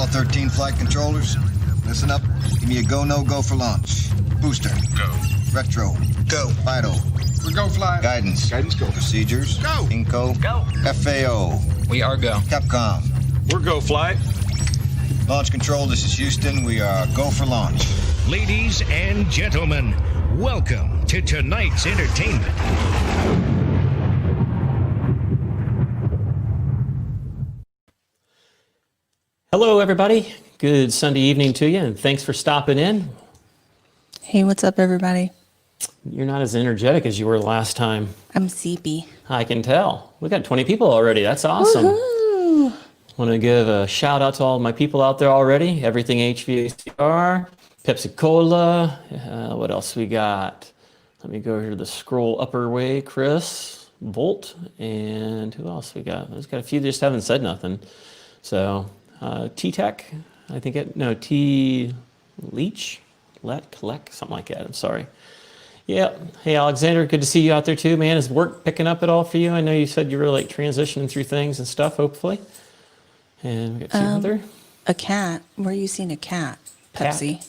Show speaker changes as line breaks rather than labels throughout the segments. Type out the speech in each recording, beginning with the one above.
13 flight controllers, listen up. Give me a go, no go for launch. Booster.
Go.
Retro.
Go.
Vital.
We go fly.
Guidance.
Guidance go.
Procedures.
Go.
Inco.
Go.
FAO.
We are go.
Capcom.
We're go fly.
Launch control, this is Houston. We are go for launch.
Ladies and gentlemen, welcome to tonight's entertainment.
Hello, everybody. Good Sunday evening to you, and thanks for stopping in.
Hey, what's up, everybody?
You're not as energetic as you were last time.
I'm sleepy.
I can tell. We got 20 people already. That's awesome.
Woohoo!
Want to give a shout out to all my people out there already. Everything HVACR, Pepsi Cola. What else we got? Let me go here to the scroll upper way. Chris, Volt, and who else we got? There's got a few that just haven't said nothing. So T-Tech, I think T-Leach, collect, something like that. I'm sorry. Yeah. Hey, Alexander, good to see you out there too, man. Is work picking up at all for you? I know you said you were like transitioning through things and stuff, hopefully. And we got two other.
A cat. Where are you seeing a cat? Pepsi.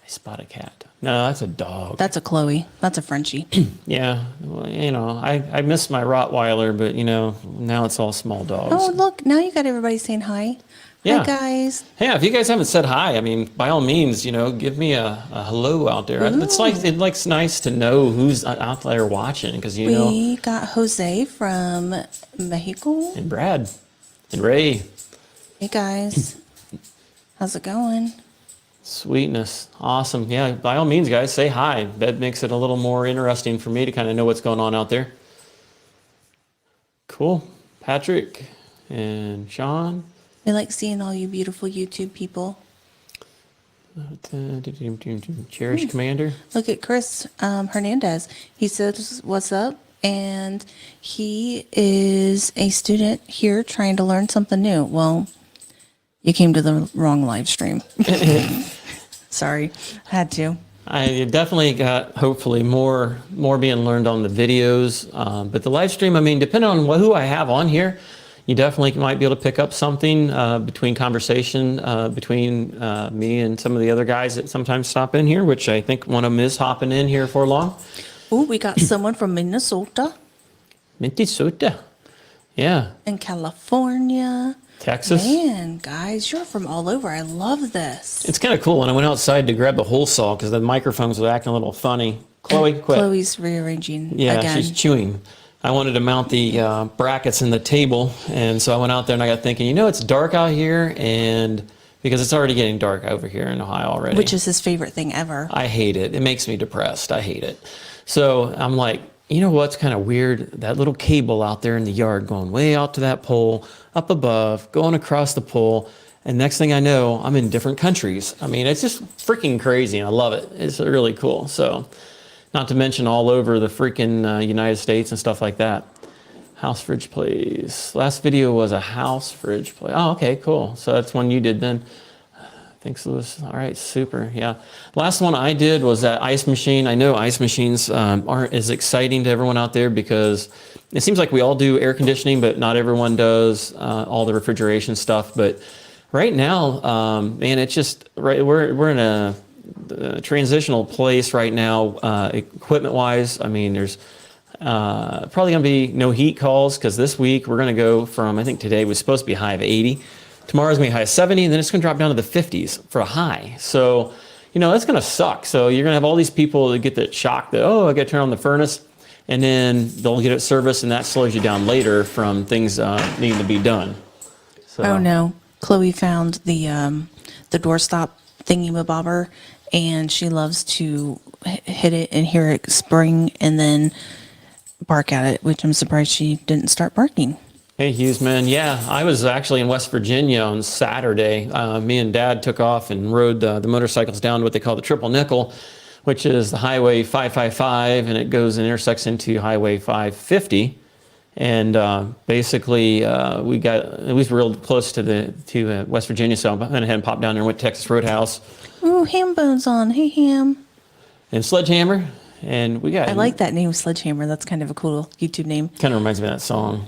I spot a cat. No, that's a dog.
That's a Chloe. That's a Frenchie.
Yeah. Well, you know, I miss my Rottweiler, but, you know, now it's all small dogs.
Oh, look. Now you got everybody saying hi.
Yeah.
Hi, guys.
Yeah, if you guys haven't said hi, I mean, by all means, you know, give me a hello out there. It's nice to know who's out there watching, because, you know.
We got Jose from Mexico.
And Brad. And Ray.
Hey, guys. How's it going?
Sweetness. Awesome. Yeah, by all means, guys, say hi. That makes it a little more interesting for me to kind of know what's going on out there. Cool. Patrick and Sean.
We like seeing all you beautiful YouTube people.
Cherish Commander.
Look at Chris Hernandez. He says, what's up? And he is a student here trying to learn something new. Well, you came to the wrong live stream. Sorry, had to.
I definitely got, hopefully, more being learned on the videos. But the live stream, I mean, depending on who I have on here, you definitely might be able to pick up something between conversation between me and some of the other guys that sometimes stop in here, which I think one of them is hopping in here for long.
Oh, we got someone from Minnesota.
Minnesota. Yeah.
And California.
Texas.
Man, guys, you're from all over. I love this.
It's kind of cool. And I went outside to grab the hole saw because the microphones were acting a little funny. Chloe, quit.
Chloe's rearranging
yeah,
again.
She's chewing. I wanted to mount the brackets in the table, and so I went out there and I got thinking, you know, it's dark out here, and because it's already getting dark over here in Ohio already.
Which is his favorite thing ever.
I hate it. It makes me depressed. I hate it. So I'm like, you know what's kind of weird? That little cable out there in the yard going way out to that pole, up above, going across the pole, and next thing I know, I'm in different countries. I mean, it's just freaking crazy, and I love it. It's really cool. So. Not to mention all over the freaking United States and stuff like that. House fridge plays. Last video was a house fridge play. Oh, okay, cool. So that's one you did then. Thanks, Lewis. All right, super. Yeah. Last one I did was that ice machine. I know ice machines aren't as exciting to everyone out there because it seems like we all do air conditioning, but not everyone does all the refrigeration stuff. But right now, man, it's just right. We're in a transitional place right now, equipment wise. I mean, there's probably gonna be no heat calls because this week we're gonna go from, I think today was supposed to be a high of 80, tomorrow's gonna be a high of 70, and then it's gonna drop down to the 50s for a high. So, you know, that's gonna suck. So you're gonna have all these people that get that shock that, oh, I gotta turn on the furnace, and then they'll get it serviced, and that slows you down later from things needing to be done. So.
Oh no, Chloe found the doorstop thingy-mabobber, and she loves to hit it and hear it spring and then bark at it, which I'm surprised she didn't start barking.
Hey, Hughes, man. Yeah, I was actually in West Virginia on Saturday. Me and Dad took off and rode the motorcycles down to what they call the Triple Nickel, which is the Highway 555, and it goes and intersects into Highway 550. And basically, we was real close to West Virginia, so I went ahead and popped down there and went to Texas Roadhouse.
Ooh, Ham Bone's on. Hey, Ham.
And Sledgehammer, and we got.
I like that name, Sledgehammer. That's kind of a cool YouTube name.
Kind of reminds me of that song.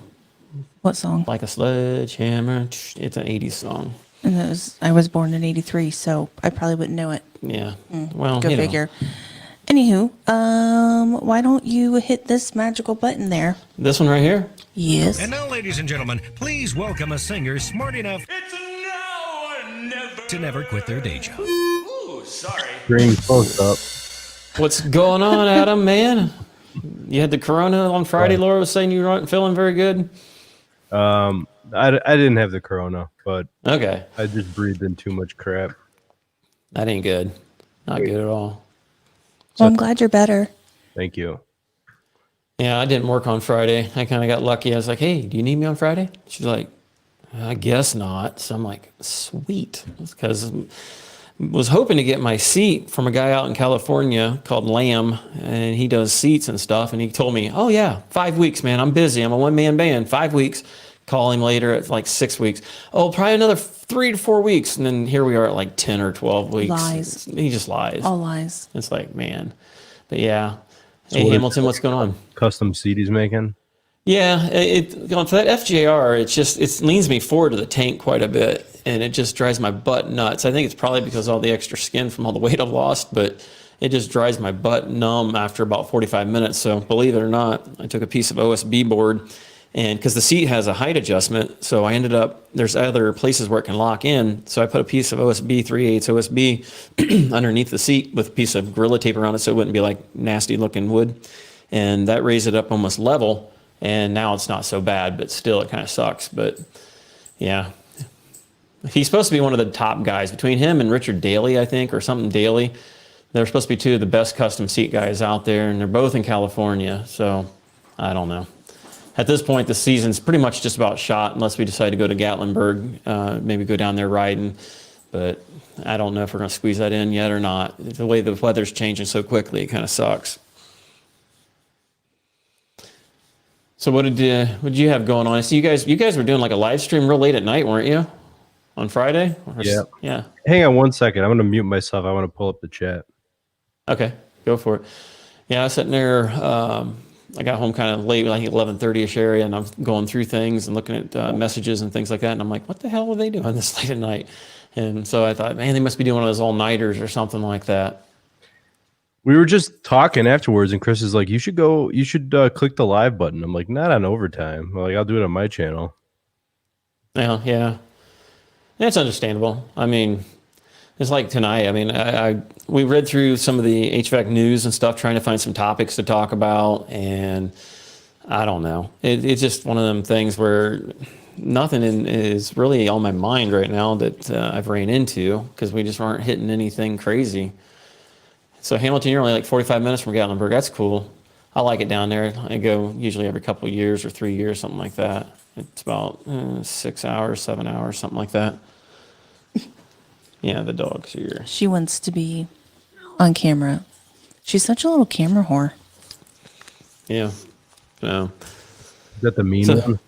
What song?
Like a sledgehammer. It's an 80s song.
And I was born in 83, so I probably wouldn't know it.
Yeah. Well,
Go
you know.
figure. Anywho, why don't you hit this magical button there?
This one right here?
Yes.
And now, ladies and gentlemen, please welcome a singer smart enough to never quit their day job.
Green close up.
What's going on, Adam, man? You had the corona on Friday. Laura was saying you weren't feeling very good.
I didn't have the corona, but
Okay.
I just breathed in too much crap.
That ain't good. Not good at all.
Well, I'm glad you're better.
Thank you.
Yeah, I didn't work on Friday. I kind of got lucky. I was like, hey, do you need me on Friday? She's like, I guess not. So I'm like, sweet. Because was hoping to get my seat from a guy out in California called Lamb, and he does seats and stuff. And he told me, oh, yeah, 5 weeks, man. I'm busy. I'm a one-man band. 5 weeks. Call him later at like 6 weeks. Oh, probably another 3 to 4 weeks. And then here we are at like 10 or 12 weeks.
Lies.
He just lies.
All lies.
It's like, man. But yeah.
So
Hey,
what is
Hamilton, what's going on?
Custom seat he's making.
Yeah, for that FJR, it leans me forward to the tank quite a bit, and it just drives my butt nuts. I think it's probably because of all the extra skin from all the weight I've lost, but it just drives my butt numb after about 45 minutes. So believe it or not, I took a piece of OSB board, and because the seat has a height adjustment, so I ended up, there's other places where it can lock in, so I put a piece of OSB, 3/8 OSB underneath the seat with a piece of Gorilla Tape around it so it wouldn't be like nasty looking wood, and that raised it up almost level. And now it's not so bad, but still it kind of sucks. But yeah, he's supposed to be one of the top guys. Between him and Richard Daly, I think, or something Daly, they're supposed to be two of the best custom seat guys out there, and they're both in California. So I don't know. At this point, the season's pretty much just about shot, unless we decide to go to Gatlinburg, maybe go down there riding. But I don't know if we're going to squeeze that in yet or not. The way the weather's changing so quickly, it kind of sucks. So what did you have going on? I see you guys were doing like a live stream real late at night, weren't you? On Friday?
Yeah.
Yeah.
Hang on 1 second. I'm going to mute myself. I want to pull up the chat.
Okay, go for it. Yeah, I was sitting there. I got home kind of late, like 11:30ish area, and I'm going through things and looking at messages and things like that. And I'm like, what the hell are they doing this late at night? And so I thought, man, they must be doing one of those all-nighters or something like that.
We were just talking afterwards, and Chris is like, you should click the live button. I'm like, not on overtime. I'm like, I'll do it on my channel.
Yeah. That's understandable. I mean, it's like tonight. I mean, we read through some of the HVAC news and stuff, trying to find some topics to talk about, and I don't know. It's just one of them things where nothing is really on my mind right now that I've ran into, because we just aren't hitting anything crazy. So Hamilton, you're only like 45 minutes from Gatlinburg. That's cool. I like it down there. I go usually every couple of years or 3 years, something like that. It's about 6 hours, 7 hours, something like that. Yeah, the dog's here.
She wants to be on camera. She's such a little camera whore.
Yeah. So
Is that the mean one?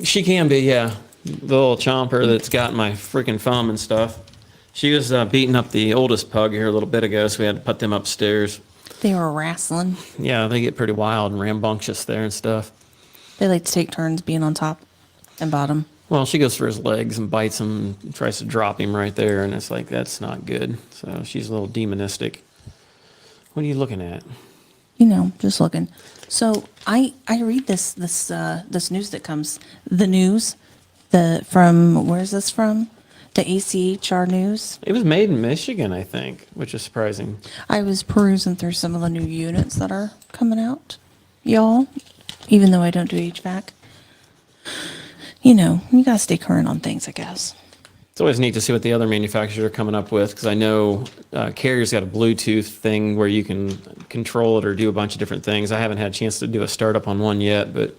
she can be, yeah. The little chomper that's got my freaking thumb and stuff. She was beating up the oldest pug here a little bit ago, so we had to put them upstairs.
They were wrestling.
Yeah, they get pretty wild and rambunctious there and stuff.
They like to take turns being on top and bottom.
Well, she goes for his legs and bites him and tries to drop him right there, and it's like, that's not good. So she's a little demonistic. What are you looking at?
You know, just looking. So I read this news that comes, from where is this from? The HVACR news.
It was made in Michigan, I think, which is surprising.
I was perusing through some of the new units that are coming out, y'all. Even though I don't do HVAC, you know, you gotta stay current on things, I guess.
It's always neat to see what the other manufacturers are coming up with, because I know Carrier's got a Bluetooth thing where you can control it or do a bunch of different things. I haven't had a chance to do a startup on one yet, but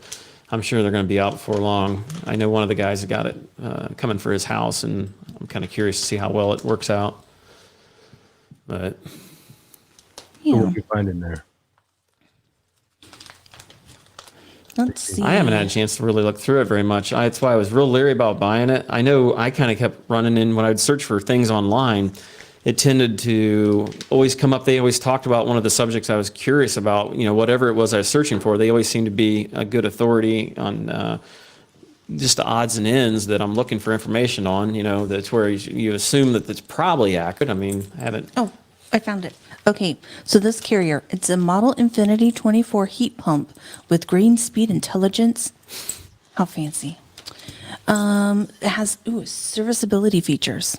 I'm sure they're going to be out before long. I know one of the guys that got it coming for his house, and I'm kind of curious to see how well it works out. But
So
Yeah.
what do you find in there?
Let's see.
I haven't had a chance to really look through it very much. That's why I was real leery about buying it. I know I kind of kept running in when I would search for things online. It tended to always come up. They always talked about one of the subjects I was curious about. You know, whatever it was I was searching for, they always seemed to be a good authority on just the odds and ends that I'm looking for information on. That's where you assume that it's probably accurate. I mean, I haven't.
Oh, I found it. Okay, so this Carrier, it's a Model Infinity 24 heat pump with green speed intelligence. How fancy. It has serviceability features.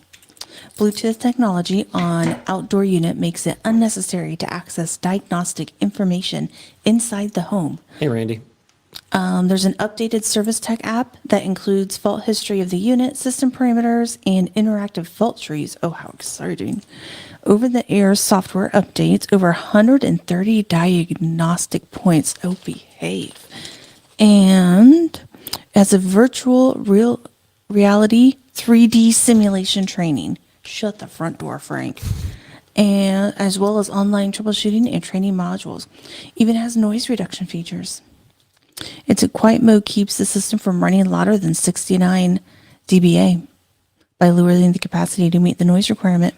Bluetooth technology on outdoor unit makes it unnecessary to access diagnostic information inside the home.
Hey, Randy.
There's an updated service tech app that includes fault history of the unit, system parameters, and interactive fault trees. Oh, how exciting. Over-the-air software updates, over 130 diagnostic points. Oh, behave. And as a virtual reality 3D simulation training. Shut the front door, Frank. And as well as online troubleshooting and training modules. Even has noise reduction features. Its a quiet mode keeps the system from running louder than 69 dBA by lowering the capacity to meet the noise requirement.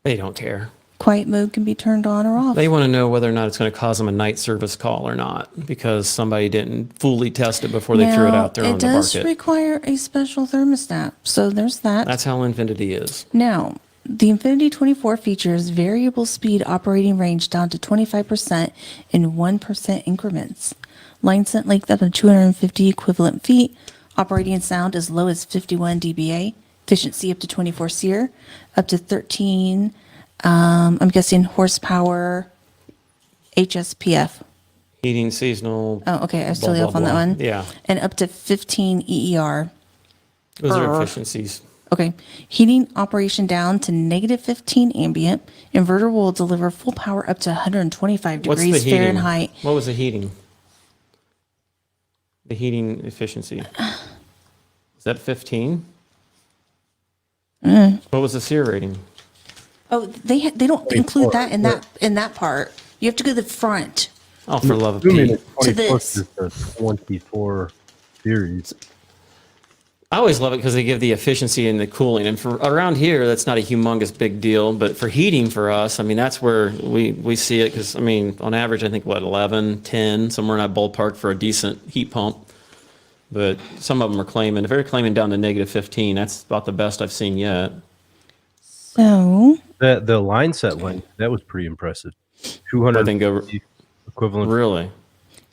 They don't care.
Quiet mode can be turned on or off.
They want to know whether or not it's going to cause them a night service call or not, because somebody didn't fully test it before they threw it out there on the
It does
market.
require a special thermostat, so there's that.
That's how Infinity is.
Now, the Infinity 24 features variable speed operating range down to 25% in 1% increments. Line set length up to 250 equivalent feet. Operating sound as low as 51 dBA. Efficiency up to 24 SEER. Up to 13, I'm guessing horsepower HSPF.
Heating, seasonal.
Oh, okay. I was
blah,
totally
blah,
off on that
blah.
one.
Yeah.
And up to 15 EER.
Those are efficiencies.
Okay. Heating operation down to negative 15 ambient. Inverter will deliver full power up to 125
What's the
degrees
heating?
Fahrenheit.
What was the heating? The heating efficiency. Is that 15? What was the SEER rating?
Oh, they don't include that in that part. You have to go to the front.
Oh, for love of
Assuming
Pete.
it's 24
this.
is the 24 series.
I always love it because they give the efficiency and the cooling. And for around here, that's not a humongous big deal. But for heating for us, I mean, that's where we see it. Because, I mean, on average, I think, 11, 10, somewhere in that ballpark for a decent heat pump. But some of them are claiming, if they're claiming down to negative 15, that's about the best I've seen yet.
So
The line set length, that was pretty impressive. 200
think over-
equivalent.
Really?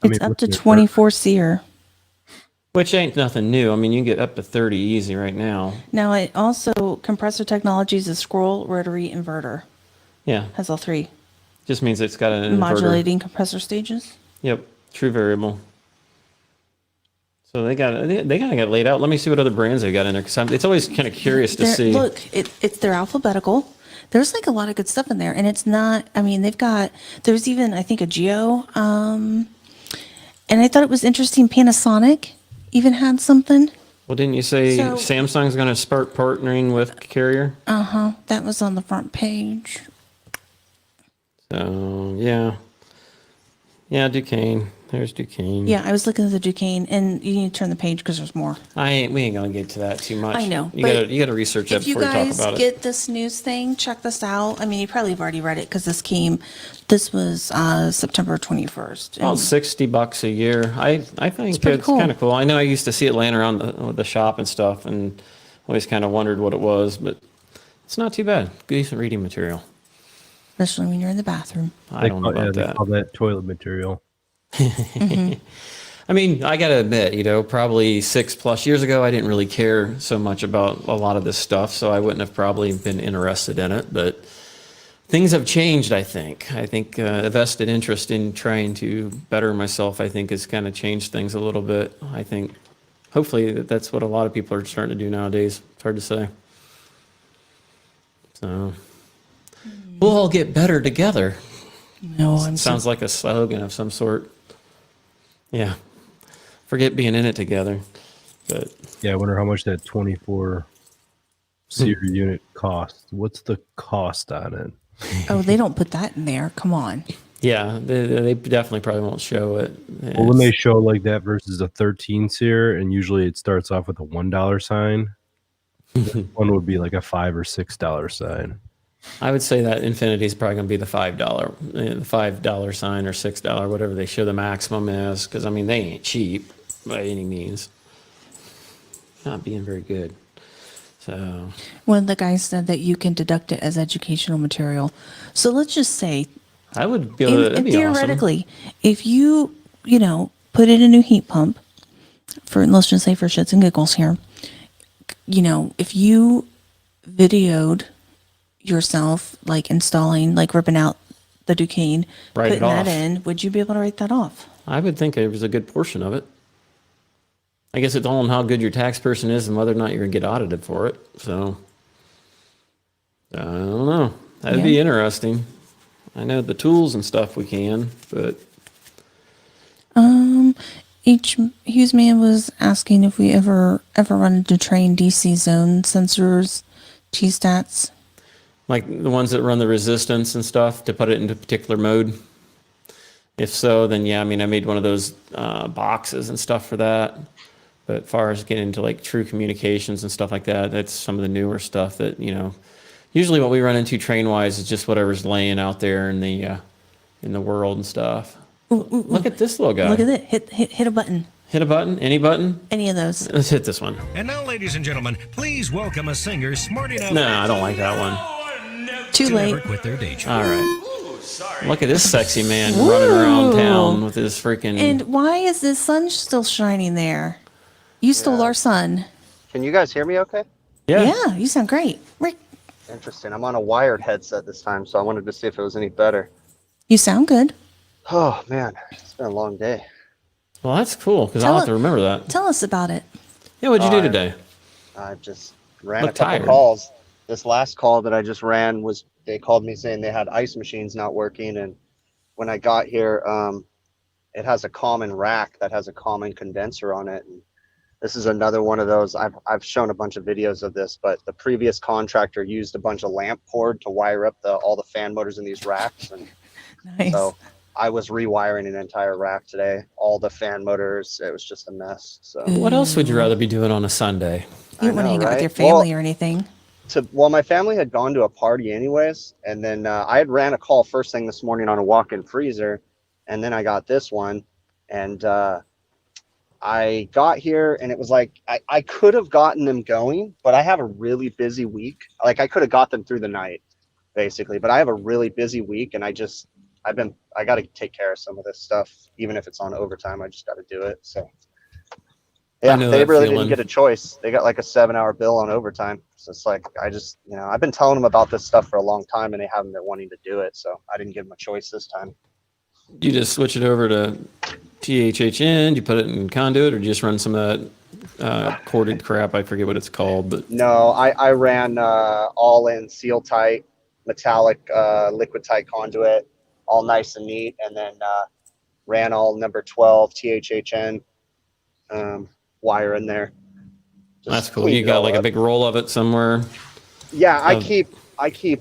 it's up to 24 SEER.
Which ain't nothing new. I mean, you can get up to 30 easy right now.
Now it also compressor technologies is scroll rotary inverter.
Yeah.
Has all three
Just means it's got an inverter.
modulating compressor stages.
Yep. True variable. So they got to get laid out. Let me see what other brands they got in there, because it's always kind of curious to see.
Look, it's they're alphabetical. There's like a lot of good stuff in there, and it's not. I mean, there's even I think a Geo, and I thought it was interesting. Panasonic even had something.
Well, didn't you say
So-
Samsung's going to start partnering with Carrier?
That was on the front page.
So yeah, Duquesne. There's Duquesne.
Yeah, I was looking at the Duquesne, and you need to turn the page because there's more.
We ain't gonna get to that too much.
I know,
You
but
gotta research that
If you
before you talk
guys
about it.
get this news thing, check this out. I mean, you probably have already read it because this was September 21st.
About
And
$60 a year. I think
pretty
it's
cool.
kind of cool. I know I used to see it laying around the shop and stuff, and always kind of wondered what it was, but it's not too bad. Decent reading material.
Especially when you're in the bathroom.
I don't know about
They
that.
call that toilet material.
I mean, I got to admit, probably 6+ years ago, I didn't really care so much about a lot of this stuff, so I wouldn't have probably been interested in it. But things have changed, I think. I think a vested interest in trying to better myself, I think, has kind of changed things a little bit. I think, hopefully, that's what a lot of people are starting to do nowadays. It's hard to say. So, we'll all get better together.
No, I'm
Sounds like a slogan of some sort. Yeah. Forget being in it together. But
Yeah, I wonder how much that 24 series unit costs. What's the cost on it?
Oh, they don't put that in there. Come on.
yeah, they definitely probably won't show it.
Well, when they show like that versus a 13 seer, and usually it starts off with a $1 sign, one would be like a $5 or $6 sign.
I would say that Infinity is probably going to be the $5 sign or $6, whatever they show the maximum is, because I mean they ain't cheap by any means. not being very good. So
One of the guys said that you can deduct it as educational material. So let's just say,
I would be able to, that'd
and
be
theoretically, if you, put in a new heat pump let's just say for shits and giggles here, if you videoed yourself, like installing, like ripping out the Duquesne,
Write it
putting that
off.
in, would you be able to write that off?
I would think it was a good portion of it. I guess it's all on how good your tax person is and whether or not you're going to get audited for it. So, I don't know. That'd be
Yeah.
interesting. I know the tools and stuff we can, but
Hughes man was asking if we ever run into train DC zone sensors, T-stats.
like the ones that run the resistance and stuff to put it into a particular mode. If so, then yeah, I mean, I made one of those boxes and stuff for that. But as far as getting into like true communications and stuff like that, that's some of the newer stuff that, usually what we run into train wise is just whatever's laying out there in the world and stuff. Look at this little guy.
Look at it. Hit a button.
Hit a button? Any button?
Any of those.
Let's hit this one.
And now, ladies and gentlemen, please welcome a singer smart enough
No, I don't like that one.
Too
to
late.
never quit their day job.
All right. Look at this sexy man running around town with his freaking.
And why is the sun still shining there? You stole our sun.
Can you guys hear me okay?
Yeah, you sound great. Rick,
Interesting. I'm on a wired headset this time, so I wanted to see if it was any better.
you sound good.
Oh, man. It's been a long day.
Well, that's cool because I'll
Tell
have to
it-
remember that.
Tell us about it.
Yeah, what'd you do today?
I just ran
Look
a couple
tired.
calls. This last call that I just ran was they called me saying they had ice machines not working. And when I got here, it has a common rack that has a common condenser on it. And this is another one of those. I've shown a bunch of videos of this, but the previous contractor used a bunch of lamp cord to wire up all the fan motors in these racks. And
Nice.
so I was rewiring an entire rack today, all the fan motors. It was just a mess. So
What else would you rather be doing on a Sunday?
You don't want to
know,
hang out with
right?
your family
Well,
or anything.
well, my family had gone to a party anyways, and then I had ran a call first thing this morning on a walk-in freezer, and then I got this one, and I got here, and it was like I could have gotten them going, but I have a really busy week. Like I could have got them through the night, basically, but I have a really busy week, and I got to take care of some of this stuff, even if it's on overtime. I just got to do it. So yeah,
know
they
that
really
feeling.
didn't get a choice. They got like a 7-hour bill on overtime. So it's like, I've been telling them about this stuff for a long time and they haven't been wanting to do it. So I didn't give them a choice this time.
You just switch it over to THHN, you put it in conduit, or you just run some of that corded crap? I forget what it's called, but
No, I ran all in seal tight, metallic, liquid tight conduit, all nice and neat. And then ran all number 12 THHN wire in there. Just
that's cool.
cleaned
You
it
got
all
like a
up.
big roll of it somewhere.
Yeah, I
of-
keep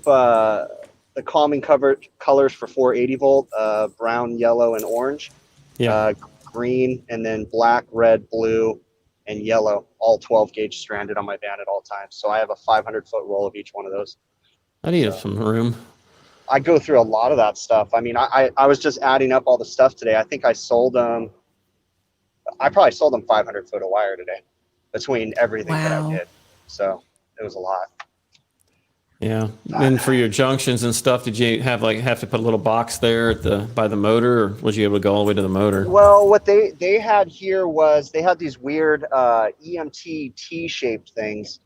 the common colors for 480 volt, brown, yellow, and orange.
Yeah.
Green, and then black, red, blue, and yellow, all 12 gauge stranded on my van at all times. So I have a 500-foot roll of each one of those.
I need some room.
I go through a lot of that stuff. I mean, I was just adding up all the stuff today. I think I probably sold them 500 foot of wire today between everything that I
Wow.
did. So it was a lot.
Yeah. And for your junctions and stuff, did you have to put a little box there by the motor, or was you able to go all the way to the motor?
Well, what they had here was they had these weird EMT T-shaped things,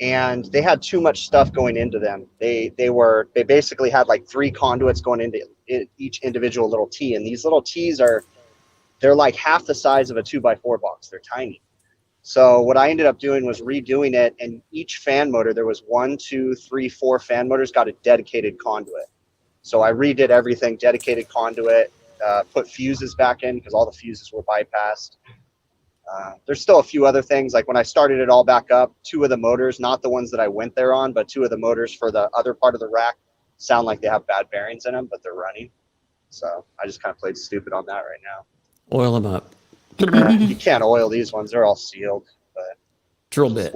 and they had too much stuff going into them. They basically had like 3 conduits going into each individual little T, and these little T's they're like half the size of a 2x4 box. They're tiny. So what I ended up doing was redoing it, and each fan motor, there was 1, 2, 3, 4 fan motors got a dedicated conduit. So I redid everything, dedicated conduit, put fuses back in because all the fuses were bypassed. There's still a few other things. Like when I started it all back up, 2 of the motors, not the ones that I went there on, but 2 of the motors for the other part of the rack sound like they have bad bearings in them, but they're running. So I just kind of played stupid on that right now.
Oil them up.
You can't oil these ones; they're all sealed. But
Drill bit.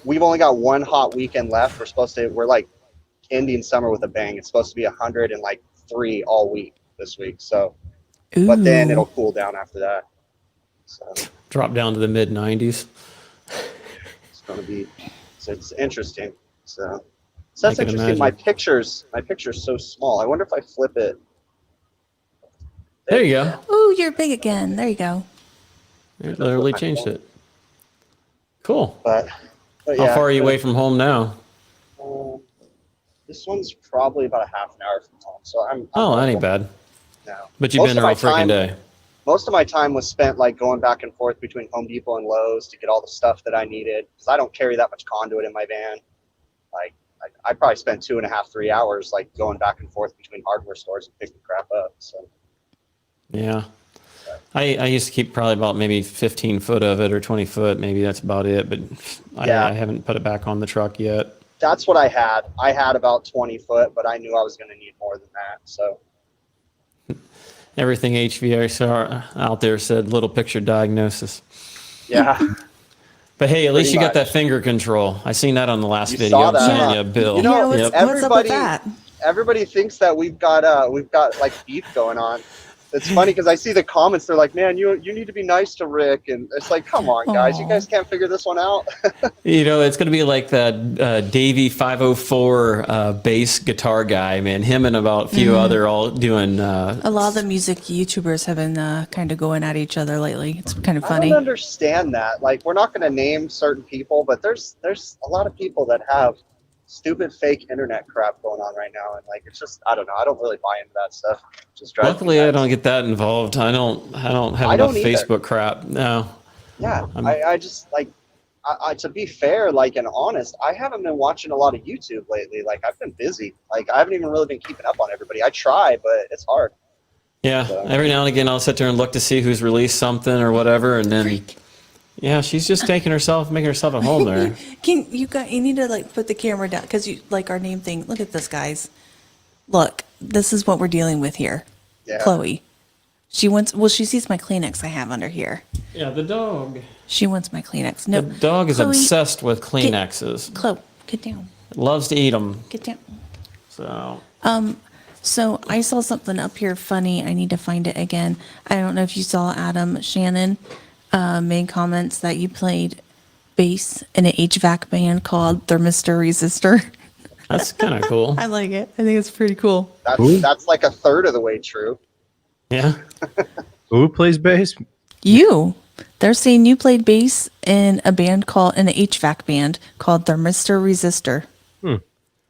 we've only got 1 hot weekend left. We're like ending summer with a bang. It's supposed to be 103 all week this week. So, but then
Ooh.
it'll cool down after that. So
Drop down to the mid 90s.
going to be. So it's interesting. So that's
can
interesting. My picture's so small. I wonder if I flip it.
There you go.
Ooh, you're big again. There you go.
It literally changed it. Cool.
But
How
yeah,
far are you away from home now?
This one's probably about a half an hour from home. So I'm
Oh, that ain't bad.
now.
But you've been there all freaking day.
Most of my time was spent like going back and forth between Home Depot and Lowe's to get all the stuff that I needed, because I don't carry that much conduit in my van. Like I probably spent 2.5, 3 hours like going back and forth between hardware stores and picking crap up. So
Yeah. I used to keep probably about maybe 15 foot of it or 20 foot. Maybe that's about it. But
Yeah.
I haven't put it back on the truck yet.
that's what I had. I had about 20 foot, but I knew I was going to need more than that. So
Everything HVACR out there said little picture diagnosis.
yeah.
But hey, at least
Pretty
you got
much.
that finger control. I seen that on the last
You
video.
saw
I'm
that,
sending
huh?
you a bill.
You know,
Yeah, what's,
Yep.
what's up with
Everybody-
that?
Everybody thinks that we've got like beef going on. It's funny because I see the comments. They're like, "Man, you need to be nice to Rick," and it's like, "Come on, guys, you
Aw.
guys can't figure this one out."
You know, it's going to be like that Davey 504 bass guitar guy, man. Him and about a few other all doing.
A lot of the music YouTubers have been kind of going at each other lately. It's kind of
I
funny.
don't understand that. Like, we're not going to name certain people, but there's a lot of people that have stupid fake internet crap going on right now, and like it's just I don't know. I don't really buy into that stuff. It just drives me
Luckily, I
nuts.
don't get that involved. I don't have
I
enough
don't either.
Facebook crap. No.
Yeah, I just like to be fair, like and honest, I haven't been watching a lot of YouTube lately. Like I've been busy. Like I haven't even really been keeping up on everybody. I try, but it's hard.
Yeah.
So-
Every now and again, I'll sit there and look to see who's released something or whatever, and then. Yeah, she's just making herself at home there.
You need to like put the camera down because you like our name thing. Look at this, guys. Look, this is what we're dealing with here.
Yeah.
Chloe. She sees my Kleenex I have under here.
Yeah, the dog.
She wants my Kleenex. No,
The dog is
Chloe,
obsessed with Kleenexes.
Chloe, get down.
Loves to eat them.
Get down.
So.
So I saw something up here funny. I need to find it again. I don't know if you saw Adam Shannon made comments that you played bass in an HVAC band called Thermistor Resistor.
That's kind of cool.
I like it. I think it's pretty cool.
That's like a third of the way true.
Yeah.
Who plays bass?
You. They're saying you played bass in an HVAC band called Thermistor Resistor.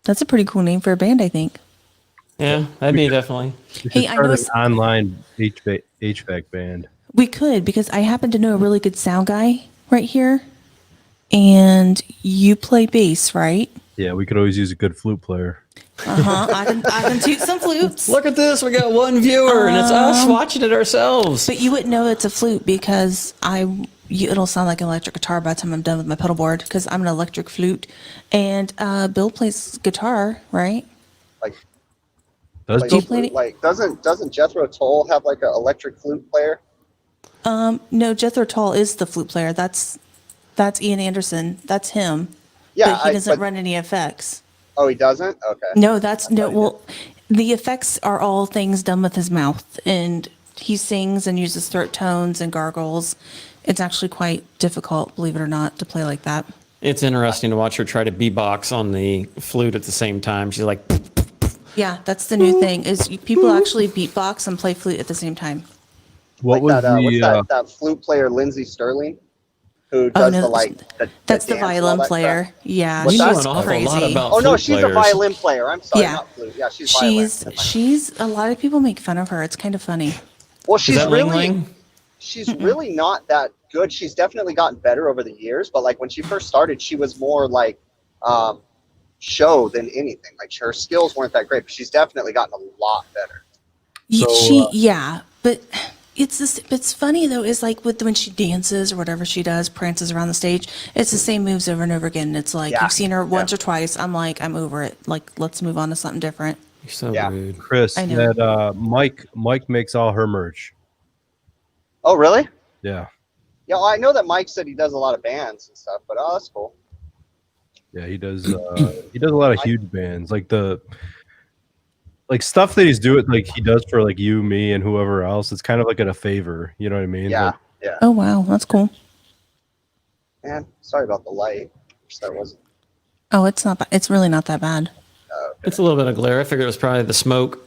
That's a pretty cool name for a band, I think.
Yeah, that'd be definitely.
We
Hey,
should
I
start
know
an online HVAC band.
We could, because I happen to know a really good sound guy right here. And you play bass, right?
Yeah, we could always use a good flute player.
I can toot some flutes.
Look at this. We got one viewer, and it's us watching it ourselves.
But you wouldn't know it's a flute because it'll sound like an electric guitar by the time I'm done with my pedal board because I'm an electric flute. And Bill plays guitar, right?
Like,
Does
like,
Do you play it?
like doesn't Jethro Tull have like an electric flute player?
No, Jethro Tull is the flute player. That's Ian Anderson. That's him.
Yeah,
but he doesn't
but-
run any effects.
Oh, he doesn't. Okay.
No, that's no.
thought he
Well, the effects are all things done with his mouth, and he sings and uses throat tones and gargles. It's actually quite difficult, believe it or not, to play like that.
It's interesting to watch her try to beatbox on the flute at the same time. She's like,
Yeah, that's the new thing. Is people actually beatbox and play flute at the same time.
What was
that, what's
the
that flute player, Lindsey Sterling, who
Oh
does
no, that's the
dance and all
violin
that
player.
crap?
Yeah,
What's
you know
that?
an awful
crazy.
lot about
Oh no,
flute
she's
players.
a violin player. I'm sorry,
Yeah.
not flute. Yeah, she's violin.
She's a lot of people make fun of her. It's kind of funny.
Well,
Is
she's
that Ling
really
Ling?
she's really not that good. She's definitely gotten better over the years, but like when she first started, she was more like show than anything. Like her skills weren't that great, but she's definitely gotten a lot better.
Yeah, but it's funny though. Is like when she dances or whatever she does, prances around the stage. It's the same moves over and over again. It's like
Yeah,
you've seen her once
yeah.
or twice. I'm like, I'm over it. Like, let's move on to something different.
You're so
Yeah.
rude.
Chris?
I know.
That Mike makes all her merch.
Oh, really?
Yeah,
Yeah, well, I know that Mike said he does a lot of bands and stuff, but that's cool.
yeah, he does. He does a lot of huge bands, like stuff that he's doing. Like he does for like you, me, and whoever else. It's kind of like a favor. You know what I mean?
Yeah,
Like,
yeah.
Oh wow, that's cool.
Man, sorry about the light. That wasn't.
Oh, it's not. It's really not that bad.
It's a little bit of glare. I figured it was probably the smoke.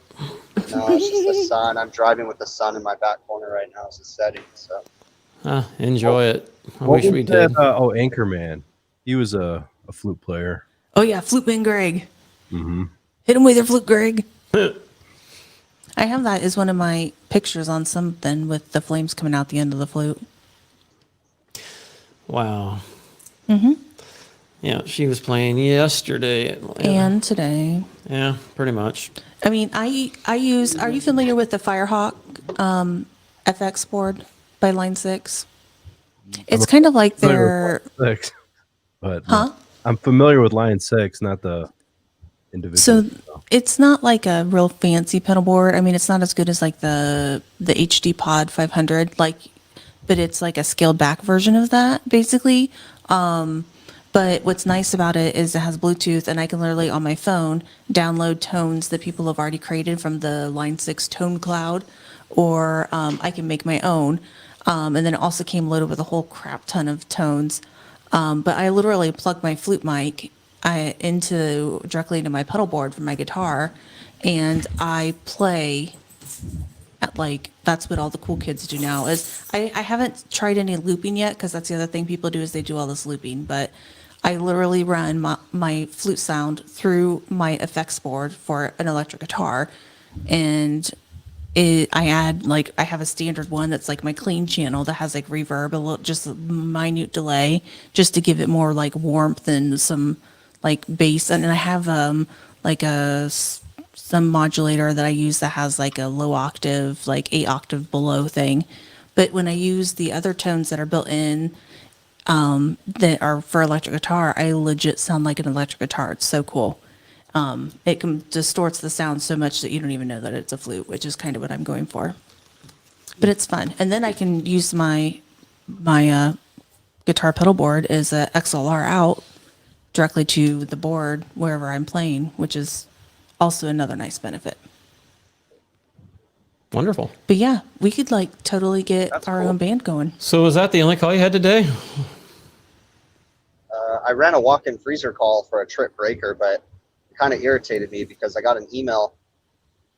No, it's just the sun. I'm driving with the sun in my back corner right now. It's a setting. So.
Enjoy it. I
What
wish
was
we
that,
did.
Anchorman. He was a flute player.
Oh yeah, Flute Man Greg.
Mm-hmm.
Hit him with your flute, Greg. I have that as one of my pictures on something with the flames coming out the end of the flute.
Wow.
Mm-hmm.
Yeah, she was playing yesterday.
And today.
Yeah, pretty much.
I mean, I use. Are you familiar with the Firehawk FX board by Line 6? It's kind of like their.
Six, but
Huh?
I'm familiar with Line 6, not the individual.
So it's not like a real fancy pedal board. I mean, it's not as good as like the HD Pod 500, like, but it's like a scaled back version of that, basically. But what's nice about it is it has Bluetooth, and I can literally on my phone download tones that people have already created from the Line 6 tone cloud, or I can make my own. And then it also came loaded with a whole crap ton of tones. But I literally plug my flute mic directly into my pedal board for my guitar, and I play at like, that's what all the cool kids do now. Is I haven't tried any looping yet, because that's the other thing people do is they do all this looping, but I literally run my flute sound through my effects board for an electric guitar, and I add, like, I have a standard one that's like my clean channel that has like reverb, a little, just a minute delay, just to give it more like warmth and some like bass. And I have like some modulator that I use that has like a low octave, like 8 octave below thing. But when I use the other tones that are built in, that are for electric guitar, I legit sound like an electric guitar. It's so cool. It distorts the sound so much that you don't even know that it's a flute, which is kind of what I'm going for. But it's fun. And then I can use my guitar pedal board as a XLR out directly to the board wherever I'm playing, which is also another nice benefit.
Wonderful.
But yeah, we could like totally get
That's
our
cool.
own band going.
So was that the only call you had today?
I ran a walk-in freezer call for a trip breaker, but it kind of irritated me because I got an email.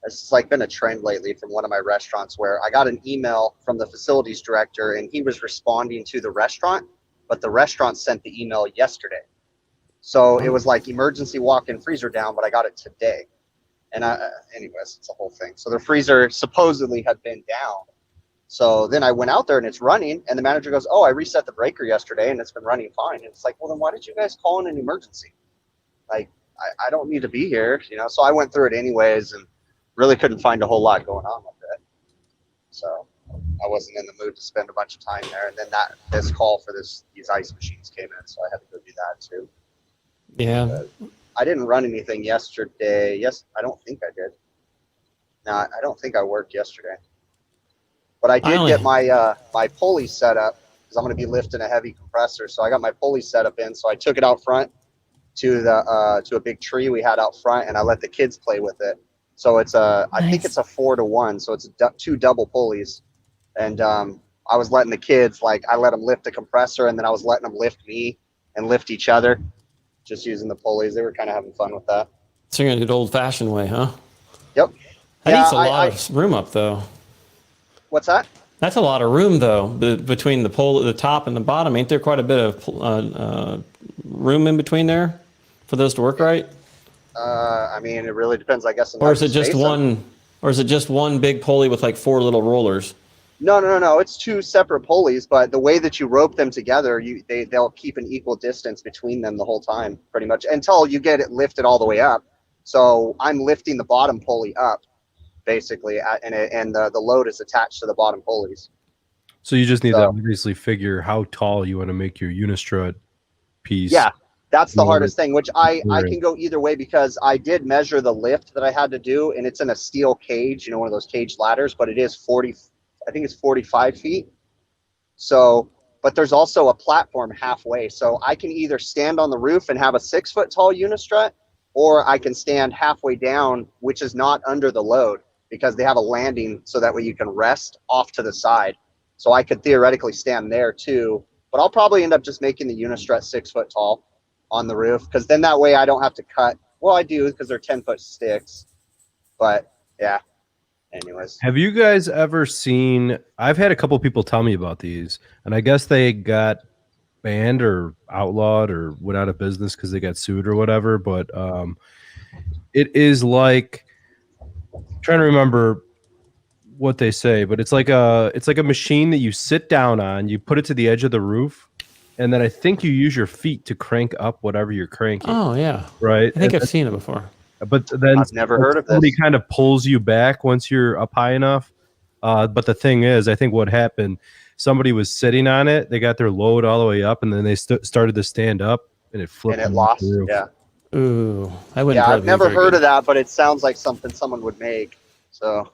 It's like been a trend lately from one of my restaurants where I got an email from the facilities director, and he was responding to the restaurant, but the restaurant sent the email yesterday. So it was like emergency walk-in freezer down, but I got it today. And anyways, it's a whole thing. So the freezer supposedly had been down. So then I went out there and it's running, and the manager goes, "Oh, I reset the breaker yesterday and it's been running fine." And it's like, well, then why did you guys call in an emergency? Like, I don't need to be here, you know? So I went through it anyways and really couldn't find a whole lot going on with it. So I wasn't in the mood to spend a bunch of time there. And then this call for these ice machines came in, so I had to go do that too.
Yeah.
But I didn't run anything yesterday. Yes, I don't think I did. No, I don't think I worked yesterday. But I did get my my pulley set up because I'm going to be lifting a heavy compressor. So I got my pulley set up in. So I took it out front to a big tree we had out front, and I let the kids play with it. So it's I think it's a 4-to-1. So it's two double pulleys, and I was letting the kids, like, I let them lift the compressor, and then I was letting them lift me and lift each other, just using the pulleys. They were kind of having fun with that.
So you're going to do the old-fashioned way, huh?
Yep.
That eats a lot of room up, though.
What's that?
That's a lot of room, though, between the pole at the top and the bottom. Ain't there quite a bit of room in between there for those to work right?
I mean, it really depends, I guess.
Or is it just one? Or is it just one big pulley with like 4 little rollers?
No. It's 2 separate pulleys, but the way that you rope them together, they'll keep an equal distance between them the whole time, pretty much, until you get it lifted all the way up. So I'm lifting the bottom pulley up, basically, and the load is attached to the bottom pulleys.
So you just need to obviously figure how tall you want to make your unistrut piece.
Yeah, that's the hardest thing, which I can go either way, because I did measure the lift that I had to do, and it's in a steel cage, one of those cage ladders, but it is 45 feet. So, but there's also a platform halfway. So I can either stand on the roof and have a 6-foot tall unistrut, or I can stand halfway down, which is not under the load, because they have a landing so that way you can rest off to the side. So I could theoretically stand there too, but I'll probably end up just making the unistrut 6 foot tall, on the roof, because then that way I don't have to cut. Well, I do, because they're 10-foot sticks. But yeah. Anyways,
Have you guys ever seen? I've had a couple people tell me about these, and I guess they got banned or outlawed or went out of business because they got sued or whatever. But it is like, trying to remember what they say, but it's like a machine that you sit down on, you put it to the edge of the roof, and then I think you use your feet to crank up whatever you're cranking.
Oh yeah,
right.
I think I've seen it before.
But then
I've never heard of this.
Somebody kind of pulls you back once you're up high enough. But the thing is, I think what happened, somebody was sitting on it, they got their load all the way up, and then they started to stand up, and it flipped.
And it lost. Yeah.
Ooh, I wouldn't.
Yeah, I've never heard
good.
of that, but it sounds like something someone would make. So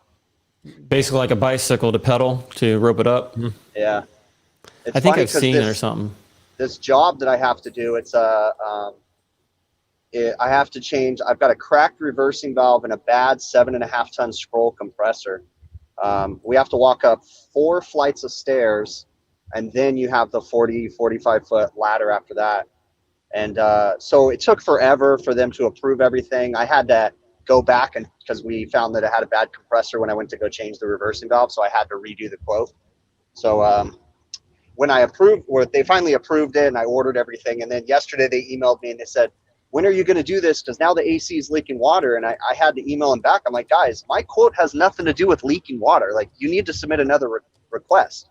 Basically, like a bicycle to pedal to rope it up.
yeah, it's
I think
funny
I've
'cause
seen it or
this-
something.
This job that I have to do, I have to change. I've got a cracked reversing valve and a bad 7.5-ton scroll compressor. We have to walk up 4 flights of stairs, and then you have the 45-foot ladder after that. And so it took forever for them to approve everything. I had to go back, and because we found that it had a bad compressor when I went to go change the reversing valve, so I had to redo the quote. So when they finally approved it, and I ordered everything, and then yesterday they emailed me and they said, when are you going to do this? Because now the AC is leaking water. And I had to email them back. I'm like, guys, my quote has nothing to do with leaking water. Like, you need to submit another request.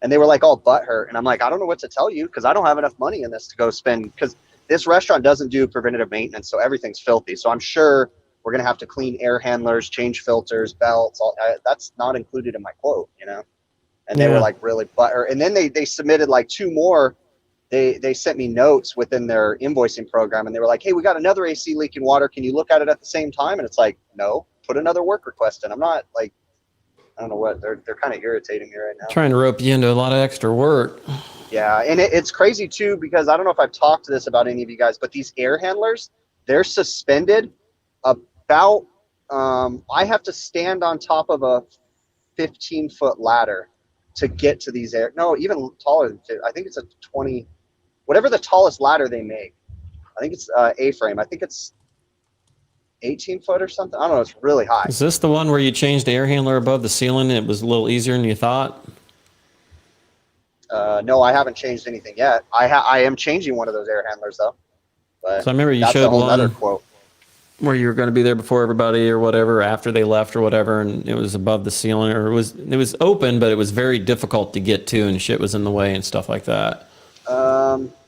And they were like, all butthurt. And I'm like, I don't know what to tell you, because I don't have enough money in this to go spend, because this restaurant doesn't do preventative maintenance. So everything's filthy. So I'm sure we're going to have to clean air handlers, change filters, belts. That's not included in my quote, you know? And they were like really butthurt. And then they submitted like 2 more. They sent me notes within their invoicing program, and they were like, hey, we got another AC leaking water. Can you look at it at the same time? And it's like, no, put another work request in. I'm not like, I don't know what, they're kind of irritating me right now.
Trying to rope you into a lot of extra work.
Yeah, and it's crazy too, because I don't know if I've talked to this about any of you guys, but these air handlers, they're suspended about, I have to stand on top of a 15-foot ladder to get to these even taller than 50. I think it's a 20, whatever the tallest ladder they make. I think it's A-frame. I think it's 18 foot or something. I don't know. It's really high.
Is this the one where you changed the air handler above the ceiling and it was a little easier than you thought?
No, I haven't changed anything yet. I am changing one of those air handlers though. But
So I remember you
that's a
showed
whole other
one
quote.
where you were going to be there before everybody or whatever, after they left or whatever, and it was above the ceiling, or it was open, but it was very difficult to get to, and shit was in the way and stuff like that.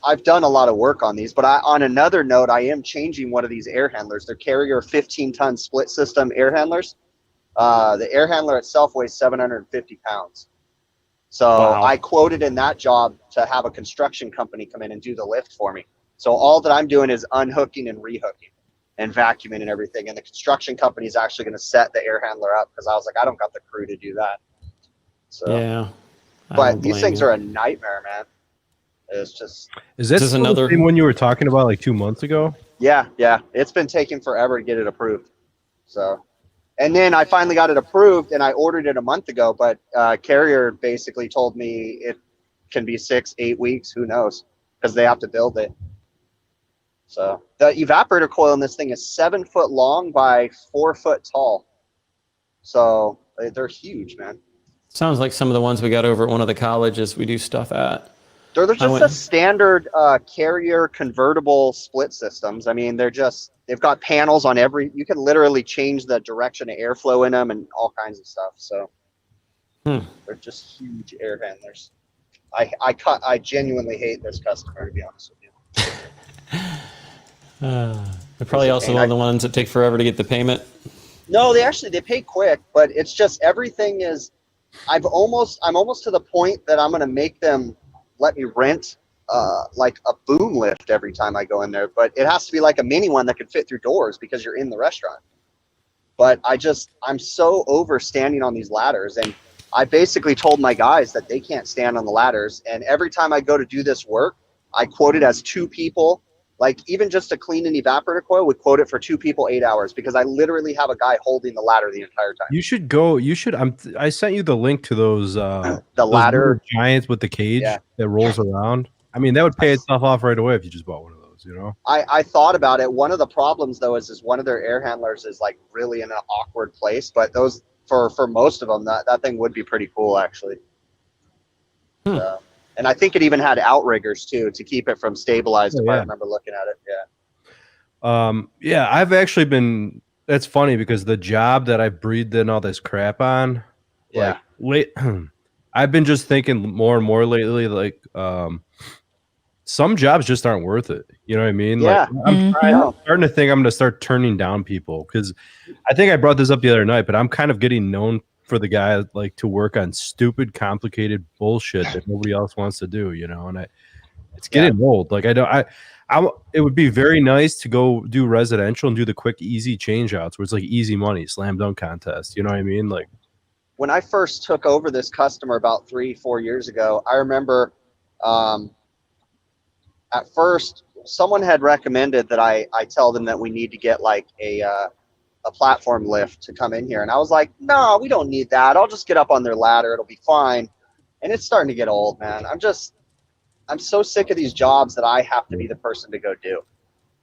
I've done a lot of work on these, but on another note, I am changing one of these air handlers. They're Carrier 15-ton split system air handlers. The air handler itself weighs 750 pounds. So
Wow.
I quoted in that job to have a construction company come in and do the lift for me. So all that I'm doing is unhooking and rehooking and vacuuming and everything. And the construction company is actually going to set the air handler up, because I was like, I don't got the crew to do that. So,
Yeah.
but these things are a nightmare, man. It's just,
Is this
Just
another thing when you were talking about like 2 months ago?
yeah. It's been taking forever to get it approved. So, and then I finally got it approved, and I ordered it a month ago, but Carrier basically told me it can be 6-8 weeks. Who knows? Because they have to build it. So the evaporator coil in this thing is 7 foot long by 4 foot tall. So they're huge, man.
Sounds like some of the ones we got over at one of the colleges we do stuff at.
They're just a standard Carrier convertible split systems. I mean, they've got panels on you can literally change the direction of airflow in them and all kinds of stuff. So they're just huge air handlers. I genuinely hate this customer, to be honest with you.
They're probably also one of the ones that take forever to get the payment.
No, they pay quick, but it's just everything is. I'm almost to the point that I'm gonna make them let me rent like a boom lift every time I go in there, but it has to be like a mini one that could fit through doors because you're in the restaurant. But I'm so over standing on these ladders, and I basically told my guys that they can't stand on the ladders. And every time I go to do this work, I quote it as 2 people. Like, even just to clean an evaporator coil, we quote it for 2 people, 8 hours, because I literally have a guy holding the ladder the entire time.
You should go. I sent you the link to those
the
those
ladder
giants with the cage that rolls around. I mean, that would pay itself off right away if you just bought one of those. you know?
I thought about it. One of the problems though is one of their air handlers is like really in an awkward place, but those for most of them, that thing would be pretty cool actually. And I think it even had outriggers too to keep it from stabilized. If I remember looking at it,
yeah, I've actually been. That's funny because the job that I breathed in all this crap on, I've been just thinking more and more lately, like, some jobs just aren't worth it. You know what I mean?
Yeah.
Like, I'm starting to think I'm going to start turning down people because I think I brought this up the other night, but I'm kind of getting known for the guy like to work on stupid, complicated bullshit that nobody else wants to do, you know, and it's getting old. Like it would be very nice to go do residential and do the quick, easy change outs where it's like easy money, slam dunk contest. You know what I mean? Like
when I first took over this customer about 3-4 years ago, I remember, at first someone had recommended that I tell them that we need to get like a platform lift to come in here. And I was like, no, we don't need that. I'll just get up on their ladder. It'll be fine. And it's starting to get old, man. I'm so sick of these jobs that I have to be the person to go do.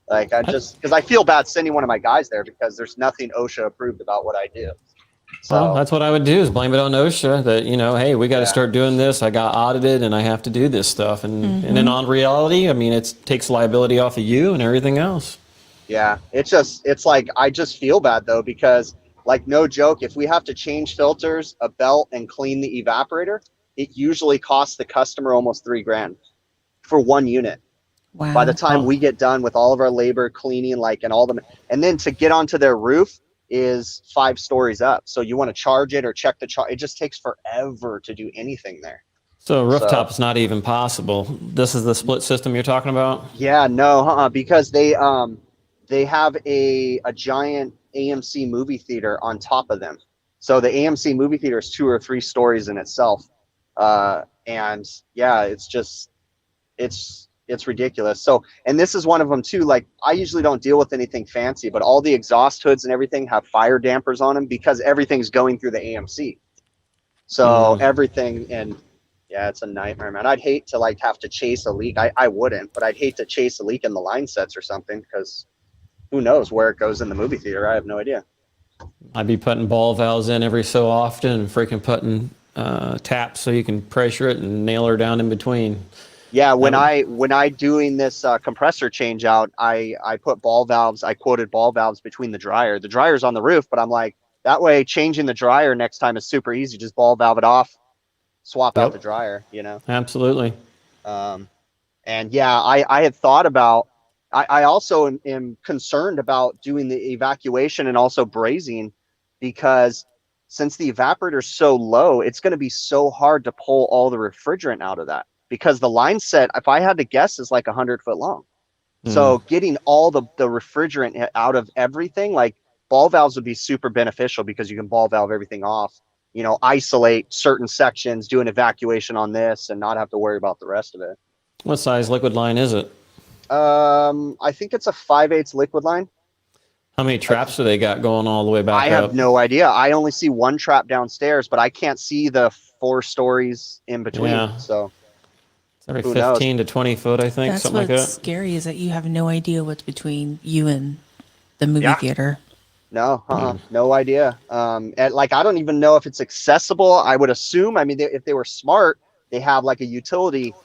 Like because I feel bad sending one of my guys there because there's nothing OSHA approved about what I do. So
well, that's what I would do is blame it on OSHA that, you know, hey, we got to start doing this. I got audited and I have to do this stuff. And in on reality, I mean, it takes liability off of you and everything else.
Yeah, it's like I just feel bad though because like no joke, if we have to change filters, a belt, and clean the evaporator, it usually costs the customer almost $3,000 for one unit.
Wow.
By the time we get done with all of our labor cleaning, and then to get onto their roof is 5 stories up. So you want to charge it or check the charge. It just takes forever to do anything there.
So rooftop is not even possible. This is the split system you're talking about?
Yeah, no, because they have a giant AMC movie theater on top of them. So the AMC movie theater is 2 or 3 stories in itself. And yeah, it's ridiculous. So, and this is one of them too. Like I usually don't deal with anything fancy, but all the exhaust hoods and everything have fire dampers on them because everything's going through the AMC. So everything, and yeah, it's a nightmare, man. I'd hate to like have to chase a leak. I wouldn't, but I'd hate to chase a leak in the line sets or something because who knows where it goes in the movie theater. I have no idea.
I'd be putting ball valves in every so often and freaking putting taps so you can pressure it and nail her down in between.
Yeah, when I doing this compressor change out, I put ball valves. I quoted ball valves between the dryer. The dryer's on the roof, but I'm like, that way changing the dryer next time is super easy. Just ball valve it off, swap out the dryer, you know?
Absolutely.
And yeah, I had thought about, I also am concerned about doing the evacuation and also brazing because since the evaporator's so low, it's going to be so hard to pull all the refrigerant out of that. Because the line set, if I had to guess, is like 100 foot long. So getting all the refrigerant out of everything, like ball valves would be super beneficial because you can ball valve everything off, you know, isolate certain sections, do an evacuation on this and not have to worry about the rest of it.
What size liquid line is it?
I think it's a 5/8 liquid line.
How many traps do they got going all the way back up?
I have no idea. I only see 1 trap downstairs, but I can't see the 4 stories in between.
Yeah.
So
every 15 to 20 foot, I think,
That's
something like
what's
that.
scary is that you have no idea what's between you and the movie theater.
No, no idea. And like, I don't even know if it's accessible. I would assume, I mean, if they were smart, they have like a utility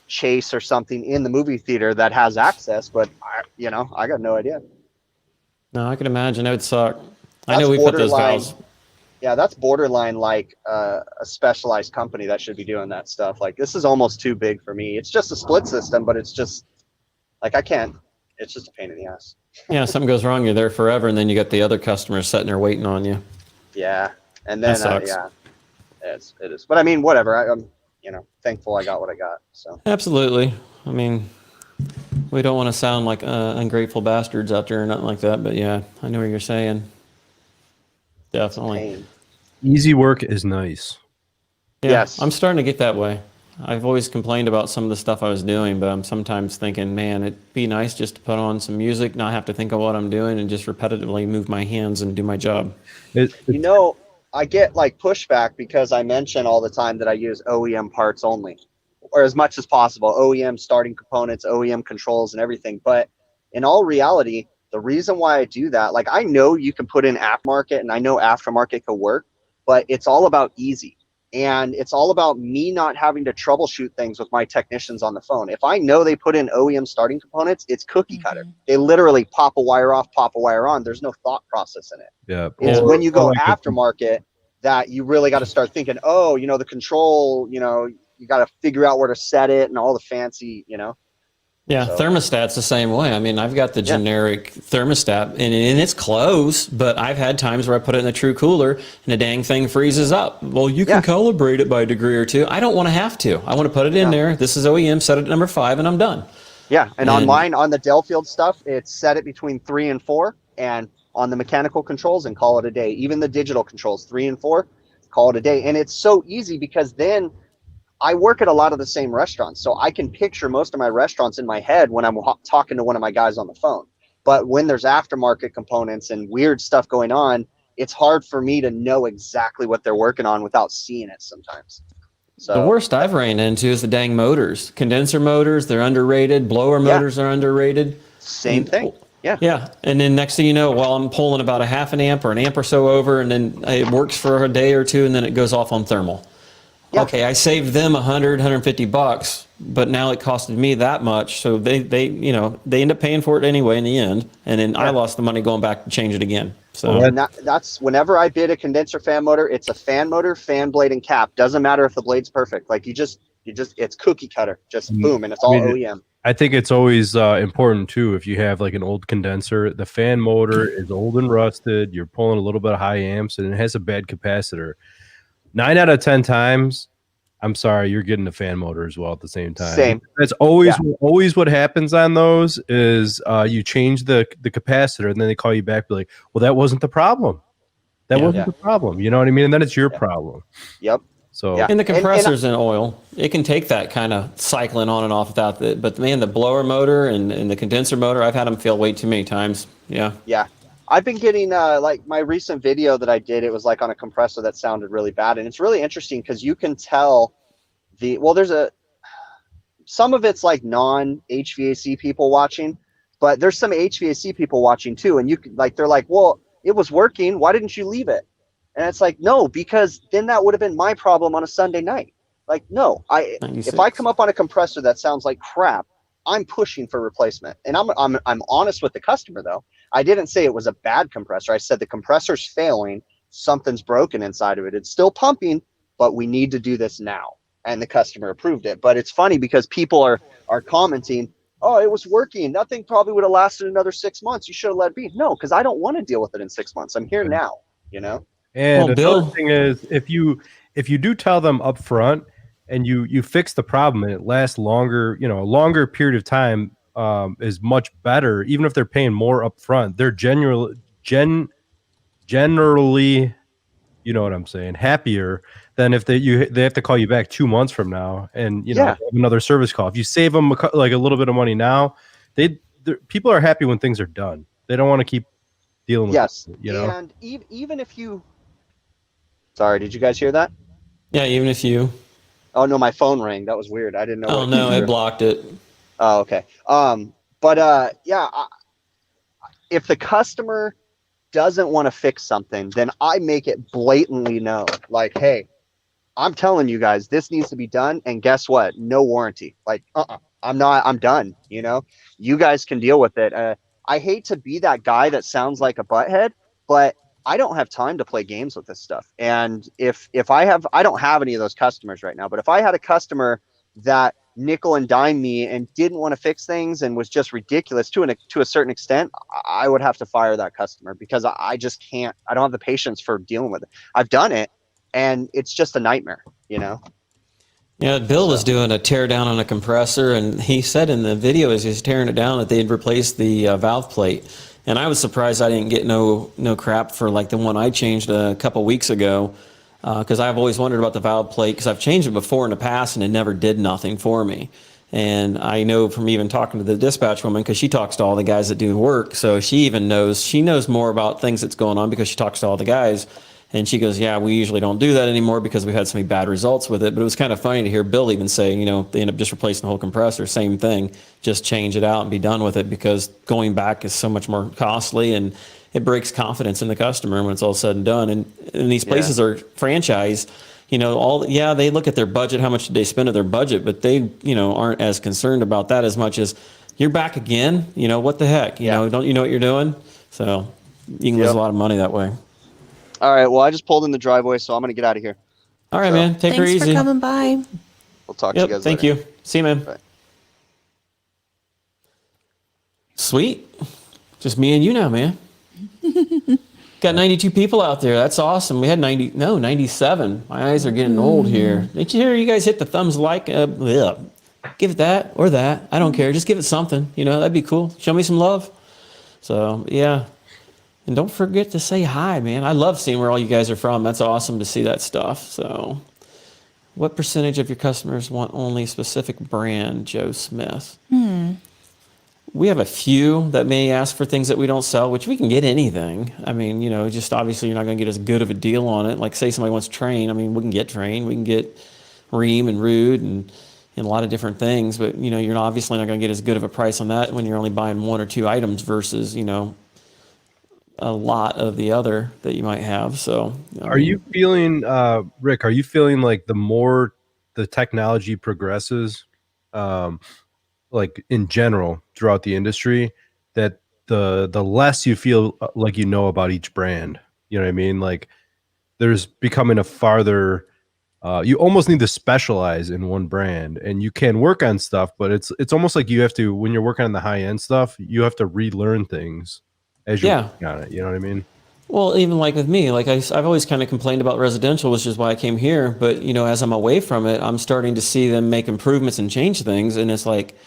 chase or something in the movie theater that has access, but I got no idea.
No, I can imagine it would suck. I know we put those valves.
Yeah, that's borderline like a specialized company that should be doing that stuff. Like this is almost too big for me. It's just a split system, but it's just like it's just a pain in the ass.
Yeah, something goes wrong, you're there forever, and then you got the other customers sitting there waiting on you.
Yeah, and then
That sucks.
it is. But I mean, whatever. I'm thankful I got what I got. So
Absolutely. I mean, we don't want to sound like ungrateful bastards out there or nothing like that, but yeah, I know what you're saying. Definitely.
easy work is nice.
Yeah,
Yes.
I'm starting to get that way. I've always complained about some of the stuff I was doing, but I'm sometimes thinking, man, it'd be nice just to put on some music, not have to think of what I'm doing, and just repetitively move my hands and do my job.
I get like pushback because I mention all the time that I use OEM parts only. or as much as possible, OEM starting components, OEM controls and everything. But in all reality, the reason why I do that, like I know you can put in aftermarket and I know aftermarket can work, but it's all about easy. And it's all about me not having to troubleshoot things with my technicians on the phone. If I know they put in OEM starting components, it's cookie cutter. They literally pop a wire off, pop a wire on. There's no thought process in it.
Yeah.
It's when you go aftermarket that you really got to start thinking, oh, the control, you got to figure out where to set it and all the fancy,
Yeah,
So-
thermostat's the same way. I mean, I've got the generic thermostat, and it's close, but I've had times where I put it in a true cooler, and the dang thing freezes up. Well, you can calibrate it by a degree or two. I don't want to have to. I want to put it in there. This is OEM, set it at number 5, and I'm done.
Yeah, and on mine, on the Delfield stuff, it's set it between 3 and 4, and on the mechanical controls, and call it a day. Even the digital controls, 3 and 4, call it a day. And it's so easy because then I work at a lot of the same restaurants, so I can picture most of my restaurants in my head when I'm talking to one of my guys on the phone. But when there's aftermarket components and weird stuff going on, it's hard for me to know exactly what they're working on without seeing it sometimes. So
The worst I've ran into is the dang motors. Condenser motors, they're underrated. Blower motors are underrated.
Same thing. Yeah.
Yeah. And then next thing you know, well, I'm pulling about a half an amp or an amp or so over, and then it works for a day or two, and then it goes off on thermal.
Yeah.
Okay, I saved them $150, but now it costed me that much. So they end up paying for it anyway in the end, and then I lost the money going back to change it again. So
And that's whenever I bid a condenser fan motor, it's a fan motor, fan blade, and cap. Doesn't matter if the blade's perfect. Like you just it's cookie cutter, just boom, and it's all OEM.
I think it's always important too. If you have like an old condenser, the fan motor is old and rusted. You're pulling a little bit of high amps, and it has a bad capacitor. 9 out of 10 times, I'm sorry, you're getting a fan motor as well at the same time.
Same.
That's always what happens on those is you change the capacitor, and then they call you back, be like, well, that wasn't the problem. That wasn't the problem. You know what I mean? And then it's your problem.
Yep.
So
and the compressors in oil, it can take that kind of cycling on and off without the. But man, the blower motor and the condenser motor, I've had them fail way too many times. Yeah.
Yeah. I've been getting like my recent video that I did, it was like on a compressor that sounded really bad. And it's really interesting because you can tell some of it's like non-HVAC people watching, but there's some HVAC people watching too. And they're like, well, it was working. Why didn't you leave it? And it's like, no, because then that would have been my problem on a Sunday night. Like, no, if I come up on a compressor that sounds like crap, I'm pushing for replacement. And I'm honest with the customer though. I didn't say it was a bad compressor. I said the compressor's failing. Something's broken inside of it. It's still pumping, but we need to do this now. And the customer approved it. But it's funny because people are commenting, oh, it was working. Nothing probably would have lasted another 6 months. You should have let it be. No, because I don't want to deal with it in 6 months. I'm here now,
And
Well,
another
Bill-
thing is, if you do tell them up front and you fix the problem and it lasts longer, a longer period of time is much better. Even if they're paying more up front, they're generally, you know what I'm saying, happier than if they have to call you back 2 months from now and have another service call. If you save them like a little bit of money now, people are happy when things are done. They don't want to keep dealing with it,
And even if you, sorry, did you guys hear that?
Yeah, even if you.
Oh no, my phone rang. That was weird. I didn't know.
Oh no, it blocked it.
Oh, okay. If the customer doesn't want to fix something, then I make it blatantly known. Like, hey, I'm telling you guys, this needs to be done. And guess what? No warranty. Like, I'm done. You guys can deal with it. I hate to be that guy that sounds like a butthead, but I don't have time to play games with this stuff. And if I don't have any of those customers right now, but if I had a customer that nickel and dime me and didn't want to fix things and was just ridiculous to a certain extent, I would have to fire that customer because I just can't. I don't have the patience for dealing with it. I've done it, and it's just a nightmare.
Yeah, Bill was doing a tear down on a compressor, and he said in the video as he's tearing it down that they had replaced the valve plate. And I was surprised I didn't get no crap for like the one I changed a couple weeks ago, because I've always wondered about the valve plate because I've changed it before in the past and it never did nothing for me. And I know from even talking to the dispatch woman, because she talks to all the guys that do work, so she knows more about things that's going on because she talks to all the guys. And she goes, yeah, we usually don't do that anymore because we've had so many bad results with it. But it was kind of funny to hear Bill even say, they end up just replacing the whole compressor, same thing, just change it out and be done with it, because going back is so much more costly, and it breaks confidence in the customer when it's all said and done. And these places are franchise, they look at their budget, how much did they spend of their budget, but they, aren't as concerned about that as much as, you're back again, what the heck, don't you know what you're doing? So you can lose a lot of money that way.
All right. Well, I just pulled in the driveway, so I'm going to get out of here.
All right, man. Take her easy.
Thanks for coming by.
We'll talk to you guys
Thank
later.
you. See you, man.
Bye.
Sweet. Just me and you now, man. Got 92 people out there. That's awesome. We had 97. My eyes are getting old here. Did you hear you guys hit the thumbs like? Give it that or that. I don't care. Just give it something. That'd be cool. Show me some love. So, yeah. And don't forget to say hi, man. I love seeing where all you guys are from. That's awesome to see that stuff. So, what percentage of your customers want only a specific brand, Joe Smith? We have a few that may ask for things that we don't sell, which we can get anything. I mean, just obviously you're not going to get as good of a deal on it. Like, say somebody wants Train. I mean, we can get Train. We can get Ream and Rude and a lot of different things. But, you're obviously not going to get as good of a price on that when you're only buying one or two items versus, a lot of the other that you might have. So
are you feeling, Rick, like the more the technology progresses, like in general throughout the industry, that the less you feel like about each brand? You know what I mean? Like, there's becoming a farther, you almost need to specialize in one brand, and you can work on stuff, but it's almost like you have to, when you're working on the high end stuff, you have to relearn things as you're working on it. You know what I mean?
Well, even like with me, like I've always kind of complained about residential, which is why I came here. But, as I'm away from it, I'm starting to see them make improvements and change things. And it's like,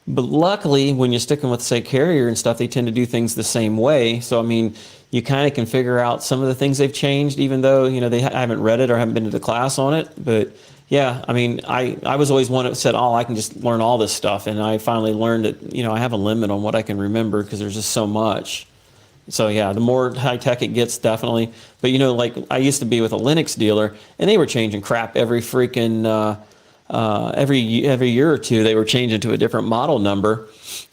but luckily when you're sticking with, say, Carrier and stuff, they tend to do things the same way. So, I mean, you kind of can figure out some of the things they've changed, even though, I haven't read it or haven't been to the class on it. But yeah, I mean, I was always one that said, I can just learn all this stuff. And I finally learned that, I have a limit on what I can remember because there's just so much. So yeah, the more high tech it gets, definitely. But like I used to be with a Linux dealer, and they were changing crap every freaking every year or two. They were changing to a different model number,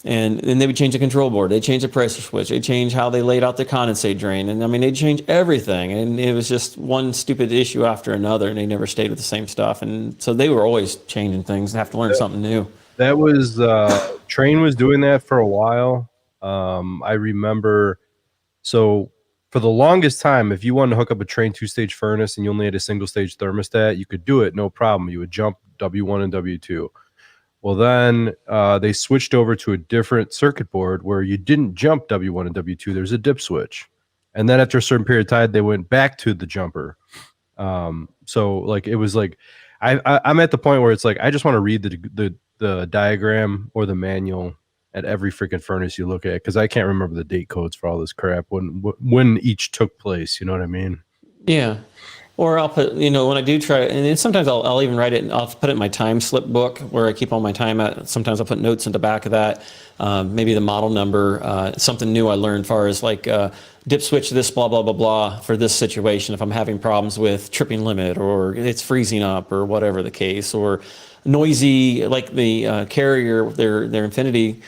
and then they would change the control board. They'd change the pressure switch. They'd change how they laid out the condensate drain, and I mean they'd change everything. And it was just one stupid issue after another, and they never stayed with the same stuff. And so they were always changing things and have to learn something new.
That was Train was doing that for a while. I remember. So for the longest time, if you wanted to hook up a Train 2-stage furnace and you only had a single stage thermostat, you could do it, no problem. You would jump W1 and W2. Well, then they switched over to a different circuit board where you didn't jump W1 and W2. There's a dip switch. And then after a certain period of time, they went back to the jumper. So like it was like I'm at the point where it's like I just want to read the diagram or the manual at every freaking furnace you look at, because I can't remember the date codes for all this crap when each took place. You know what I mean?
Yeah. Or I'll put, when I do try, and then sometimes I'll even write it, and I'll put it in my time slip book where I keep all my time at. Sometimes I'll put notes in the back of that, maybe the model number, something new I learned as far as like dip switch this, blah, blah, blah, blah, for this situation if I'm having problems with tripping limit or it's freezing up or whatever the case, or noisy, like the Carrier, their Infinity.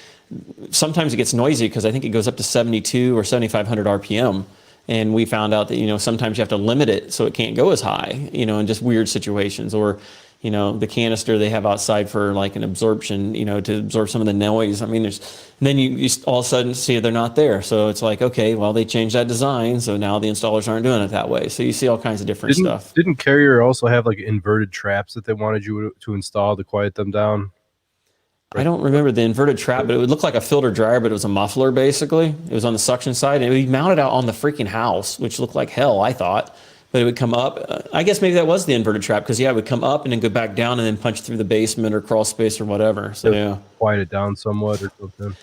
Sometimes it gets noisy because I think it goes up to 72 or 7,500 RPM. And we found out that, sometimes you have to limit it so it can't go as high, in just weird situations. Or, the canister they have outside for like an absorption, to absorb some of the noise. I mean, then you all of a sudden see they're not there. So it's like, okay, well, they changed that design. So now the installers aren't doing it that way. So you see all kinds of different stuff.
Didn't Carrier also have like inverted traps that they wanted you to install to quiet them down?
I don't remember the inverted trap, but it would look like a filter dryer, but it was a muffler, basically. It was on the suction side, and it would be mounted out on the freaking house, which looked like hell, I thought. But it would come up. I guess maybe that was the inverted trap, because, it would come up and then go back down and then punch through the basement or crawl space or whatever. So, yeah.
Quiet it down somewhat or something.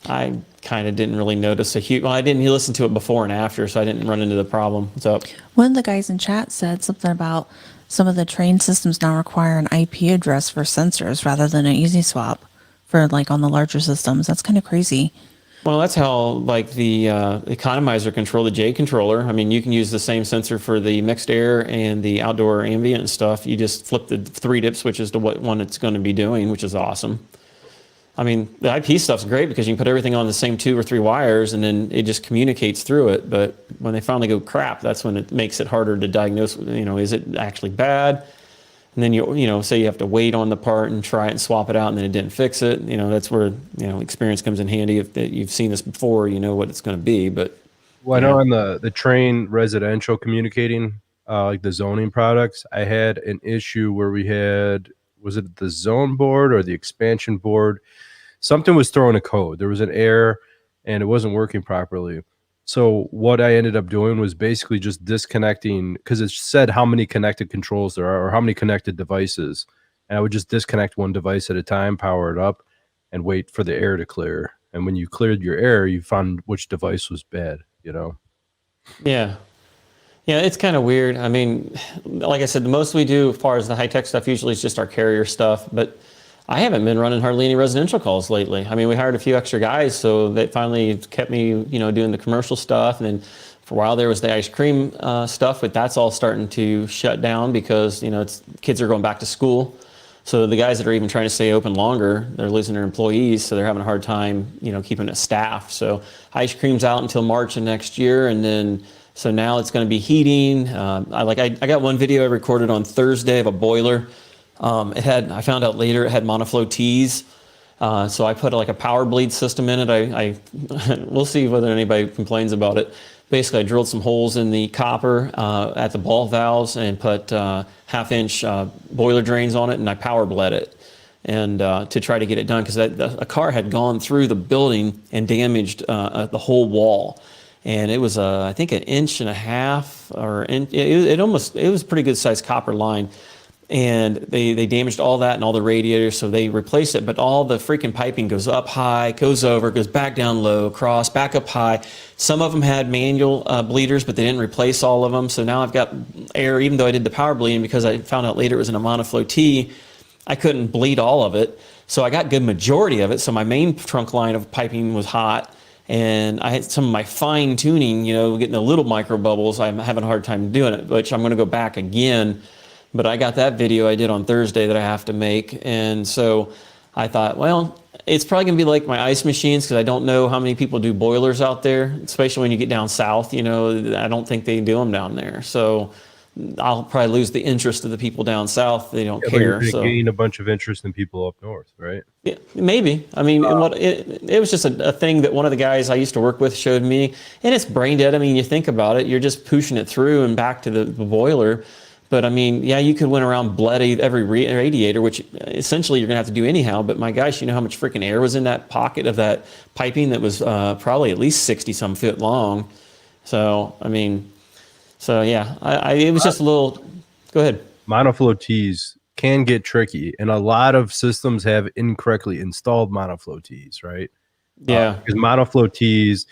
I kind of didn't really notice a huge... Well, I didn't listen to it before and after, so I didn't run into the problem. What's up?
One of the guys in chat said something about some of the Train systems now require an IP address for sensors rather than an easy swap for like on the larger systems. That's kind of crazy.
Well, that's how like the economizer control, the J controller. I mean, you can use the same sensor for the mixed air and the outdoor ambient and stuff. You just flip the 3 dip switches to what one it's going to be doing, which is awesome. I mean, the IP stuff's great because you can put everything on the same 2 or 3 wires and then it just communicates through it. But when they finally go crap, that's when it makes it harder to diagnose, is it actually bad? And then say you have to wait on the part and try it and swap it out and then it didn't fix it. That's where, experience comes in handy. If you've seen this before, you know what it's going to be. But
well, I know on the train residential communicating, like the zoning products, I had an issue where we had, was it the zone board or the expansion board? Something was throwing a code. There was an error and it wasn't working properly. So what I ended up doing was basically just disconnecting, because it said how many connected controls there are or how many connected devices. And I would just disconnect one device at a time, power it up, and wait for the error to clear. And when you cleared your error, you found which device was bad,
Yeah. Yeah, it's kind of weird. I mean, like I said, the most we do as far as the high-tech stuff usually is just our carrier stuff. But I haven't been running hardly any residential calls lately. I mean, we hired a few extra guys, so that finally kept me, doing the commercial stuff. And then for a while there was the ice cream stuff, but that's all starting to shut down because, kids are going back to school. So the guys that are even trying to stay open longer, they're losing their employees, so they're having a hard time, keeping a staff. So ice cream's out until March of next year, and then so now it's going to be heating. I got one video I recorded on Thursday of a boiler. I found out later it had monoflow T's. So I put like a power bleed system in it. We'll see whether anybody complains about it. Basically, I drilled some holes in the copper at the ball valves and put 1/2-inch boiler drains on it, and I power bled it and to try to get it done because a car had gone through the building and damaged the whole wall. And it was, I think, 1.5 inches, or it was a pretty good sized copper line. And they damaged all that and all the radiators, so they replaced it. But all the freaking piping goes up high, goes over, goes back down low, across, back up high. Some of them had manual bleeders, but they didn't replace all of them. So now I've got air, even though I did the power bleeding, because I found out later it was in a monoflow T, I couldn't bleed all of it. So I got good majority of it. So my main trunk line of piping was hot. And I had some of my fine tuning, getting the little micro bubbles. I'm having a hard time doing it, which I'm going to go back again. But I got that video I did on Thursday that I have to make. And so I thought, well, it's probably going to be like my ice machines because I don't know how many people do boilers out there, especially when you get down south. I don't think they do them down there. So I'll probably lose the interest of the people down south. They don't care.
So gain a bunch of interest in people up north, right?
Yeah, maybe. I mean, it was just a thing that one of the guys I used to work with showed me. And it's brain dead. I mean, you think about it, you're just pushing it through and back to the boiler. But I mean, yeah, you could went around bled every radiator, which essentially you're gonna have to do anyhow. But my gosh, you know how much freaking air was in that pocket of that piping that was probably at least 60 some feet long. So I mean, yeah, it was just a little. Go ahead.
Monoflow T's can get tricky, and a lot of systems have incorrectly installed monoflow T's, right?
Yeah,
because monoflow T's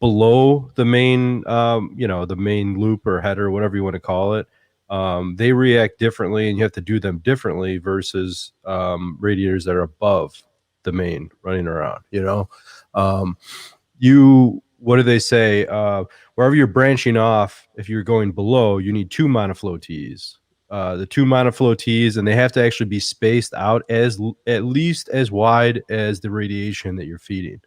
below the main, the main loop or header, whatever you want to call it. They react differently and you have to do them differently versus radiators that are above the main running around, what do they say? Wherever you're branching off, if you're going below, you need 2 monoflow T's. The 2 monoflow T's, and they have to actually be spaced out at least as wide as the radiation that you're feeding.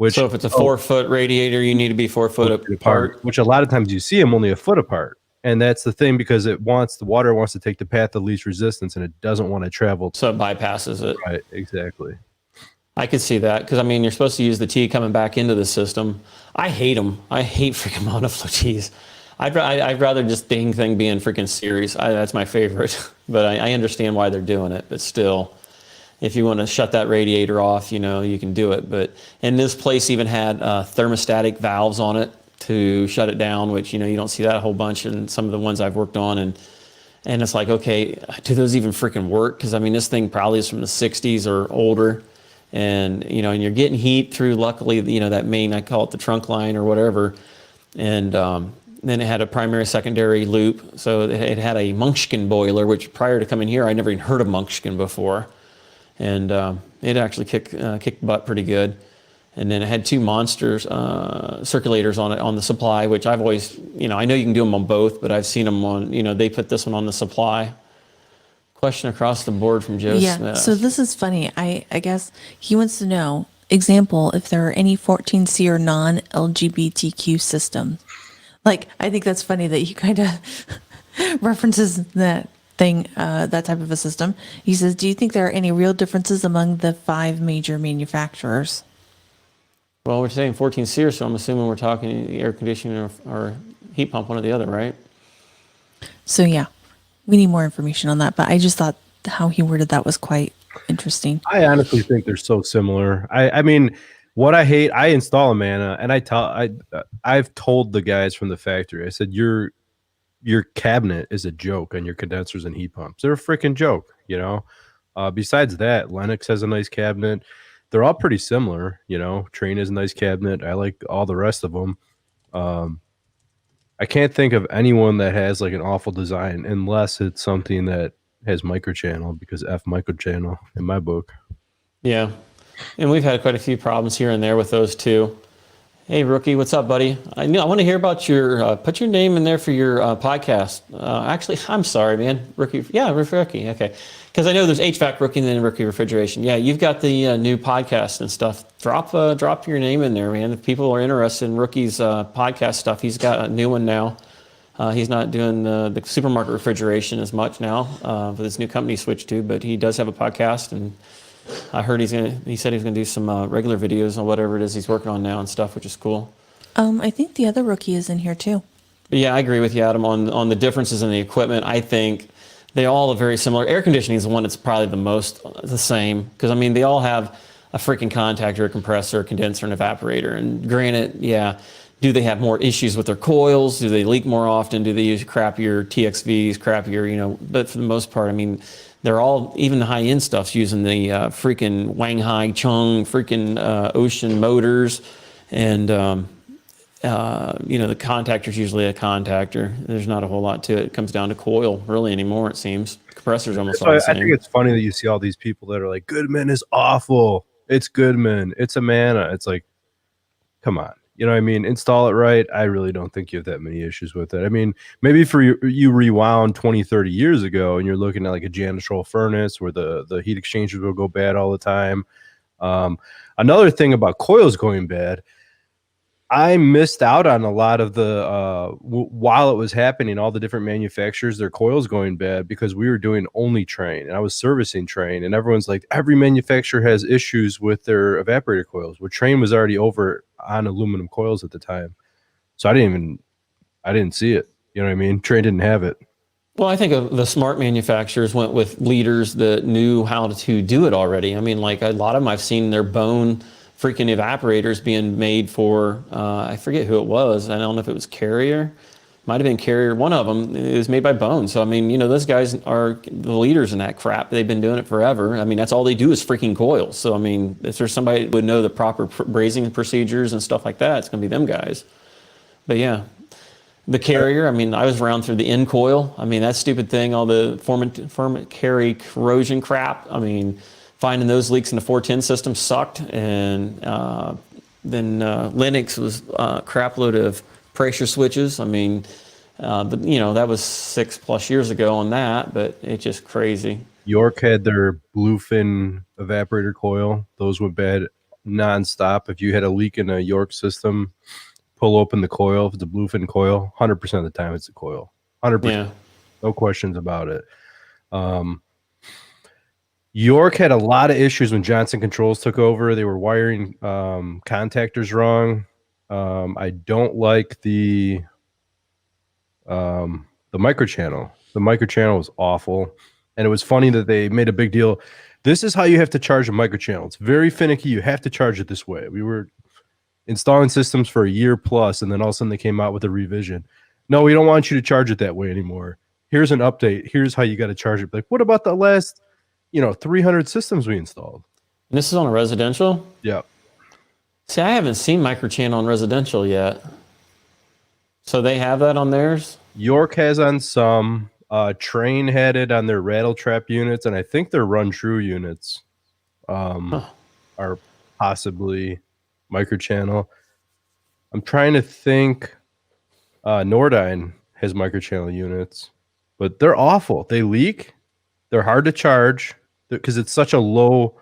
So if it's a 4-foot radiator, you need to be 4 foot apart.
Which a lot of times you see them only a foot apart. And that's the thing, because the water wants to take the path of least resistance and it doesn't want to travel.
So it bypasses it.
Right, exactly.
I could see that because, I mean, you're supposed to use the T coming back into the system. I hate them. I hate freaking monoflow T's. I'd rather just dang thing be in freaking series. That's my favorite. But I understand why they're doing it. But still, if you want to shut that radiator off, you can do it. But and this place even had thermostatic valves on it to shut it down, which you don't see that a whole bunch in some of the ones I've worked on, and it's like, okay, do those even freaking work? Because I mean, this thing probably is from the 60s or older, and and you're getting heat through, luckily, that main, I call it the trunk line or whatever, and then it had a primary secondary loop, so it had a Munchkin boiler, which prior to coming here I never even heard of Munchkin before, and it actually kicked butt pretty good. And then it had two monsters circulators on it on the supply, which I've always, I know you can do them on both, but I've seen them on, they put this one on the supply. Question across the board from Joe Smith.
So this is funny. I guess he wants to know, example, if there are any 14C or non-LGBTQ systems. Like, I think that's funny that he kind of references that thing, that type of a system. He says, do you think there are any real differences among the 5 major manufacturers?
Well, we're saying 14C, so I'm assuming we're talking air conditioning or heat pump, one or the other, right?
So yeah, we need more information on that, but I just thought how he worded that was quite interesting.
I honestly think they're so similar. I mean, what I hate, I install a Mana, and I've told the guys from the factory, I said, your cabinet is a joke on your condensers and heat pumps. They're a freaking joke, Besides that, Lennox has a nice cabinet. They're all pretty similar, Train has a nice cabinet. I like all the rest of them. I can't think of anyone that has like an awful design unless it's something that has microchannel, because F microchannel in my book.
Yeah. And we've had quite a few problems here and there with those too. Hey, Rookie, what's up, buddy? I want to hear about your, put your name in there for your podcast. Actually, I'm sorry, man. Rookie. Yeah, Rookie. Okay. Because I know there's HVAC Rookie and then Rookie Refrigeration. Yeah, you've got the new podcast and stuff. Drop your name in there, man. If people are interested in Rookie's podcast stuff, he's got a new one now. He's not doing the supermarket refrigeration as much now with his new company he switched to, but he does have a podcast, and I heard he said he's going to do some regular videos on whatever it is he's working on now and stuff, which is cool.
I think the other Rookie is in here too.
But yeah, I agree with you, Adam, on the differences in the equipment. I think they all are very similar. Air conditioning is the one that's probably the most the same, because, I mean, they all have a freaking contactor, a compressor, a condenser, and evaporator. And granted, yeah, do they have more issues with their coils? Do they leak more often? Do they use crappier TXVs, but for the most part, I mean, they're all, even the high-end stuff's using the freaking Wanghai Chung freaking Ocean motors, and the contactor's usually a contactor. There's not a whole lot to it. It comes down to coil really anymore, it seems. Compressor's almost all the same.
I think it's funny that you see all these people that are like, Goodman is awful. It's Goodman. It's a Mana. It's like, come on. You know what I mean? Install it right. I really don't think you have that many issues with it. I mean, maybe for you rewound 20, 30 years ago and you're looking at like a Janitral furnace where the heat exchangers will go bad all the time. Another thing about coils going bad, I missed out on a lot of the while it was happening, all the different manufacturers, their coils going bad, because we were doing only Train and I was servicing Train, and everyone's like, every manufacturer has issues with their evaporator coils. Well, Train was already over on aluminum coils at the time, so I didn't see it. You know what I mean? Train didn't have it.
Well, I think the smart manufacturers went with leaders that knew how to do it already. I mean, like a lot of them, I've seen their bone freaking evaporators being made for, I forget who it was. I don't know if it was Carrier. Might have been Carrier. One of them, it was made by Bone. So, I mean, those guys are the leaders in that crap. They've been doing it forever. I mean, that's all they do is freaking coils. So, I mean, if there's somebody that would know the proper brazing procedures and stuff like that, it's going to be them guys. But, yeah. The Carrier, I mean, I was around through the N coil. I mean, that stupid thing, all the formant carry corrosion crap. I mean, finding those leaks in the 410 system sucked, and then Linux was a crap load of pressure switches. I mean, but that was 6+ years ago on that, but it's just crazy.
York had their bluefin evaporator coil. Those went bad nonstop. If you had a leak in a York system, pull open the coil. If it's a bluefin coil, 100% of the time it's a coil. 100%. Yeah. No questions about it. York had a lot of issues when Johnson Controls took over. They were wiring contactors wrong. I don't like the microchannel. The microchannel was awful, and it was funny that they made a big deal. This is how you have to charge a microchannel. It's very finicky. You have to charge it this way. We were installing systems for a year plus, and then all of a sudden they came out with a revision. No, we don't want you to charge it that way anymore. Here's an update. Here's how you got to charge it. Like, what about the last 300 systems we installed?
And this is on a residential?
Yeah.
See, I haven't seen microchannel on residential yet. So they have that on theirs?
York has on some. Train had it on their rattle trap units, and I think their run true units are possibly microchannel. I'm trying to think. Nordyne has microchannel units, but they're awful. They leak. They're hard to charge because it's such a low,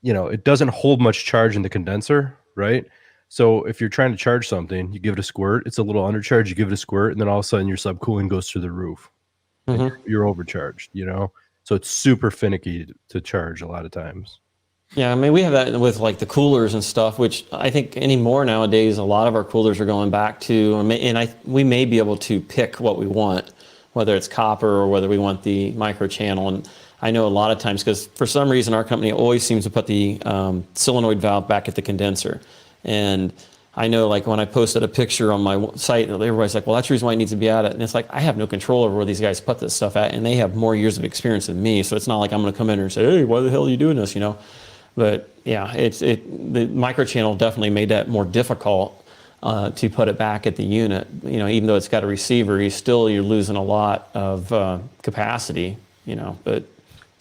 it doesn't hold much charge in the condenser, right? So if you're trying to charge something, you give it a squirt. It's a little undercharged. You give it a squirt, and then all of a sudden your subcooling goes through the roof. You're overcharged, So it's super finicky to charge a lot of times.
Yeah, I mean, we have that with like the coolers and stuff, which I think anymore nowadays, a lot of our coolers are going back to, and we may be able to pick what we want, whether it's copper or whether we want the microchannel. And I know a lot of times, because for some reason our company always seems to put the solenoid valve back at the condenser. And I know, like, when I posted a picture on my site, everybody's like, well, that's the reason why it needs to be at it. And it's like, I have no control over where these guys put this stuff at, and they have more years of experience than me. So it's not like I'm going to come in and say, hey, why the hell are you doing this, But yeah, the microchannel definitely made that more difficult to put it back at the unit. Even though it's got a receiver, you're losing a lot of capacity. But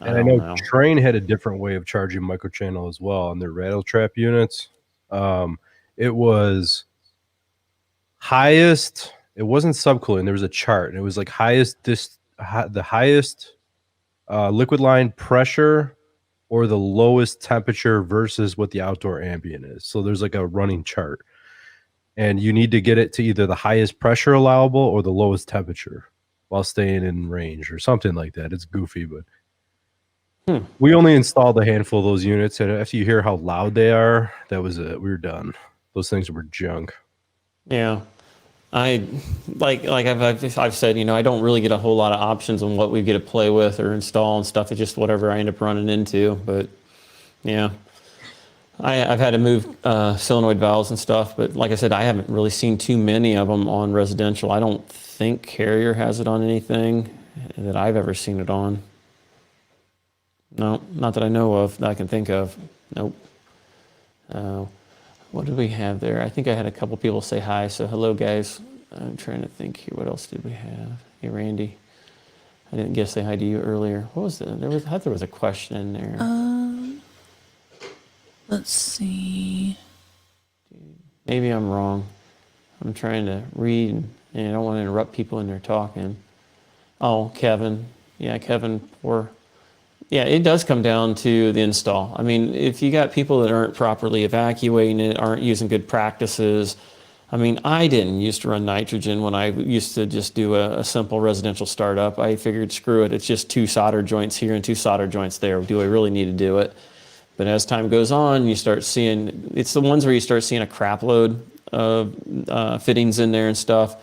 I don't know.
Trane had a different way of charging microchannel as well on their rattle trap units. It was highest. It wasn't subcooling. There was a chart, and it was like the highest liquid line pressure or the lowest temperature versus what the outdoor ambient is. So there's like a running chart, and you need to get it to either the highest pressure allowable or the lowest temperature while staying in range or something like that. It's goofy, but we only installed a handful of those units, and after you hear how loud they are, that was it. We were done. Those things were junk.
Yeah. I like I've said, I don't really get a whole lot of options on what we get to play with or install and stuff. It's just whatever I end up running into. But yeah, I've had to move solenoid valves and stuff. But like I said, I haven't really seen too many of them on residential. I don't think Carrier has it on anything that I've ever seen it on. No, not that I know of, that I can think of. Nope. What did we have there? I think I had a couple people say hi. So hello, guys. I'm trying to think here. What else did we have? Hey, Randy. I didn't get to say hi to you earlier. What was that? I thought there was a question in there.
Let's see.
Maybe I'm wrong. I'm trying to read, and I don't want to interrupt people when they're talking. Oh, Kevin. Yeah, Kevin. Yeah, it does come down to the install. I mean, if you got people that aren't properly evacuating it, aren't using good practices. I mean, I didn't used to run nitrogen when I used to just do a simple residential startup. I figured, screw it, it's just 2 solder joints here and 2 solder joints there. Do I really need to do it? But as time goes on, you start seeing, it's the ones where you start seeing a crap load of fittings in there and stuff.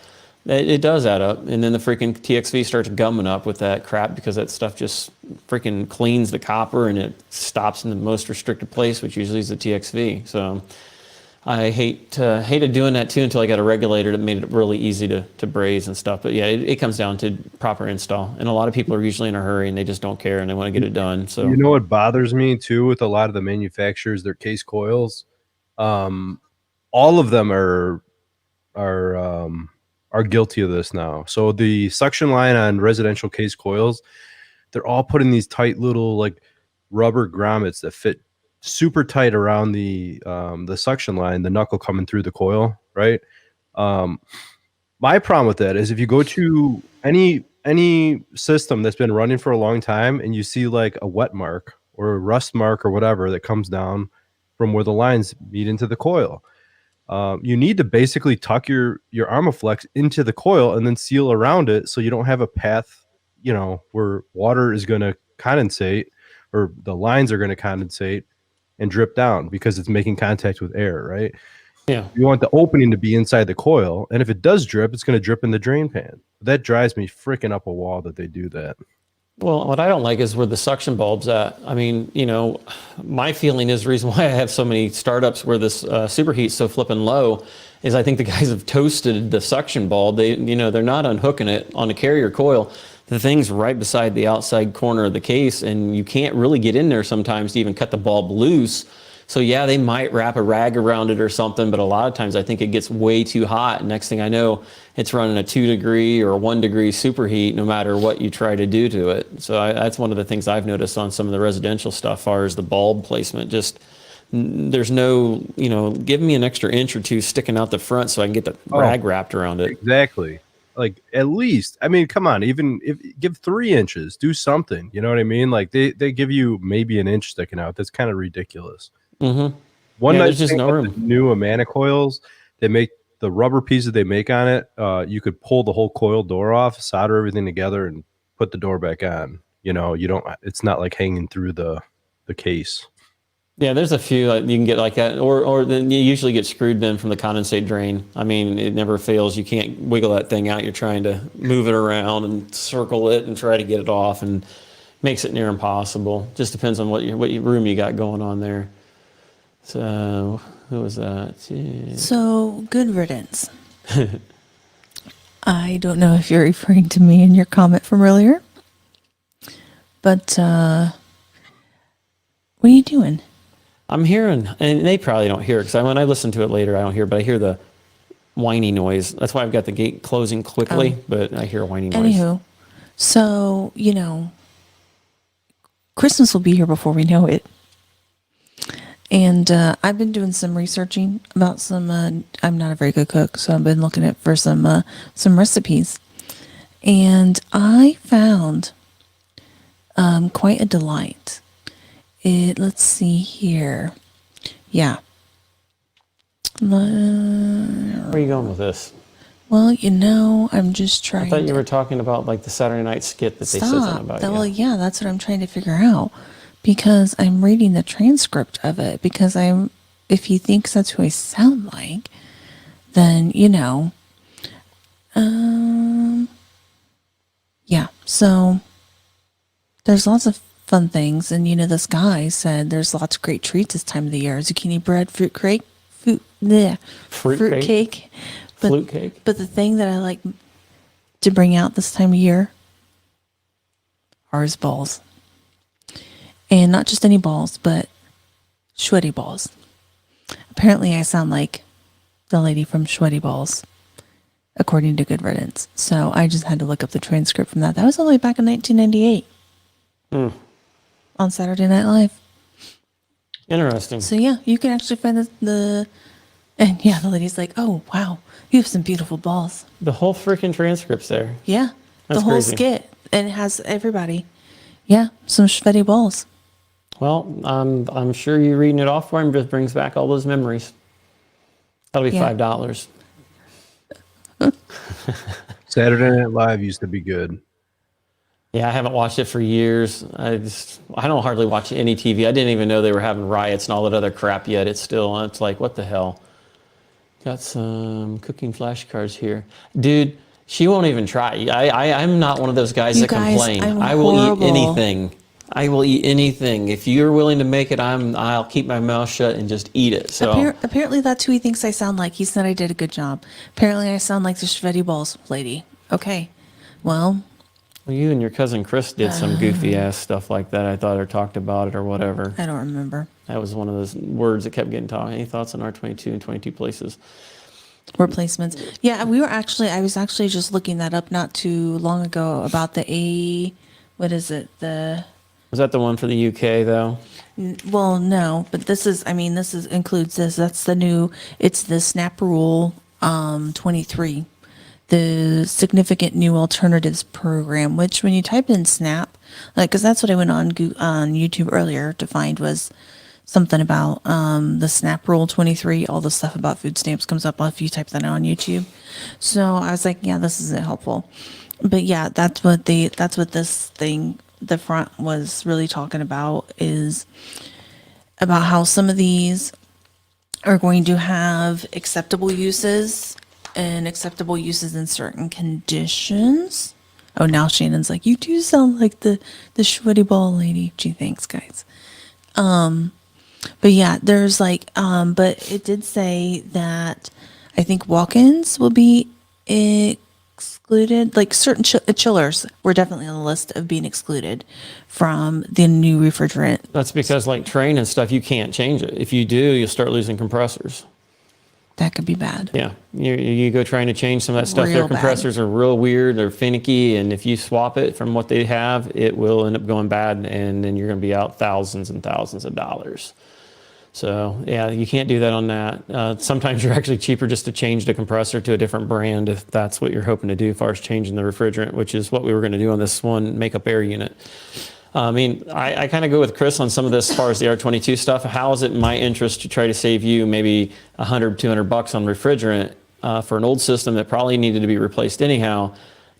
It does add up, and then the freaking TXV starts gumming up with that crap because that stuff just freaking cleans the copper and it stops in the most restricted place, which usually is the TXV. So I hated doing that too until I got a regulator that made it really easy to braze and stuff. But yeah, it comes down to proper install, and a lot of people are usually in a hurry and they just don't care and they want to get it done. So
what bothers me too with a lot of the manufacturers, their case coils, all of them are guilty of this now. So the suction line on residential case coils, they're all putting these tight little like rubber grommets that fit super tight around the suction line, the knuckle coming through the coil, right? My problem with that is if you go to any system that's been running for a long time and you see like a wet mark or a rust mark or whatever that comes down from where the lines meet into the coil, you need to basically tuck your Armaflex into the coil and then seal around it so you don't have a path, where water is going to condensate or the lines are going to condensate and drip down because it's making contact with air, right?
Yeah.
You want the opening to be inside the coil, and if it does drip, it's going to drip in the drain pan. That drives me freaking up a wall that they do that.
Well, what I don't like is where the suction bulb's at. I mean, my feeling is the reason why I have so many startups where this superheat's so flipping low is I think the guys have toasted the suction bulb. They're not unhooking it on a Carrier coil. The thing's right beside the outside corner of the case, and you can't really get in there sometimes to even cut the bulb loose. So yeah, they might wrap a rag around it or something, but a lot of times I think it gets way too hot. And next thing I know, it's running a 2 degree or a 1 degree superheat no matter what you try to do to it. So that's one of the things I've noticed on some of the residential stuff, as far as the bulb placement. Just there's no, give me an extra inch or two sticking out the front so I can get the rag wrapped around it.
Exactly. Like at least, I mean, come on, even if give 3 inches, do something. You know what I mean? Like they give you maybe an inch sticking out. That's kind of ridiculous.
Mm-hmm.
One
there's
nice
just
thing
no
about
room.
the new Amana coils, they make the rubber pieces they make on it. You could pull the whole coil door off, solder everything together, and put the door back on. You don't. It's not like hanging through the case.
Yeah, there's a few you can get like that, or then you usually get screwed then from the condensate drain. I mean, it never fails. You can't wiggle that thing out. You're trying to move it around and circle it and try to get it off, and makes it near impossible. Just depends on what room you got going on there. So who was that? Yeah.
So, good riddance. I don't know if you're referring to me in your comment from earlier, but what are you doing?
I'm hearing, and they probably don't hear it because when I listen to it later, I don't hear, but I hear the whiny noise. That's why I've got the gate closing quickly, but I hear a whiny noise.
Anywho, so, Christmas will be here before we know it. And I've been doing some researching about some, I'm not a very good cook, so I've been looking for some recipes. And I found quite a delight. Let's see here. Yeah.
Where are you going with this?
Well, I'm just trying.
I thought you were talking about like the Saturday night skit that they said something about.
Well, yeah, that's what I'm trying to figure out because I'm reading the transcript of it. Because if he thinks that's who I sound like, then yeah. So there's lots of fun things, and this guy said there's lots of great treats this time of the year: zucchini bread, fruit cake, fruit cake.
Flute cake.
But the thing that I like to bring out this time of year are his balls. And not just any balls, but sweaty balls. Apparently I sound like the lady from Sweaty Balls, according to Good Riddance. So I just had to look up the transcript from that. That was all the way back in 1998 on Saturday Night Live.
Interesting.
So yeah, you can actually find and yeah, the lady's like, oh, wow, you have some beautiful balls.
The whole freaking transcript's there.
Yeah,
That's
the whole
crazy.
skit. And it has everybody. Yeah, some sweaty balls.
Well, I'm sure you reading it off for him just brings back all those memories. That'll be
Yeah.
$5.
Saturday Night Live used to be good.
Yeah, I haven't watched it for years. I don't hardly watch any TV. I didn't even know they were having riots and all that other crap yet. It's like, what the hell? Got some cooking flashcards here. Dude, she won't even try. I'm not one of those guys
You
that
guys,
complain.
I'm
I will
horrible.
eat anything. I will eat anything. If you're willing to make it, I'll keep my mouth shut and just eat it. So
Apparently that's who he thinks I sound like. He said I did a good job. Apparently I sound like the sweaty balls lady. Okay, well,
you and your cousin Chris did some goofy ass stuff like that. I thought or talked about it or whatever.
I don't remember.
That was one of those words that kept getting taught. Any thoughts on R22 and 22 places?
Replacements. Yeah, I was actually just looking that up not too long ago about what is it?
Was that the one for the UK though?
Well, no, but includes this. That's it's the SNAP Rule 23, the Significant New Alternatives Program, which when you type in SNAP, because that's what I went on YouTube earlier to find was something about the SNAP Rule 23, all the stuff about food stamps comes up if you type that on YouTube. So I was like, yeah, this isn't helpful. But yeah, that's what this thing, the front was really talking about, is about how some of these are going to have acceptable uses and acceptable uses in certain conditions. Oh, now Shannon's like, you do sound like the sweaty ball lady. Gee, thanks, guys. But yeah, there's but it did say that I think walk-ins will be excluded. Like certain chillers were definitely on the list of being excluded from the new refrigerant.
That's because like train and stuff, you can't change it. If you do, you'll start losing compressors.
That could be bad.
Yeah, you go trying to change some of that stuff.
Real
Their compressors are real weird. They're finicky, and if you swap it from what they have, it will end up going bad, and then you're going to be out thousands and thousands of dollars. So yeah, you can't do that on that. Sometimes you're actually cheaper just to change the compressor to a different brand if that's what you're hoping to do as far as changing the refrigerant, which is what we were going to do on this one makeup air unit. I mean, I kind of go with Chris on some of this as far as the R22 stuff. How is it in my interest to try to save you maybe $100, $200 on refrigerant for an old system that probably needed to be replaced anyhow,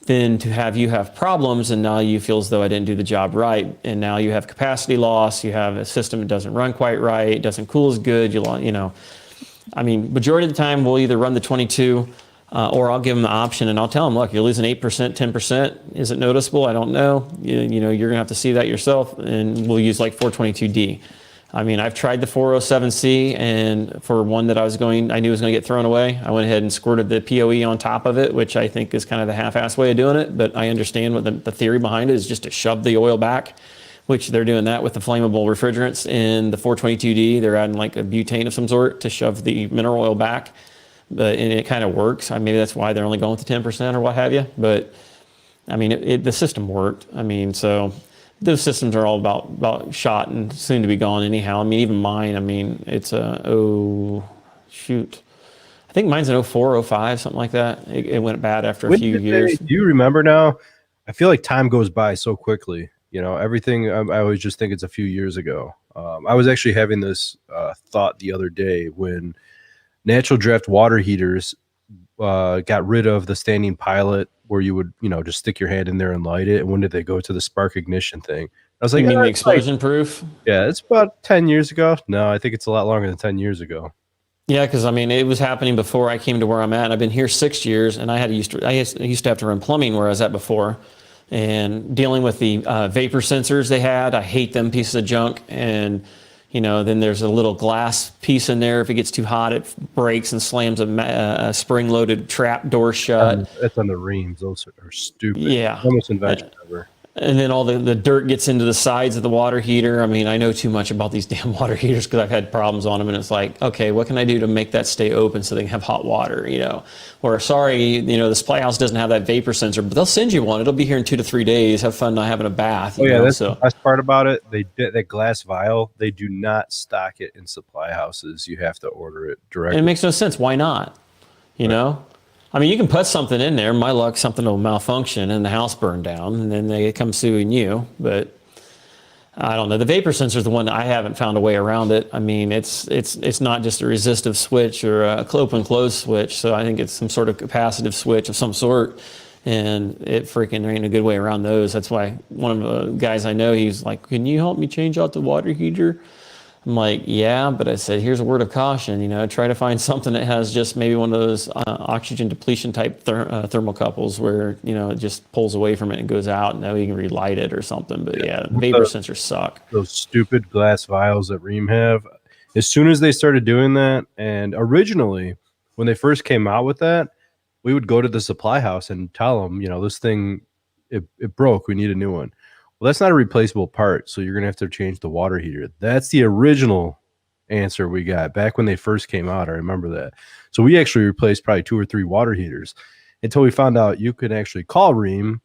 than to have you have problems and now you feel as though I didn't do the job right, and now you have capacity loss, you have a system that doesn't run quite right, doesn't cool as good, you know. I mean, majority of the time we'll either run the 22 or I'll give them the option and I'll tell them, look, you're losing 8%, 10%. Is it noticeable? I don't know. You know, you're gonna have to see that yourself, and we'll use like 422D. I mean, I've tried the 407C, and for one that I knew was going to get thrown away, I went ahead and squirted the POE on top of it, which I think is kind of the half-assed way of doing it, but I understand what the theory behind it is, just to shove the oil back, which they're doing that with the flammable refrigerants. In the 422D, they're adding like a butane of some sort to shove the mineral oil back, and it kind of works. Maybe that's why they're only going with the 10% or what have you, but I mean, the system worked. I mean, so those systems are all about shot and soon to be gone anyhow. I mean, even mine, I mean, it's I think mine's an 04, 05, something like that. It went bad after a few years.
Do you remember now? I feel like time goes by so quickly. You know, everything, I always just think it's a few years ago. I was actually having this thought the other day when natural draft water heaters got rid of the standing pilot where you would, you know, just stick your hand in there and light it. And when did they go to the spark ignition thing? I was like,
you mean the explosion proof?
Yeah, it's about 10 years ago. No, I think it's a lot longer than 10 years ago.
Yeah, because I mean, it was happening before I came to where I'm at. I've been here 6 years, and I used to have to run plumbing where I was at before, and dealing with the vapor sensors they had. I hate them pieces of junk. And you know, then there's a little glass piece in there. If it gets too hot, it breaks and slams a spring-loaded trap door shut.
That's on the reams. Those are stupid.
Yeah.
Almost invention ever.
And then all the dirt gets into the sides of the water heater. I mean, I know too much about these damn water heaters because I've had problems on them. And it's like, okay, what can I do to make that stay open so they can have hot water, you know? Or, sorry, you know, the supply house doesn't have that vapor sensor, but they'll send you one. It'll be here in 2 to 3 days. Have fun not having a bath.
Oh, yeah,
know?
that's
So
the best part about it. That glass vial, they do not stock it in supply houses. You have to order it directly.
And it makes no sense. Why not? You know? I mean, you can put something in there. My luck, something will malfunction and the house burned down, and then they come suing you. But I don't know. The vapor sensor is the one that I haven't found a way around it. I mean, it's not just a resistive switch or a open close switch. So I think it's some sort of capacitive switch of some sort, and it freaking ain't a good way around those. That's why one of the guys I know, he's like, "Can you help me change out the water heater?" I'm like, yeah, but I said, here's a word of caution, you know, try to find something that has just maybe one of those oxygen depletion type thermocouples where, you know, it just pulls away from it and goes out, and now you can relight it or something. But yeah, vapor sensors suck.
Those stupid glass vials that Rheem have. As soon as they started doing that, and originally when they first came out with that, we would go to the supply house and tell them, you know, this thing, it broke, we need a new one. Well, that's not a replaceable part, so you're going to have to change the water heater. That's the original answer we got back when they first came out. I remember that. So we actually replaced probably 2 or 3 water heaters until we found out you could actually call Rheem,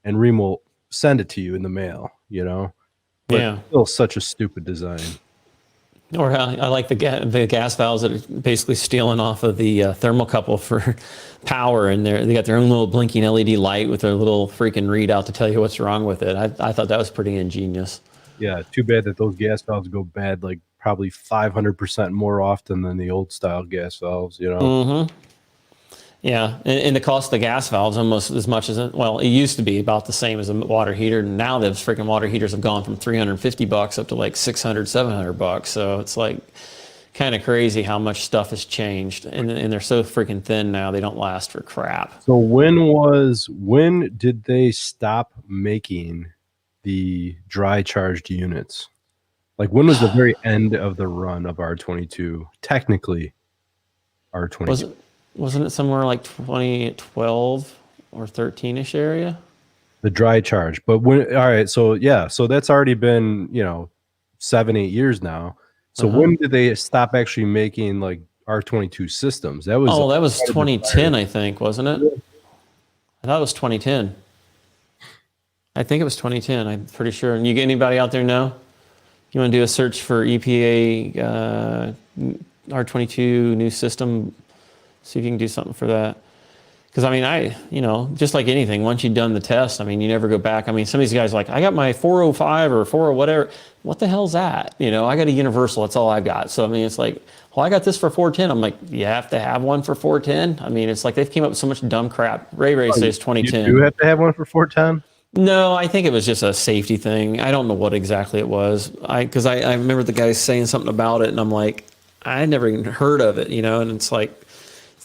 and Rheem will send it to you in the mail, you know? But
yeah.
Still such a stupid design.
Or I like the gas valves that are basically stealing off of the thermocouple for power, and they got their own little blinking LED light with their little freaking readout to tell you what's wrong with it. I thought that was pretty ingenious.
Yeah, too bad that those gas valves go bad like probably 500% more often than the old style gas valves, you know?
Mm-hmm. Yeah, and the cost of the gas valves almost as much as it used to be about the same as a water heater. And now those freaking water heaters have gone from $350 up to like $600, $700. So it's like kind of crazy how much stuff has changed, and they're so freaking thin now they don't last for crap.
So when did they stop making the dry charged units? Like when was the very end of the run of R22? Technically, R22.
Wasn't it somewhere like 2012 or 13-ish area?
The dry charge. But all right, so yeah, so that's already been, you know, 7-8 years now. So when did they stop actually making like R22 systems? That was
2010, I think, wasn't it? I thought it was 2010. I think it was 2010. I'm pretty sure. And you get anybody out there know? You want to do a search for EPA R22 new system? See if you can do something for that. Because I mean, just like anything, once you've done the test, I mean, you never go back. I mean, some of these guys are like, I got my 405 or 40 whatever. What the hell's that? I got a universal. That's all I've got. So I mean, it's like, well, I got this for 410. I'm like, you have to have one for 410. I mean, it's like they've came up with so much dumb crap. Ray says 2010.
You do have to have one for 410.
No, I think it was just a safety thing. I don't know what exactly it was. Because I remember the guy saying something about it, and I'm like, I had never even heard of it, and it's like,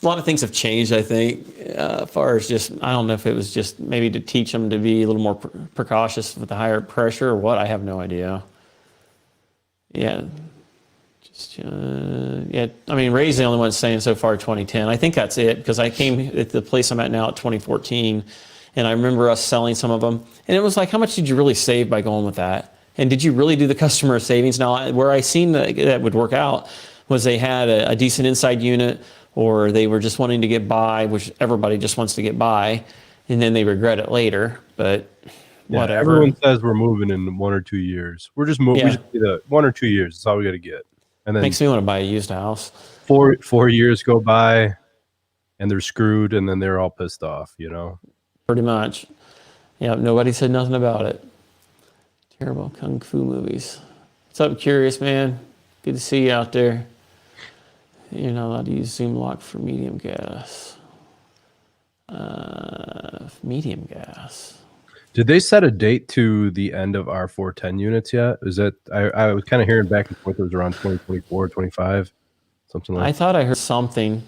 a lot of things have changed, I think, as far as just, I don't know if it was just maybe to teach them to be a little more precautious with the higher pressure or what. I have no idea. Yeah. I mean, Ray's the only one saying so far 2010. I think that's it, because I came at the place I'm at now at 2014, and I remember us selling some of them, and it was like, how much did you really save by going with that? And did you really do the customer savings? Now, where I seen that would work out was they had a decent inside unit, or they were just wanting to get by, which everybody just wants to get by, and then they regret it later. But whatever.
Everyone says we're moving in 1 or 2 years. We're just moving.
Yeah.
We just need 1 or 2 years. That's all we got to get. And then
Makes me want to buy a used house.
4 years go by, and they're screwed, and then they're all pissed off.
Pretty much. Yeah, nobody said nothing about it. Terrible kung fu movies. What's up, Curious Man? Good to see you out there. You're not allowed to use Zoom lock for medium gas. Medium gas.
Did they set a date to the end of our 410 units yet? Is that I was kind of hearing back and forth. It was around 2024, 25, something like.
I thought I heard something,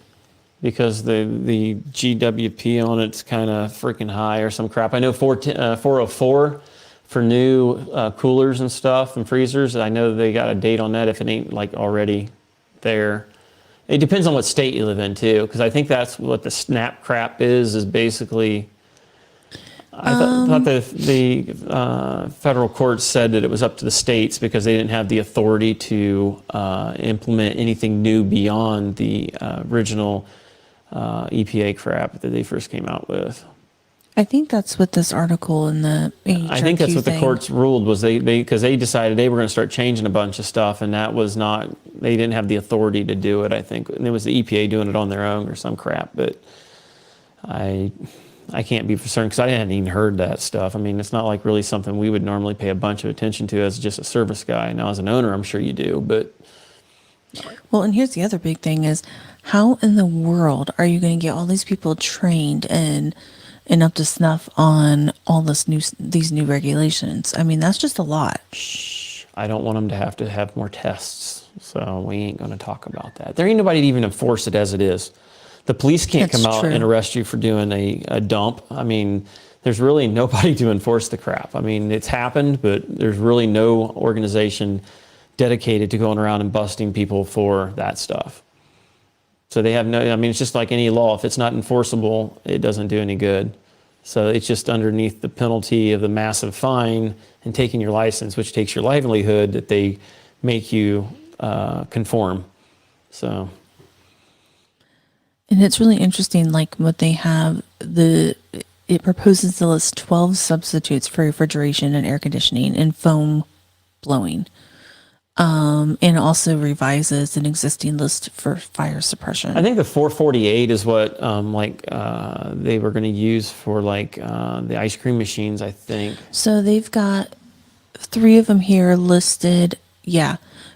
because the GWP on it's kind of freaking high or some crap. I know 404 for new coolers and stuff and freezers. I know they got a date on that if it ain't like already there. It depends on what state you live in too, because I think that's what the SNAP crap is basically. I thought the federal court said that it was up to the states because they didn't have the authority to implement anything new beyond the original EPA crap that they first came out with.
I think that's what this article in the
I think that's what the courts ruled, was because they decided they were going to start changing a bunch of stuff, and that was not, they didn't have the authority to do it, I think. And it was the EPA doing it on their own or some crap, but I can't be for certain, because I hadn't even heard that stuff. I mean, it's not like really something we would normally pay a bunch of attention to as just a service guy. Now, as an owner, I'm sure you do, but.
Well, and here's the other big thing is, how in the world are you going to get all these people trained and up to snuff on all these new regulations? I mean, that's just a lot.
I don't want them to have more tests, so we ain't going to talk about that. There ain't nobody to even enforce it as it is. The police can't
That's
come out
true.
and arrest you for doing a dump. I mean, there's really nobody to enforce the crap. I mean, it's happened, but there's really no organization dedicated to going around and busting people for that stuff. So they have no, I mean, it's just like any law. If it's not enforceable, it doesn't do any good. So it's just underneath the penalty of the massive fine and taking your license, which takes your livelihood, that they make you conform. So.
And it's really interesting, like what they have, it proposes to list 12 substitutes for refrigeration and air conditioning and foam blowing. And also revises an existing list for fire suppression.
I think the 448 is what they were going to use for the ice cream machines, I think.
So they've got 3 of them here listed,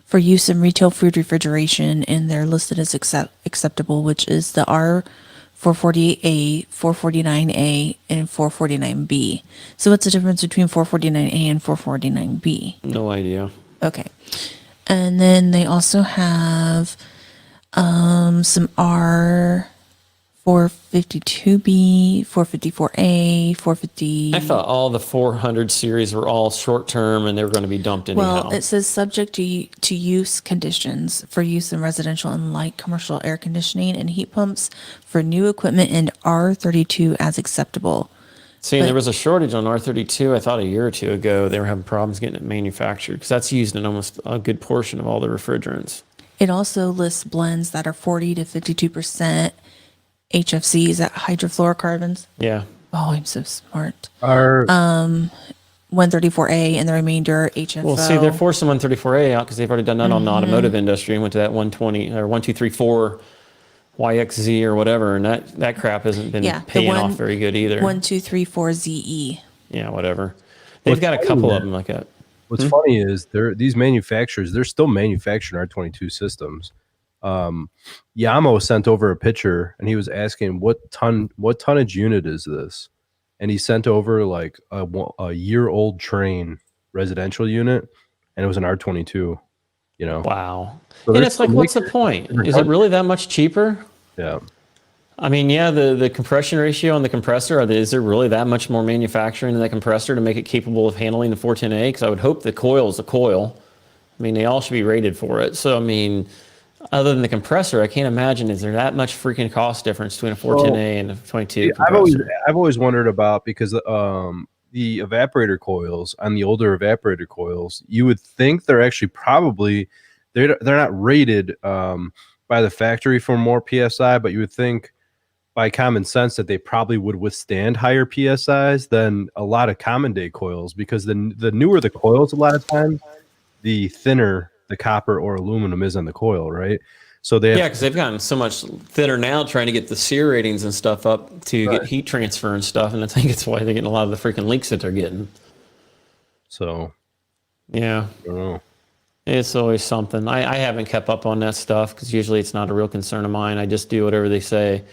for use in retail food refrigeration, and they're listed as acceptable, which is the R448A, 449A, and 449B. So what's the difference between 449A and 449B?
No idea.
Okay. And then they also have some R452B, 454A, 450.
I thought all the 400 series were all short term and they were going to be dumped anyhow.
Well, it says subject to use conditions for use in residential and light commercial air conditioning and heat pumps for new equipment, and R32 as acceptable.
See, there was a shortage on R32, I thought a year or two ago. They were having problems getting it manufactured because that's used in almost a good portion of all the refrigerants.
It also lists blends that are 40 to 52% HFCs, at hydrofluorocarbons.
Yeah.
Oh, I'm so smart.
Are
134A and the remainder HFO.
Well, see, they're forcing 134A out because they've already done that on the automotive industry and went to that 120 or 1234 YXZ or whatever, and that crap hasn't been paying off very good either.
1234ZE.
Yeah, whatever. They've got a couple of them like that.
What's funny is these manufacturers, they're still manufacturing R22 systems. Yamo sent over a picture and he was asking what tonnage unit is this? And he sent over like a year-old train residential unit, and it was an R22, you know.
Wow.
So
and it's like, what's the point? Is it really that much cheaper?
Yeah.
I mean, yeah, the compression ratio on the compressor, is there really that much more manufacturing in that compressor to make it capable of handling the 410A? Because I would hope the coil is a coil. I mean, they all should be rated for it. So, I mean, other than the compressor, I can't imagine, is there that much freaking cost difference between a 410A and a 22 compressor?
I've always wondered about, because the evaporator coils, on the older evaporator coils, you would think they're actually probably, they're not rated by the factory for more PSI, but you would think by common sense that they probably would withstand higher PSIs than a lot of common day coils, because the newer the coils, a lot of times, the thinner the copper or aluminum is on the coil, right? So they
because they've gotten so much thinner now trying to get the SEER ratings and stuff up to get heat transfer and stuff, and I think it's why they're getting a lot of the freaking leaks that they're getting.
So,
yeah.
I don't know.
It's always something. I haven't kept up on that stuff because usually it's not a real concern of mine. I just do whatever they say.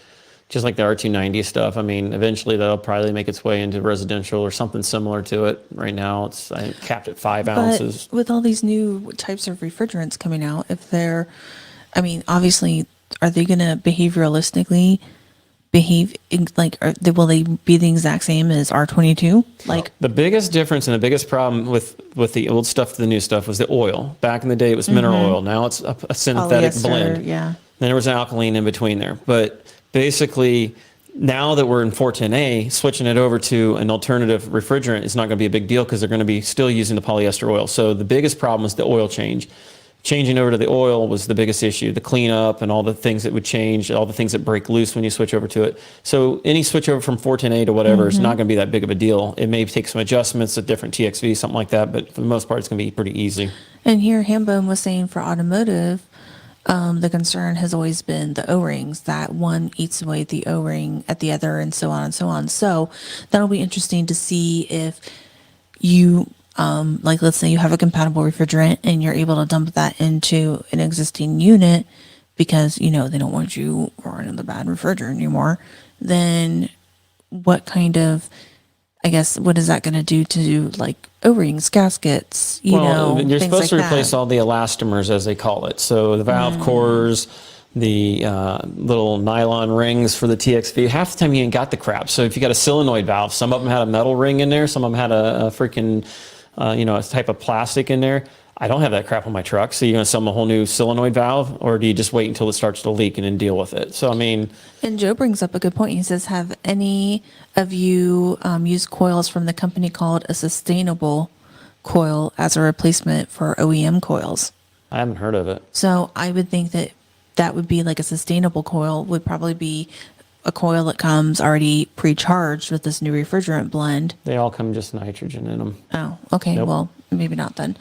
Just like the R290 stuff. I mean, eventually that'll probably make its way into residential or something similar to it. Right now, it's capped at 5 ounces.
With all these new types of refrigerants coming out, if they're, I mean, obviously, are they going to behavioralistically behave will they be the exact same as R22? Like,
the biggest difference and the biggest problem with the old stuff to the new stuff was the oil. Back in the day, it was mineral oil. Now it's a synthetic
polyester,
blend.
yeah.
Then there was an alkaline in between there, but basically, now that we're in 410A, switching it over to an alternative refrigerant is not going to be a big deal because they're going to be still using the polyester oil. So the biggest problem is the oil change. Changing over to the oil was the biggest issue, the cleanup and all the things that would change, all the things that break loose when you switch over to it. So any switch over from 410A to whatever is not going to be that big of a deal. It may take some adjustments, a different TXV, something like that, but for the most part, it's going to be pretty easy.
And here Hambone was saying for automotive, the concern has always been the O-rings, that one eats away the O-ring at the other, and so on and so on. So that'll be interesting to see if you, like, let's say you have a compatible refrigerant and you're able to dump that into an existing unit because, you know, they don't want you running the bad refrigerant anymore. Then what kind of, I guess, what is that going to do to, like, O-rings, gaskets, you know,
you're
things
supposed to
like
replace
that.
all the elastomers, as they call it. So the valve cores, the little nylon rings for the TXV. Half the time you ain't got the crap. So if you got a solenoid valve, some of them had a metal ring in there, some of them had a freaking, a type of plastic in there. I don't have that crap on my truck. So you're going to sell them a whole new solenoid valve, or do you just wait until it starts to leak and then deal with it? So, I mean.
And Joe brings up a good point. He says, have any of you used coils from the company called a sustainable coil as a replacement for OEM coils?
I haven't heard of it.
So I would think that would be like a sustainable coil would probably be a coil that comes already pre-charged with this new refrigerant blend.
They all come just nitrogen in them.
Oh, okay.
Nope.
Well, maybe not then.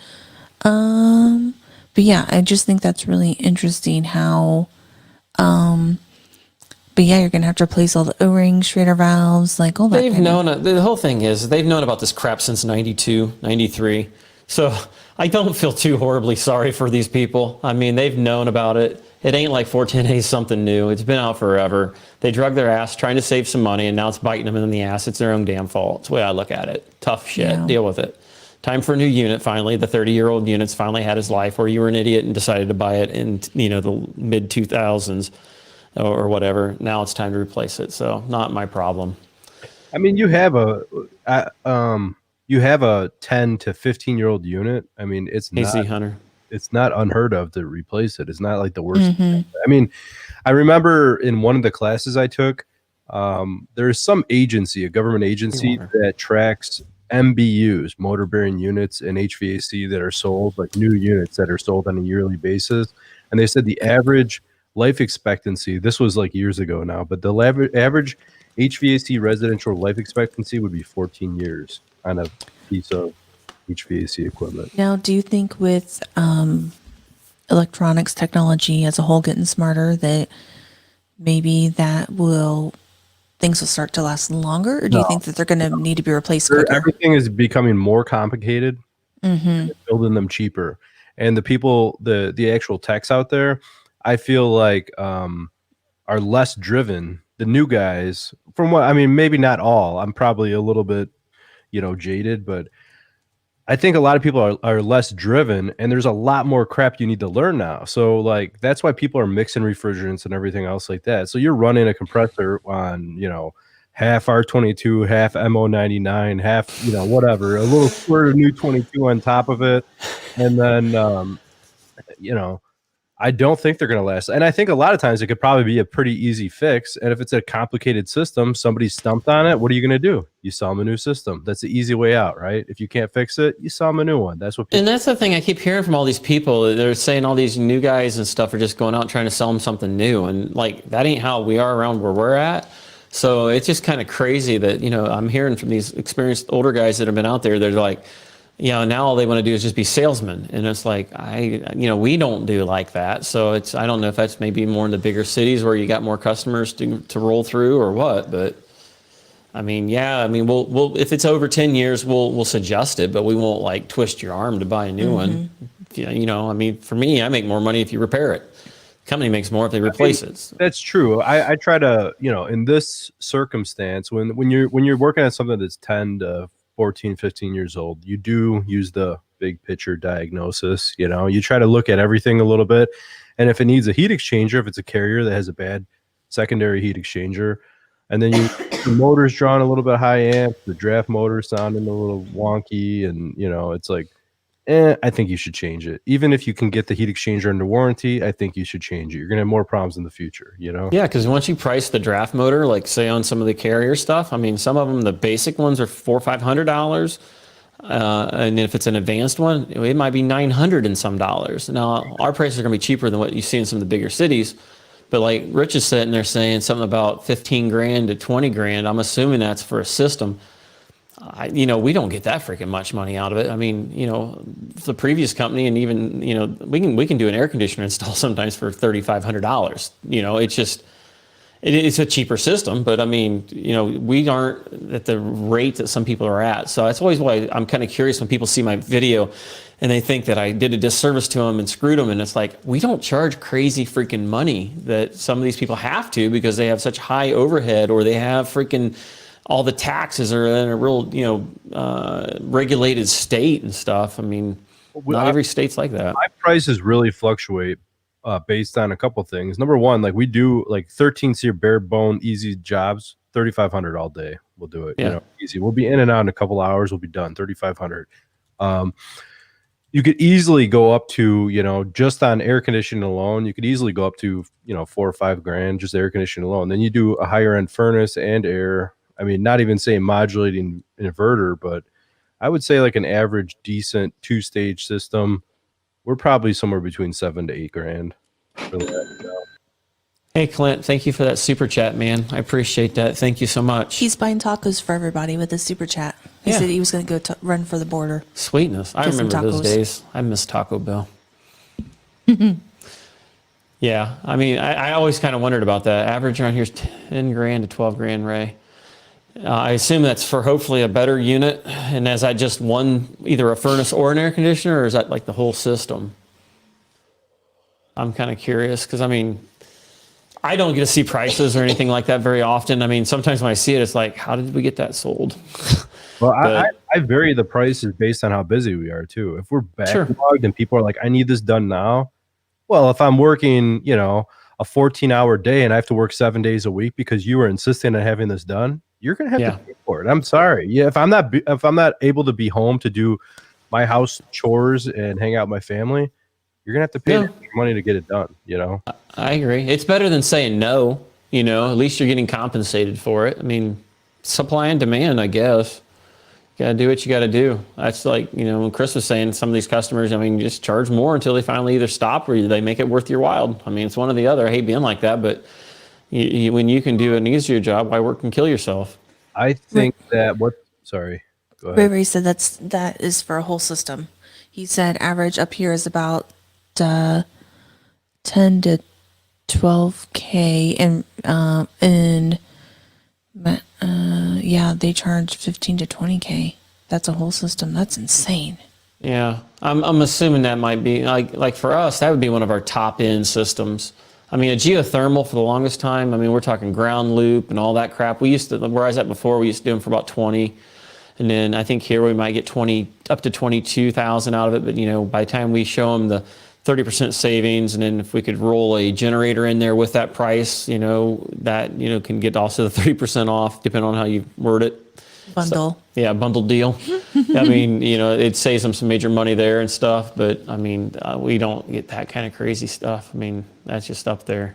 But yeah, I just think that's really interesting how, but yeah, you're going to have to replace all the O-rings, Schrader valves, like all that.
They've known, the whole thing is they've known about this crap since 92, 93. So I don't feel too horribly sorry for these people. I mean, they've known about it. It ain't like 410A is something new. It's been out forever. They drug their ass trying to save some money, and now it's biting them in the ass. It's their own damn fault. It's the way I look at it. Tough shit.
Yeah.
Deal with it. Time for a new unit, finally. The 30-year-old unit's finally had his life, or you were an idiot and decided to buy it in, the mid-2000s or whatever. Now it's time to replace it. So not my problem.
I mean, you have a 10 to 15-year-old unit. I mean, it's
AC
not,
Hunter.
It's not unheard of to replace it. It's not like the worst. I mean, I remember in one of the classes I took, there's some agency, a government agency that tracks MBUs, motor bearing units, and HVAC that are sold, like new units that are sold on a yearly basis. And they said the average life expectancy, this was like years ago now, but the average HVAC residential life expectancy would be 14 years kind of piece of HVAC equipment.
Now, do you think with electronics technology as a whole getting smarter that maybe things will start to last longer, or do you think that they're going to need to be replaced quicker?
Everything is becoming more complicated, building them cheaper. And the people, the actual techs out there, I feel like are less driven. The new guys, from what I mean, maybe not all. I'm probably a little bit, jaded, but I think a lot of people are less driven, and there's a lot more crap you need to learn now. So like that's why people are mixing refrigerants and everything else like that. So you're running a compressor on, half R22, half MO99, half, whatever, a little squirt of new 22 on top of it. And then, I don't think they're going to last. And I think a lot of times it could probably be a pretty easy fix. And if it's a complicated system, somebody stumped on it, what are you going to do? You sell them a new system. That's the easy way out, right? If you can't fix it, you sell them a new one. That's what.
And that's the thing I keep hearing from all these people. They're saying all these new guys and stuff are just going out and trying to sell them something new. And like, that ain't how we are around where we're at. So it's just kind of crazy that, I'm hearing from these experienced older guys that have been out there. They're like, now all they want to do is just be salesmen. And it's like, we don't do like that. So I don't know if that's maybe more in the bigger cities where you got more customers to roll through or what, but we'll if it's over 10 years, we'll suggest it, but we won't like twist your arm to buy a new one. For me, I make more money if you repair it. The company makes more if they replace it.
That's true. I try to, in this circumstance, when you're working on something that's 10 to 14, 15 years old, you do use the big picture diagnosis. You try to look at everything a little bit. And if it needs a heat exchanger, if it's a carrier that has a bad secondary heat exchanger, and then the motor's drawn a little bit high amp, the draft motor sounding a little wonky, and it's like, I think you should change it. Even if you can get the heat exchanger under warranty, I think you should change it. You're going to have more problems in the future, Yeah,
because once you price the draft motor, like say on some of the carrier stuff, some of them, the basic ones are $400 or $500. And if it's an advanced one, it might be $900 and some dollars. Now, our prices are going to be cheaper than what you see in some of the bigger cities. But like Rich is sitting there saying something about 15 grand to 20 grand. I'm assuming that's for a system. We don't get that freaking much money out of it. The previous company, and even, we can do an air conditioner install sometimes for $3,500. It's just, it's a cheaper system, but we aren't at the rate that some people are at. So that's always why I'm kind of curious when people see my video and they think that I did a disservice to them and screwed them. And it's like, we don't charge crazy freaking money that some of these people have to because they have such high overhead, or they have freaking all the taxes are in a real, regulated state and stuff. Not every state's like that.
My prices really fluctuate based on a couple things. Number one, like we do like 13-seer bare bone easy jobs, $3,500 all day. We'll do it. Easy. We'll be in and out in a couple hours. We'll be done. $3,500. You could easily go up to, just on air conditioning alone, you could easily go up to, $4 or $5 grand just air conditioning alone. Then you do a higher end furnace and air. Not even saying modulating inverter, but I would say like an average decent 2-stage system, we're probably somewhere between $7 to $8 grand. For that.
Hey, Clint, thank you for that super chat, man. I appreciate that. Thank you so much.
He's buying tacos for everybody with his super chat. He said he was going to go run for the border.
Sweetness. I remember those days. I miss Taco Bell. Yeah. I always kind of wondered about that. Average around here is 10 grand to 12 grand, Ray. I assume that's for hopefully a better unit. And is that just one, either a furnace or an air conditioner, or is that like the whole system? I'm kind of curious because, I don't get to see prices or anything like that very often. Sometimes when I see it, it's like, how did we get that sold?
Well, I vary the prices based on how busy we are too. If we're backlogged and people are like, I need this done now. Well, if I'm working, a 14-hour day and I have to work 7 days a week because you are insisting on having this done, you're going to have to pay for it. I'm sorry. Yeah. If I'm not able to be home to do my house chores and hang out with my family, you're going to have to pay money to get it done.
I agree. It's better than saying no, at least you're getting compensated for it. Supply and demand, I guess. You got to do what you got to do. That's like, when Chris was saying some of these customers, just charge more until they finally either stop or they make it worth your while. It's one or the other. I hate being like that, but when you can do an easier job, why work and kill yourself?
I think that sorry.
Ray Ray said that is for a whole system. He said average up here is about 10 to 12K, and yeah, they charge 15 to 20K. That's a whole system. That's insane.
Yeah, I'm assuming that might be like for us, that would be one of our top end systems. I mean, a geothermal for the longest time. I mean, we're talking ground loop and all that crap. We used to, where I was at before, we used to do them for about 20, and then I think here we might get 20 up to 22,000 out of it. But by the time we show them the 30% savings, and then if we could roll a generator in there with that price, that can get also the 30% off, depending on how you word it.
Bundle.
So, yeah, bundle deal. I mean, it saves them some major money there and stuff, but I mean, we don't get that kind of crazy stuff. I mean, that's just up there.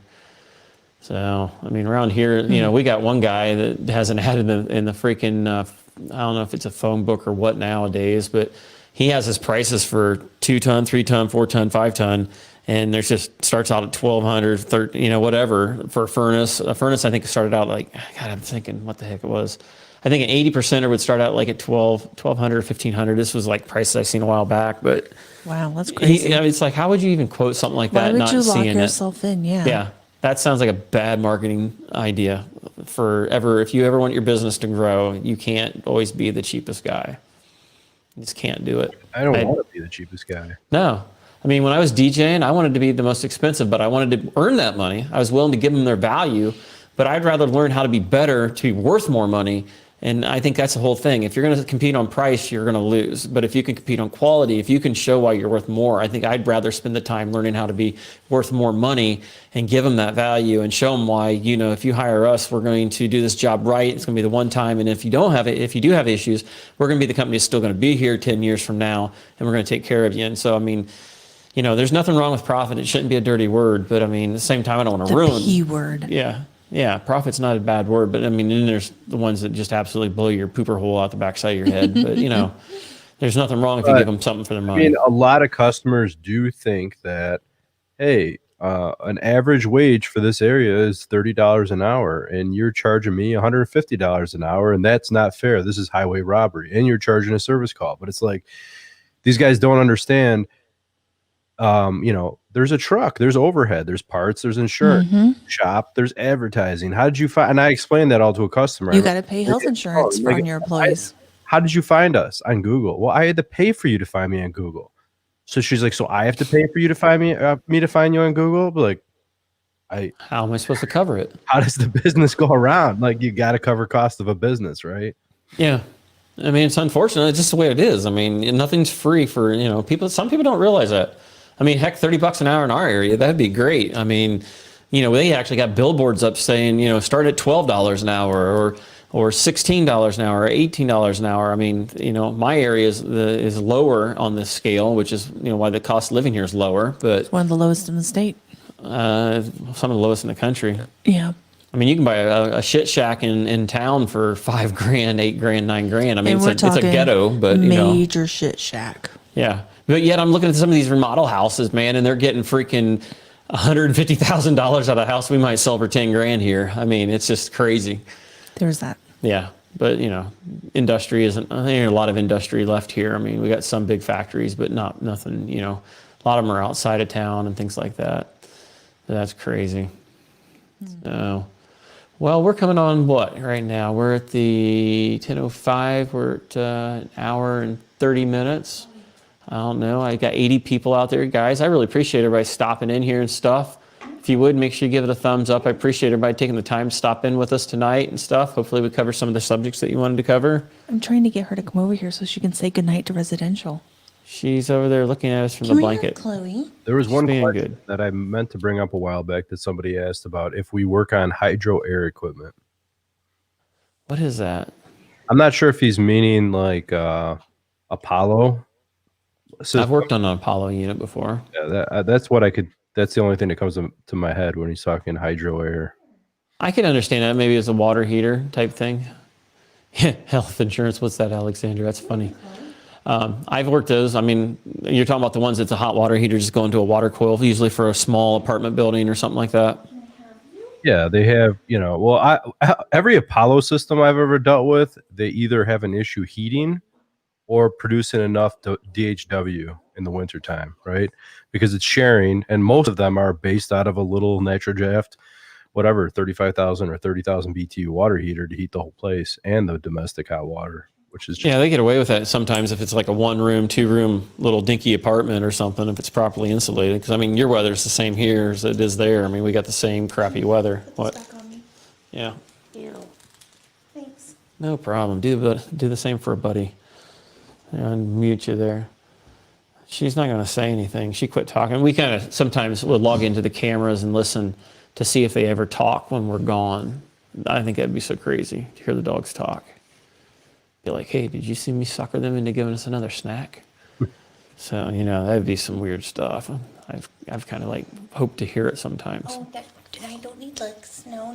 So, I mean, around here, we got one guy that has an ad in the freaking, I don't know if it's a phone book or what nowadays, but he has his prices for 2 ton, 3 ton, 4 ton, 5 ton. And there's just starts out at 1,200, 13, whatever for a furnace. A furnace, I think, started out like, God, I'm thinking what the heck it was. I think an 80%er would start out like at 1,200, 1,500. This was like prices I've seen a while back, but
wow, that's crazy.
it's like, how would you even quote something like that?
Why would
not
you lock
seeing
yourself in? Yeah.
Yeah, that sounds like a bad marketing idea if you ever want your business to grow, you can't always be the cheapest guy. You just can't do it.
I don't want to be the cheapest guy.
No. I mean, when I was DJing, I wanted to be the most expensive, but I wanted to earn that money. I was willing to give them their value, but I'd rather learn how to be better, to be worth more money. And I think that's the whole thing. If you're going to compete on price, you're going to lose. But if you can compete on quality, if you can show why you're worth more, I think I'd rather spend the time learning how to be worth more money and give them that value and show them why, if you hire us, we're going to do this job right. It's going to be the one time. And if you don't have it, if you do have issues, we're going to be the company that's still going to be here 10 years from now, and we're going to take care of you. And so, I mean, there's nothing wrong with profit. It shouldn't be a dirty word, but I mean, at the same time, I don't want to ruin.
P word.
Yeah, profit's not a bad word, but I mean, then there's the ones that just absolutely blow your pooper hole out the backside of your head. But there's nothing wrong if you give them something for their money.
I mean, a lot of customers do think that, hey, an average wage for this area is $30 an hour, and you're charging me $150 an hour, and that's not fair. This is highway robbery, and you're charging a service call. But it's like, these guys don't understand. There's a truck, there's overhead, there's parts, there's insurance, shop, there's advertising. How did you find? And I explained that all to a customer.
You got to pay health insurance on your employees.
How did you find us on Google? Well, I had to pay for you to find me on Google. So she's like, so I have to pay for you to find me to find you on Google? But like,
how am I supposed to cover it?
How does the business go around? Like, you got to cover cost of a business, right?
Yeah. I mean, it's unfortunate. It's just the way it is. I mean, nothing's free for, people. Some people don't realize that. I mean, heck, $30 an hour in our area, that'd be great. I mean, they actually got billboards up saying, start at $12 an hour or $16 an hour or $18 an hour. I mean, my area is lower on this scale, which is, why the cost of living here is lower. But
it's one of the lowest in the state.
Some of the lowest in the country.
Yeah.
I mean, you can buy a shit shack in town for $5,000, $8,000, $9,000. I mean, it's a ghetto, but
major shit shack.
Yeah. But yet I'm looking at some of these remodel houses, man, and they're getting freaking $150,000 out of a house we might sell for $10,000 here. I mean, it's just crazy.
There's that.
Yeah. But, industry isn't, I think there's a lot of industry left here. I mean, we got some big factories, but nothing, a lot of them are outside of town and things like that. But that's crazy. So, well, we're coming on what right now? We're at the 10:05. We're at an hour and 30 minutes. I don't know. I got 80 people out there, guys. I really appreciate everybody stopping in here and stuff. If you would, make sure you give it a thumbs up. I appreciate everybody taking the time to stop in with us tonight and stuff. Hopefully we cover some of the subjects that you wanted to cover.
I'm trying to get her to come over here so she can say goodnight to residential.
She's over there looking at us from the blanket.
Chloe.
There was one question that I meant to bring up a while back that somebody asked about if we work on hydro air equipment.
What is that?
I'm not sure if he's meaning like Apollo.
I've worked on an Apollo unit before.
Yeah, that's what I could. That's the only thing that comes to my head when he's talking hydro air.
I can understand that. Maybe it's a water heater type thing. Health insurance. What's that, Alexandra? That's funny. I've worked those. I mean, you're talking about the ones that's a hot water heater just going to a water coil, usually for a small apartment building or something like that.
Yeah, they have. Every Apollo system I've ever dealt with, they either have an issue heating or producing enough DHW in the wintertime, right? Because it's sharing, and most of them are based out of a little nitrodraft, whatever, 35,000 or 30,000 BTU water heater to heat the whole place and the domestic hot water, which is just,
Yeah, they get away with that sometimes if it's like a 1-room, 2-room little dinky apartment or something, if it's properly insulated. Because, I mean, your weather's the same here as it is there. I mean, we got the same crappy weather. What?
Back on me.
Yeah.
Thanks.
No problem. Do the same for a buddy. And mute you there. She's not going to say anything. She quit talking. We kind of sometimes will log into the cameras and listen to see if they ever talk when we're gone. I think that'd be so crazy to hear the dogs talk. Be like, hey, did you see me sucker them into giving us another snack? So, you know, that'd be some weird stuff. I've kind of like hoped to hear it sometimes.
Oh, I don't need legs. No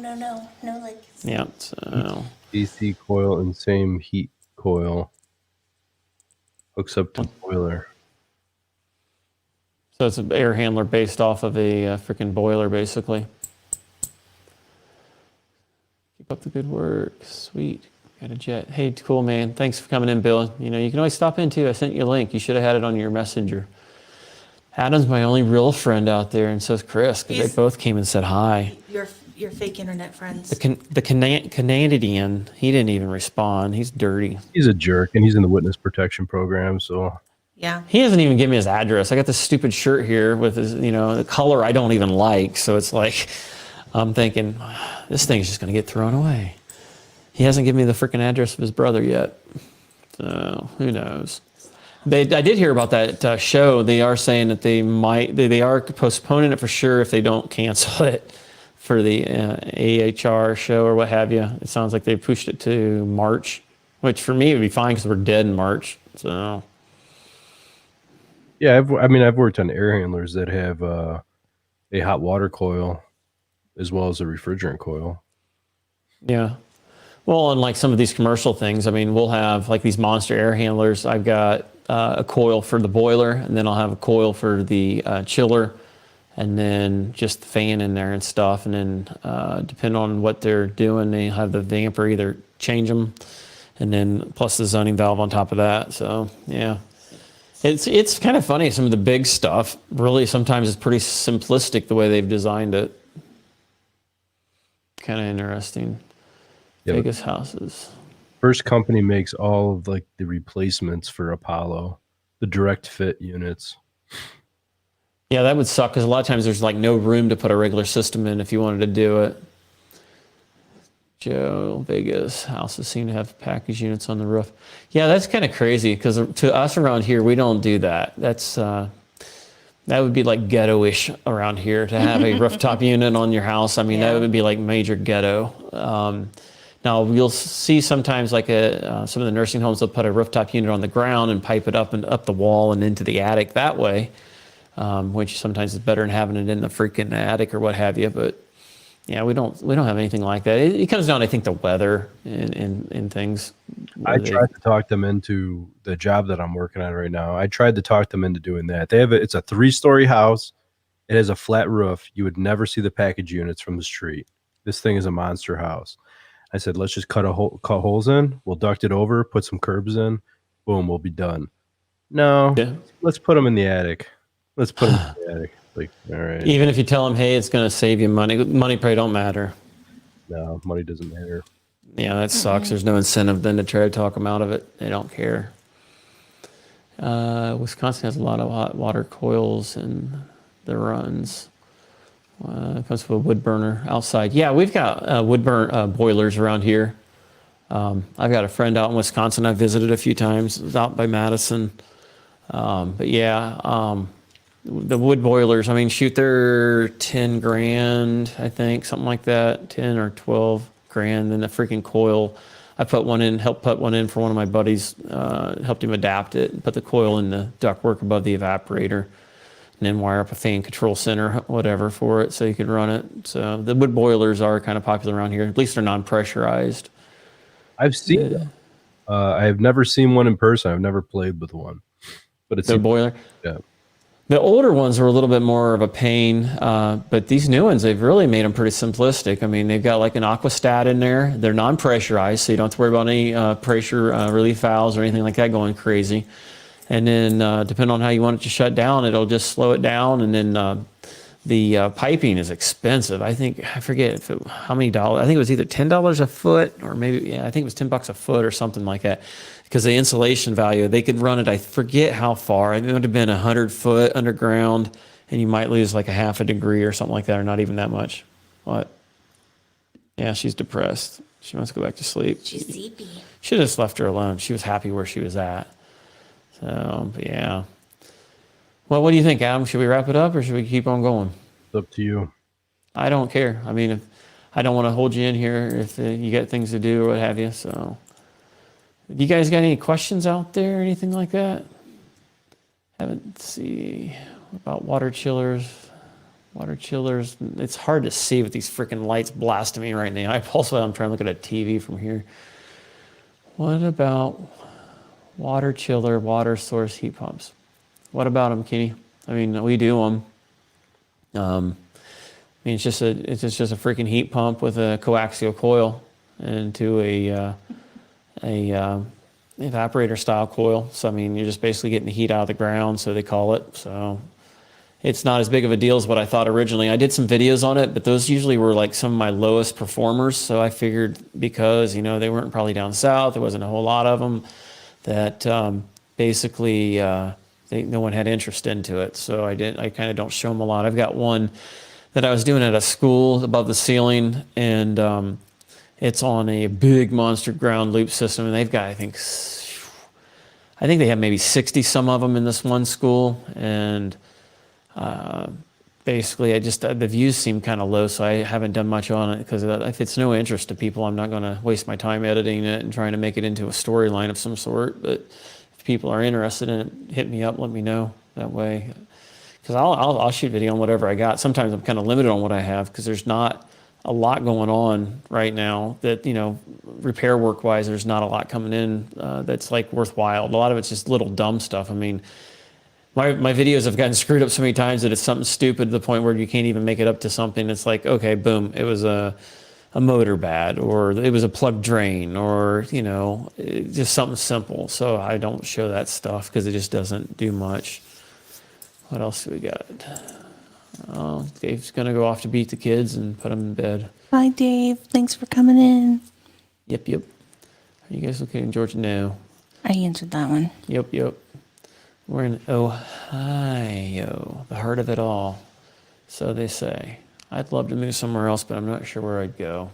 legs.
Yeah. So,
AC coil and same heat coil hooks up to boiler.
so it's an air handler based off of a freaking boiler, basically. Keep up the good work. Sweet. Got a jet. Hey, cool, man. Thanks for coming in, Bill. You know, you can always stop in too. I sent you a link. You should have had it on your messenger. Adam's my only real friend out there, and so's Chris, because they both came and said hi.
Your fake internet friends.
The Canadian, he didn't even respond. He's dirty.
He's a jerk, and he's in the witness protection program, so
Yeah.
He hasn't even given me his address. I got this stupid shirt here with his, you know, the color I don't even like. So it's like, I'm thinking, this thing's just going to get thrown away. He hasn't given me the freaking address of his brother yet. So who knows? I did hear about that show. They are saying that they are postponing it for sure if they don't cancel it for the AHR show or what have you. It sounds like they pushed it to March, which for me would be fine because we're dead in March. So
yeah, I've worked on air handlers that have a hot water coil as well as a refrigerant coil.
yeah. Well, and like some of these commercial things, I mean, we'll have like these monster air handlers. I've got a coil for the boiler, and then I'll have a coil for the chiller, and then just the fan in there and stuff. And then depending on what they're doing, they have the vamper either change them, and then plus the zoning valve on top of that. So yeah, it's kind of funny. Some of the big stuff really sometimes is pretty simplistic the way they've designed it. Kind of interesting.
Yeah,
Vegas houses.
First company makes all of like the replacements for Apollo, the direct fit units.
Yeah, that would suck because a lot of times there's like no room to put a regular system in if you wanted to do it. Joe, Vegas houses seem to have package units on the roof. Yeah, that's kind of crazy because to us around here, we don't do that. That's that would be like ghetto-ish around here to have a rooftop unit on your house. I mean, that would be like major ghetto. Now you'll see sometimes like some of the nursing homes, they'll put a rooftop unit on the ground and pipe it up and up the wall and into the attic that way, which sometimes is better than having it in the freaking attic or what have you. But yeah, we don't have anything like that. It comes down, I think, to weather and things.
I tried to talk them into the job that I'm working on right now. I tried to talk them into doing that. It's a 3-story house. It has a flat roof. You would never see the package units from the street. This thing is a monster house. I said, let's just cut holes in. We'll duct it over, put some curbs in. Boom, we'll be done. No, let's put them in the attic. Let's put them in the attic. Like, all right.
Even if you tell them, hey, it's going to save you money. Money probably don't matter.
No, money doesn't matter.
Yeah, that sucks. There's no incentive then to try to talk them out of it. They don't care. Wisconsin has a lot of hot water coils in the runs. It comes with a wood burner outside. Yeah, we've got wood boilers around here. I've got a friend out in Wisconsin I visited a few times. It was out by Madison. But yeah, the wood boilers, I mean, shoot, they're 10 grand, I think, something like that, 10 or 12 grand. And the freaking coil, I helped put one in for one of my buddies, helped him adapt it, and put the coil in the ductwork above the evaporator, and then wire up a fan control center, whatever, for it so you could run it. So the wood boilers are kind of popular around here. At least they're non-pressurized.
I've seen them. I have never seen one in person. I've never played with one. But it's
a boiler?
Yeah.
The older ones were a little bit more of a pain, but these new ones, they've really made them pretty simplistic. I mean, they've got like an aquastat in there. They're non-pressurized, so you don't have to worry about any pressure relief valves or anything like that going crazy. And then depending on how you want it to shut down, it'll just slow it down. And then the piping is expensive. I forget how many dollars. I think it was either $10 a foot or maybe, yeah, I think it was $10 a foot or something like that. Because the insulation value, they could run it, I forget how far. It would have been 100 foot underground, and you might lose like a half a degree or something like that, or not even that much. What? Yeah, she's depressed. She wants to go back to sleep.
She's sleepy.
Should have just left her alone. She was happy where she was at. So, but yeah. Well, what do you think, Adam? Should we wrap it up, or should we keep on going?
It's up to you.
I don't care. I mean, I don't want to hold you in here if you got things to do or what have you, so... You guys got any questions out there, anything like that? Haven't see about water chillers. Water chillers. It's hard to see with these freaking lights blasting me right now. I'm trying to look at a TV from here. What about water chiller, water source heat pumps? What about them, Kenny? I mean, we do them. I mean, it's just a freaking heat pump with a coaxial coil into a evaporator style coil. So I mean, you're just basically getting the heat out of the ground, so they call it. So it's not as big of a deal as what I thought originally. I did some videos on it, but those usually were like some of my lowest performers. So I figured because they weren't probably down south, there wasn't a whole lot of them, that basically no one had interest into it. So I kind of don't show them a lot. I've got one that I was doing at a school above the ceiling, and it's on a big monster ground loop system, and they've got, I think they have maybe 60 some of them in this one school, and basically the views seem kind of low, so I haven't done much on it, because if it's no interest to people, I'm not going to waste my time editing it and trying to make it into a storyline of some sort. But if people are interested in it, hit me up, let me know that way, because I'll shoot video on whatever I got. Sometimes I'm kind of limited on what I have, because there's not a lot going on right now that, repair work wise, there's not a lot coming in that's like worthwhile. A lot of it's just little dumb stuff. I mean, my videos have gotten screwed up so many times that it's something stupid to the point where you can't even make it up to something. It's like, okay, boom, it was a motor bad, or it was a plug drain, or, just something simple. So I don't show that stuff because it just doesn't do much. What else do we got? Oh, Dave's going to go off to beat the kids and put them in bed.
Bye, Dave. Thanks for coming in.
Yep. Are you guys located in Georgia? No.
I answered that one.
Yep. We're in Ohio, the heart of it all. So they say. I'd love to move somewhere else, but I'm not sure where I'd go.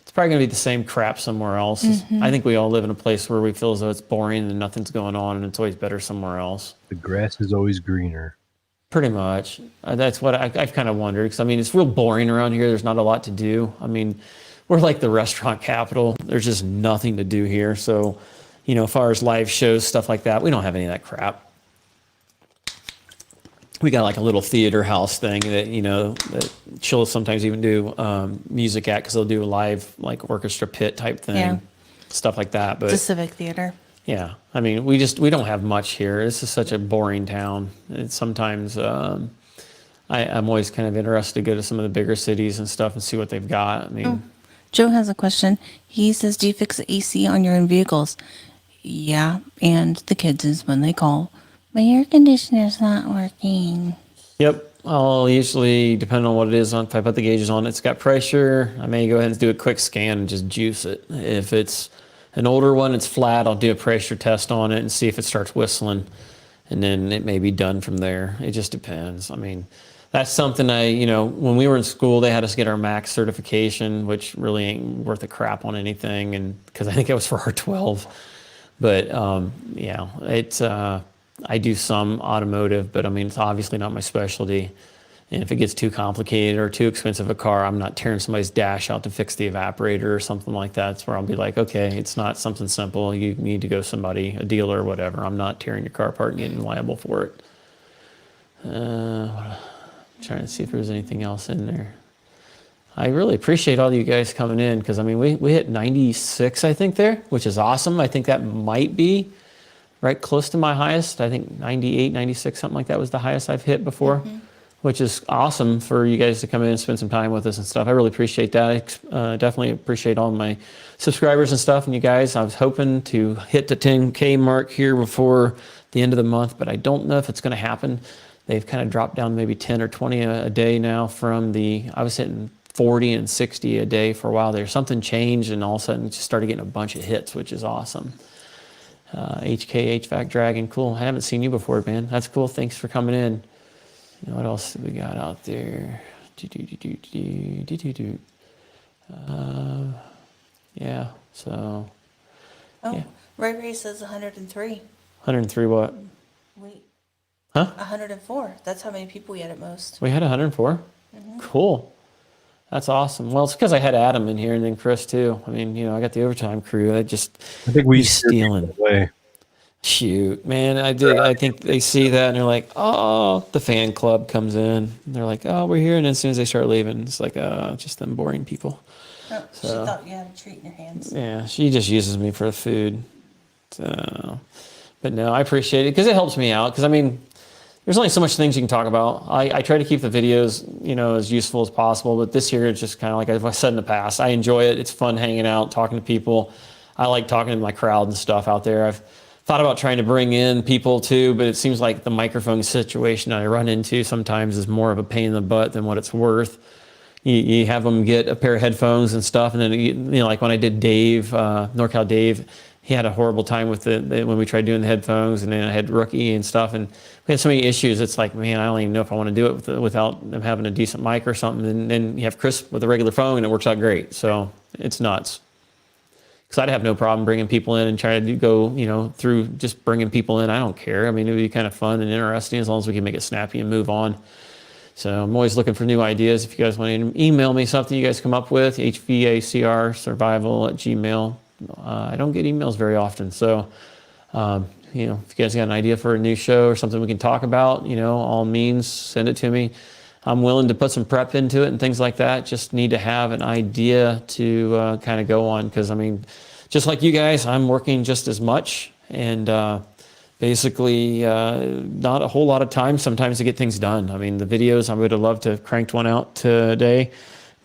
It's probably going to be the same crap somewhere else. Mm-hmm. I think we all live in a place where we feel as though it's boring and nothing's going on, and it's always better somewhere else.
The grass is always greener.
Pretty much. That's what I've kind of wondered, because I mean, it's real boring around here. There's not a lot to do. I mean, we're like the restaurant capital. There's just nothing to do here. So, as far as live shows, stuff like that, we don't have any of that crap. We got like a little theater house thing that, that Chillis sometimes even do music at, because they'll do a live like orchestra pit type thing, stuff like that. But
the Civic Theater.
Yeah, I mean, we don't have much here. This is such a boring town. It's sometimes I'm always kind of interested to go to some of the bigger cities and stuff and see what they've got. I mean,
Joe has a question. He says, "Do you fix the AC on your own vehicles?" Yeah, and the kids is when they call. My air conditioner's not working.
Yep. I'll usually, depending on what it is, if I put the gauges on, it's got pressure, I may go ahead and do a quick scan and just juice it. If it's an older one, it's flat, I'll do a pressure test on it and see if it starts whistling, and then it may be done from there. It just depends. I mean, that's something when we were in school, they had us get our MAX certification, which really ain't worth a crap on anything, and because I think it was for R12. But I do some automotive, but I mean, it's obviously not my specialty. And if it gets too complicated or too expensive a car, I'm not tearing somebody's dash out to fix the evaporator or something like that. It's where I'll be like, okay, it's not something simple. You need to go a dealer or whatever. I'm not tearing your car apart and getting liable for it. Trying to see if there's anything else in there. I really appreciate all you guys coming in, because I mean, we hit 96, I think, there, which is awesome. I think that might be right close to my highest. I think 98, 96, something like that was the highest I've hit before, which is awesome for you guys to come in and spend some time with us and stuff. I really appreciate that. I definitely appreciate all my subscribers and stuff and you guys. I was hoping to hit the 10K mark here before the end of the month, but I don't know if it's going to happen. They've kind of dropped down maybe 10 or 20 a day now from I was hitting 40 and 60 a day for a while there. Something changed and all of a sudden just started getting a bunch of hits, which is awesome. HVAC Dragon, cool. I haven't seen you before, man. That's cool. Thanks for coming in. You know, what else do we got out there? Yeah, so.
Oh,
yeah.
Ray says 103.
103 what?
Wait.
Huh?
104. That's how many people we had at most.
We had 104? Cool. That's awesome. Well, it's because I had Adam in here and then Chris too. I mean, you know, I got the overtime crew. I
think we
stealing.
Away.
Shoot, man, I did. I think they see that and they're like, oh, the fan club comes in. And they're like, oh, we're here. And as soon as they start leaving, it's like, just them boring people.
Oh, she thought you had a treat in your hands.
Yeah, she just uses me for the food. So, but no, I appreciate it because it helps me out. Because, I mean, there's only so much things you can talk about. I try to keep the videos, you know, as useful as possible. But this year, it's just kind of like I said in the past. I enjoy it. It's fun hanging out, talking to people. I like talking to my crowd and stuff out there. I've thought about trying to bring in people too, but it seems like the microphone situation I run into sometimes is more of a pain in the butt than what it's worth. You have them get a pair of headphones and stuff, and then, you know, like when I did Dave, NorCal Dave, he had a horrible time with when we tried doing the headphones, and then I had Rookie and stuff, and we had so many issues. It's like, man, I don't even know if I want to do it without them having a decent mic or something. And then you have Chris with a regular phone, and it works out great. So it's nuts. Because I'd have no problem bringing people in and trying to go, you know, through just bringing people in. I don't care. I mean, it would be kind of fun and interesting as long as we can make it snappy and move on. So I'm always looking for new ideas. If you guys want to email me something you guys come up with, HVACR survival at Gmail. I don't get emails very often. So, you know, if you guys got an idea for a new show or something we can talk about, you know, all means, send it to me. I'm willing to put some prep into it and things like that. Just need to have an idea to kind of go on. Because, I mean, just like you guys, I'm working just as much. And basically not a whole lot of time sometimes to get things done. I mean, the videos, I would have loved to have cranked one out today.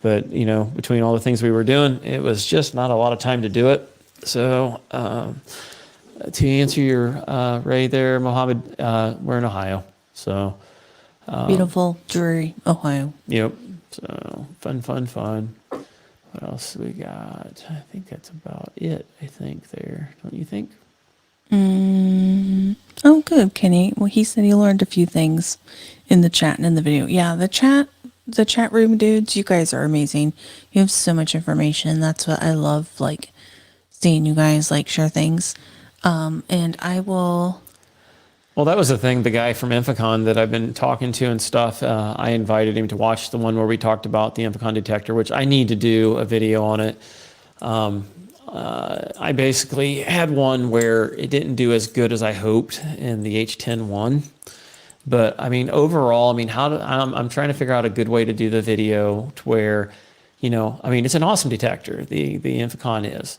But, you know, between all the things we were doing, it was just not a lot of time to do it. So to answer your Ray there, Mohammed, we're in Ohio. So
Beautiful, dreary Ohio.
yep. So fun. What else we got? I think that's about it, I think, there. Don't you think?
Oh, good, Kenny. Well, he said he learned a few things in the chat and in the video. Yeah, the chat room dudes, you guys are amazing. You have so much information. That's what I love, like seeing you guys like share things. And I will.
Well, that was the thing. The guy from Infocon that I've been talking to and stuff, I invited him to watch the one where we talked about the Infocon detector, which I need to do a video on it. I basically had one where it didn't do as good as I hoped in the H10-1. But I mean, overall, I mean, I'm trying to figure out a good way to do the video to where, you know, I mean, it's an awesome detector. The Infocon is.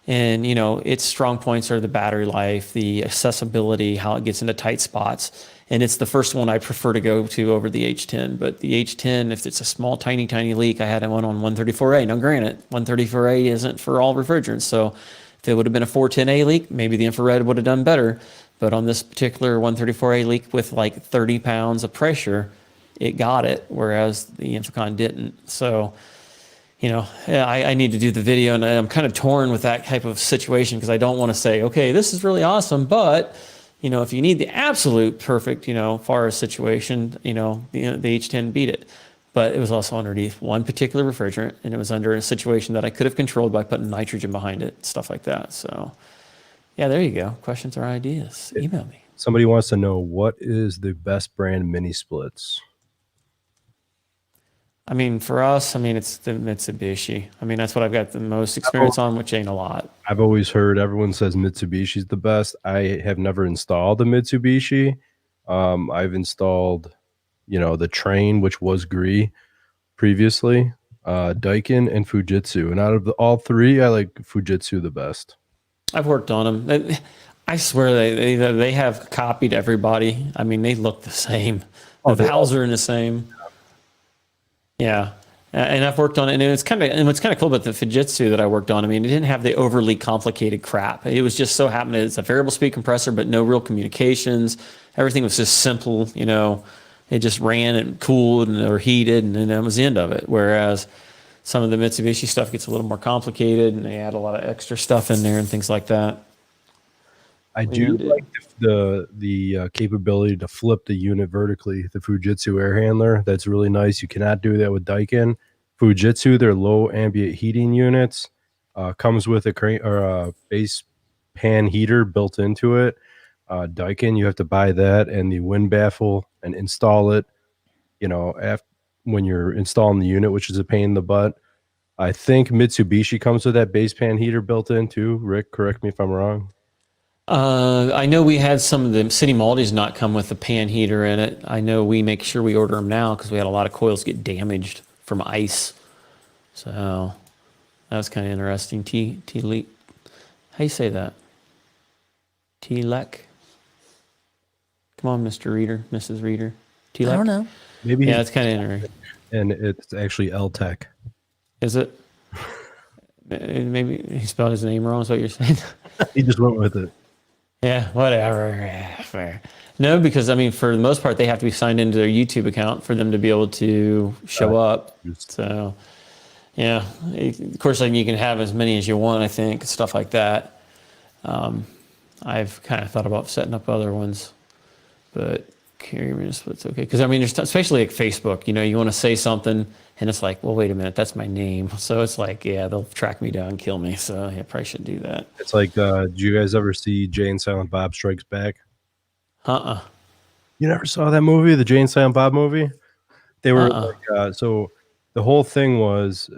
And, you know, its strong points are the battery life, the accessibility, how it gets into tight spots. And it's the first one I prefer to go to over the H10. But the H10, if it's a small, tiny leak, I had one on 134A. Now, granted, 134A isn't for all refrigerants. So if it would have been a 410A leak, maybe the infrared would have done better. But on this particular 134A leak with like 30 pounds of pressure, it got it, whereas the Infocon didn't. So, you know, I need to do the video, and I'm kind of torn with that type of situation because I don't want to say, okay, this is really awesome, but, you know, if you need the absolute perfect, you know, forest situation, you know, the H10 beat it. But it was also underneath one particular refrigerant, and it was under a situation that I could have controlled by putting nitrogen behind it, stuff like that. So, yeah, there you go. Questions or ideas, email me.
Somebody wants to know, what is the best brand mini splits?
I mean, for us, I mean, it's the Mitsubishi. I mean, that's what I've got the most experience on, which ain't a lot.
I've always heard everyone says Mitsubishi's the best. I have never installed a Mitsubishi. I've installed, you know, the Train, which was Gree previously, Daikin, and Fujitsu. And out of all three, I like Fujitsu the best.
I've worked on them. I swear they have copied everybody. I mean, they look the same. The valves are in the same. Yeah. And I've worked on it, and what's kind of cool about the Fujitsu that I worked on, I mean, it didn't have the overly complicated crap. It was just so happened it's a variable speed compressor, but no real communications. Everything was just simple, you know. It just ran and cooled or heated, and then that was the end of it. Whereas some of the Mitsubishi stuff gets a little more complicated, and they add a lot of extra stuff in there and things like that.
I do like the capability to flip the unit vertically. The Fujitsu air handler, that's really nice. You cannot do that with Daikin. Fujitsu, their low ambient heating units, comes with a crane or a base pan heater built into it. Daikin, you have to buy that and the wind baffle and install it. You know, when you're installing the unit, which is a pain in the butt. I think Mitsubishi comes with that base pan heater built in too. Rick, correct me if I'm wrong.
I know we had some of the City Maldi's not come with the pan heater in it. I know we make sure we order them now because we had a lot of coils get damaged from ice. So that was kind of interesting. T-Leak. How you say that? T-Lek? Come on, Mr. Reader, Mrs. Reader. T-Lek?
I don't know.
Maybe.
Yeah, it's kind of interesting.
And it's actually L-Tech.
Is it? Maybe he spelled his name wrong is what you're saying?
He just went with it.
Yeah, whatever. Yeah, fair. No, because I mean, for the most part, they have to be signed into their YouTube account for them to be able to show up. So, yeah, of course, like you can have as many as you want. I think stuff like that. I've kind of thought about setting up other ones, but curious, it's okay. Because I mean, there's especially like Facebook. You know, you want to say something, and it's like, well, wait a minute, that's my name. So it's like, yeah, they'll track me down and kill me. So yeah, probably shouldn't do that.
It's like, did you guys ever see Jay and Silent Bob Strikes Back? You never saw that movie, the Jay and Silent Bob movie? They were like, so the whole thing was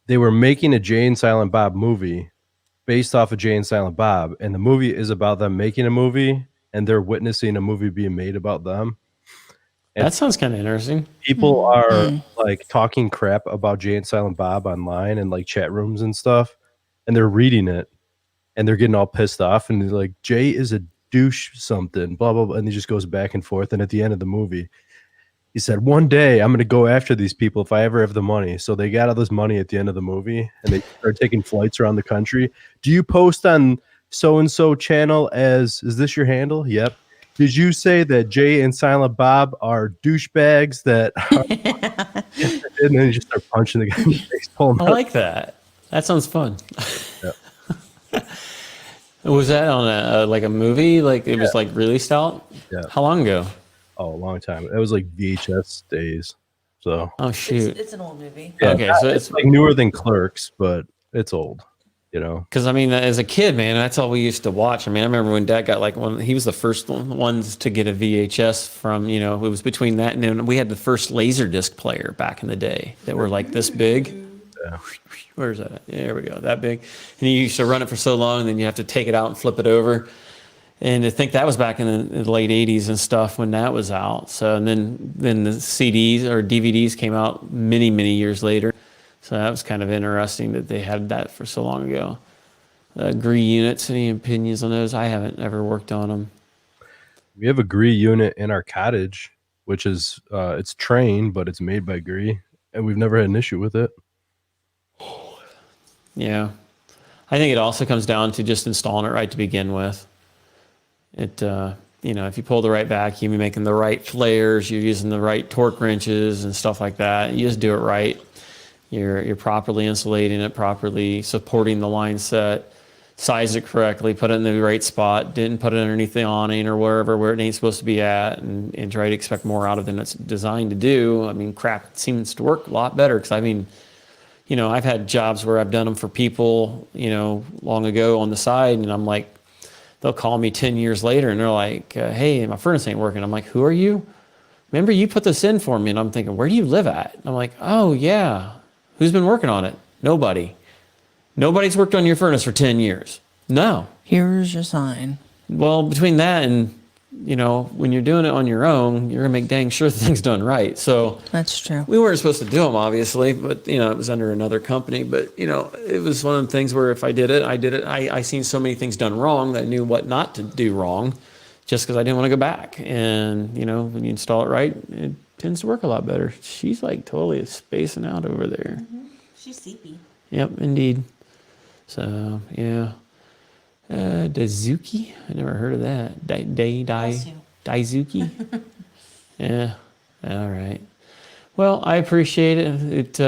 they were making a Jay and Silent Bob movie based off of Jay and Silent Bob, and the movie is about them making a movie, and they're witnessing a movie being made about them. And
that sounds kind of interesting.
People are like talking crap about Jay and Silent Bob online and like chat rooms and stuff, and they're reading it, and they're getting all pissed off, and they're like, Jay is a douche something, blah, blah, blah, and he just goes back and forth, and at the end of the movie, he said, one day I'm going to go after these people if I ever have the money. So they got all this money at the end of the movie, and they start taking flights around the country. Do you post on so-and-so channel is this your handle? Yep. Did you say that Jay and Silent Bob are douchebags that are... And then you just start punching the guy in the face, pull him
I
out.
like that. That sounds fun.
Yeah.
Was that on a movie? Like it was like released out?
Yeah.
How long ago?
Oh, a long time. It was like VHS days. So.
Oh shoot.
It's an old movie.
Yeah,
okay, so
it's like newer than Clerks, but it's old. You know,
because I mean, as a kid, man, that's all we used to watch. I mean, I remember when Dad got like one. He was the first ones to get a VHS from. You know, it was between that and then we had the first Laserdisc player back in the day that were like this big.
Yeah.
Where's that? Yeah, there we go. That big. And you used to run it for so long, and then you have to take it out and flip it over. And I think that was back in the late 80s and stuff when that was out. So, and then the CDs or DVDs came out many, many years later. So that was kind of interesting that they had that for so long ago. GRE units, any opinions on those? I haven't ever worked on them.
We have a GRE unit in our cottage, which is, it's Train, but it's made by GRE, and we've never had an issue with it.
Yeah. I think it also comes down to just installing it right to begin with. It, you know, if you pull the right vacuum, you're making the right flares, you're using the right torque wrenches and stuff like that. You just do it right. You're properly insulating it, properly supporting the line set, size it correctly, put it in the right spot, didn't put it underneath the awning or wherever where it ain't supposed to be at, and try to expect more out of it than it's designed to do. I mean, crap seems to work a lot better because, I mean, you know, I've had jobs where I've done them for people, you know, long ago on the side, and I'm like, they'll call me 10 years later and they're like, hey, my furnace ain't working. I'm like, who are you? Remember you put this in for me? And I'm thinking, where do you live at? And I'm like, oh, yeah. Who's been working on it? Nobody. Nobody's worked on your furnace for 10 years. No.
Here's your sign.
Well, between that and when you're doing it on your own, you're gonna make dang sure the thing's done right. So
That's true.
we weren't supposed to do them, obviously, but it was under another company. But it was one of the things where if I did it, I did it. I seen so many things done wrong that I knew what not to do wrong, just because I didn't want to go back. And when you install it right, it tends to work a lot better. She's like totally spacing out over there.
She's sleepy.
Yep, indeed. So yeah. Dazuki? I never heard of that. Daizuki? Yeah. All right. Well, I appreciate it.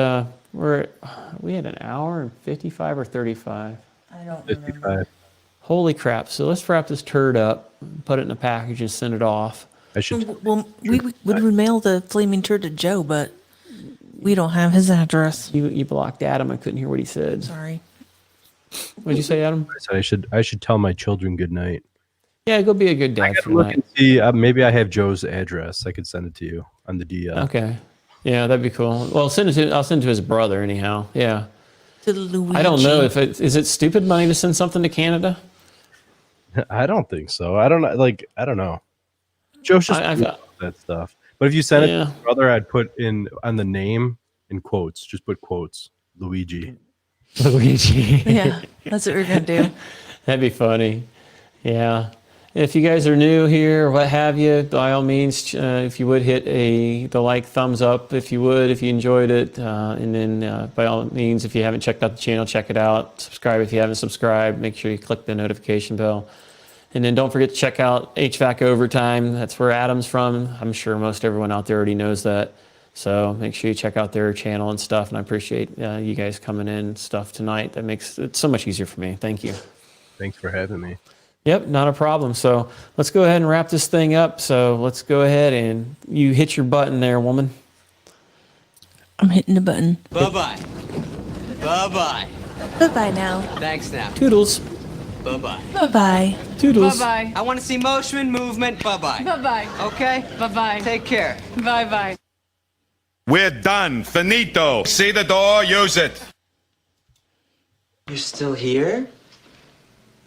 We had an hour and 55 or 35.
I don't
55.
remember.
Holy crap. So let's wrap this turd up, put it in a package and send it off.
I should.
Well, we would mail the flaming turd to Joe, but we don't have his address.
You blocked Adam. I couldn't hear what he said.
Sorry.
What'd you say, Adam?
I said I should tell my children good night.
Yeah, go be a good dad for
Look
tonight.
and see. Maybe I have Joe's address. I could send it to you on the DL.
Okay. Yeah, that'd be cool. Well, I'll send it to his brother anyhow. Yeah.
To Luigi.
I don't know if is it stupid money to send something to Canada?
I don't think so. I don't know. I don't know. Joe's just that stuff. But if you send it to your brother, I'd put in on the name in quotes. Just put quotes. Luigi.
Luigi.
Yeah, that's what we're gonna do.
That'd be funny. Yeah. If you guys are new here, what have you, by all means, if you would hit the thumbs up, if you enjoyed it, and then by all means, if you haven't checked out the channel, check it out. Subscribe if you haven't subscribed. Make sure you click the notification bell, and then don't forget to check out HVAC Overtime. That's where Adam's from. I'm sure most everyone out there already knows that. So make sure you check out their channel and stuff. And I appreciate you guys coming in and stuff tonight. That makes it so much easier for me. Thank you.
Thanks for having me.
Yep, not a problem. So let's go ahead and wrap this thing up. So let's go ahead and you hit your button there, woman.
I'm hitting the button.
Bye-bye. Bye-bye.
Bye-bye now.
Thanks now.
Toodles.
Bye-bye.
Bye-bye.
Toodles.
Bye-bye.
I want to see motion, movement. Bye-bye.
Bye-bye.
Okay?
Bye-bye.
Take care.
Bye-bye.
We're done. Finito. See the door, use it.
You're still here?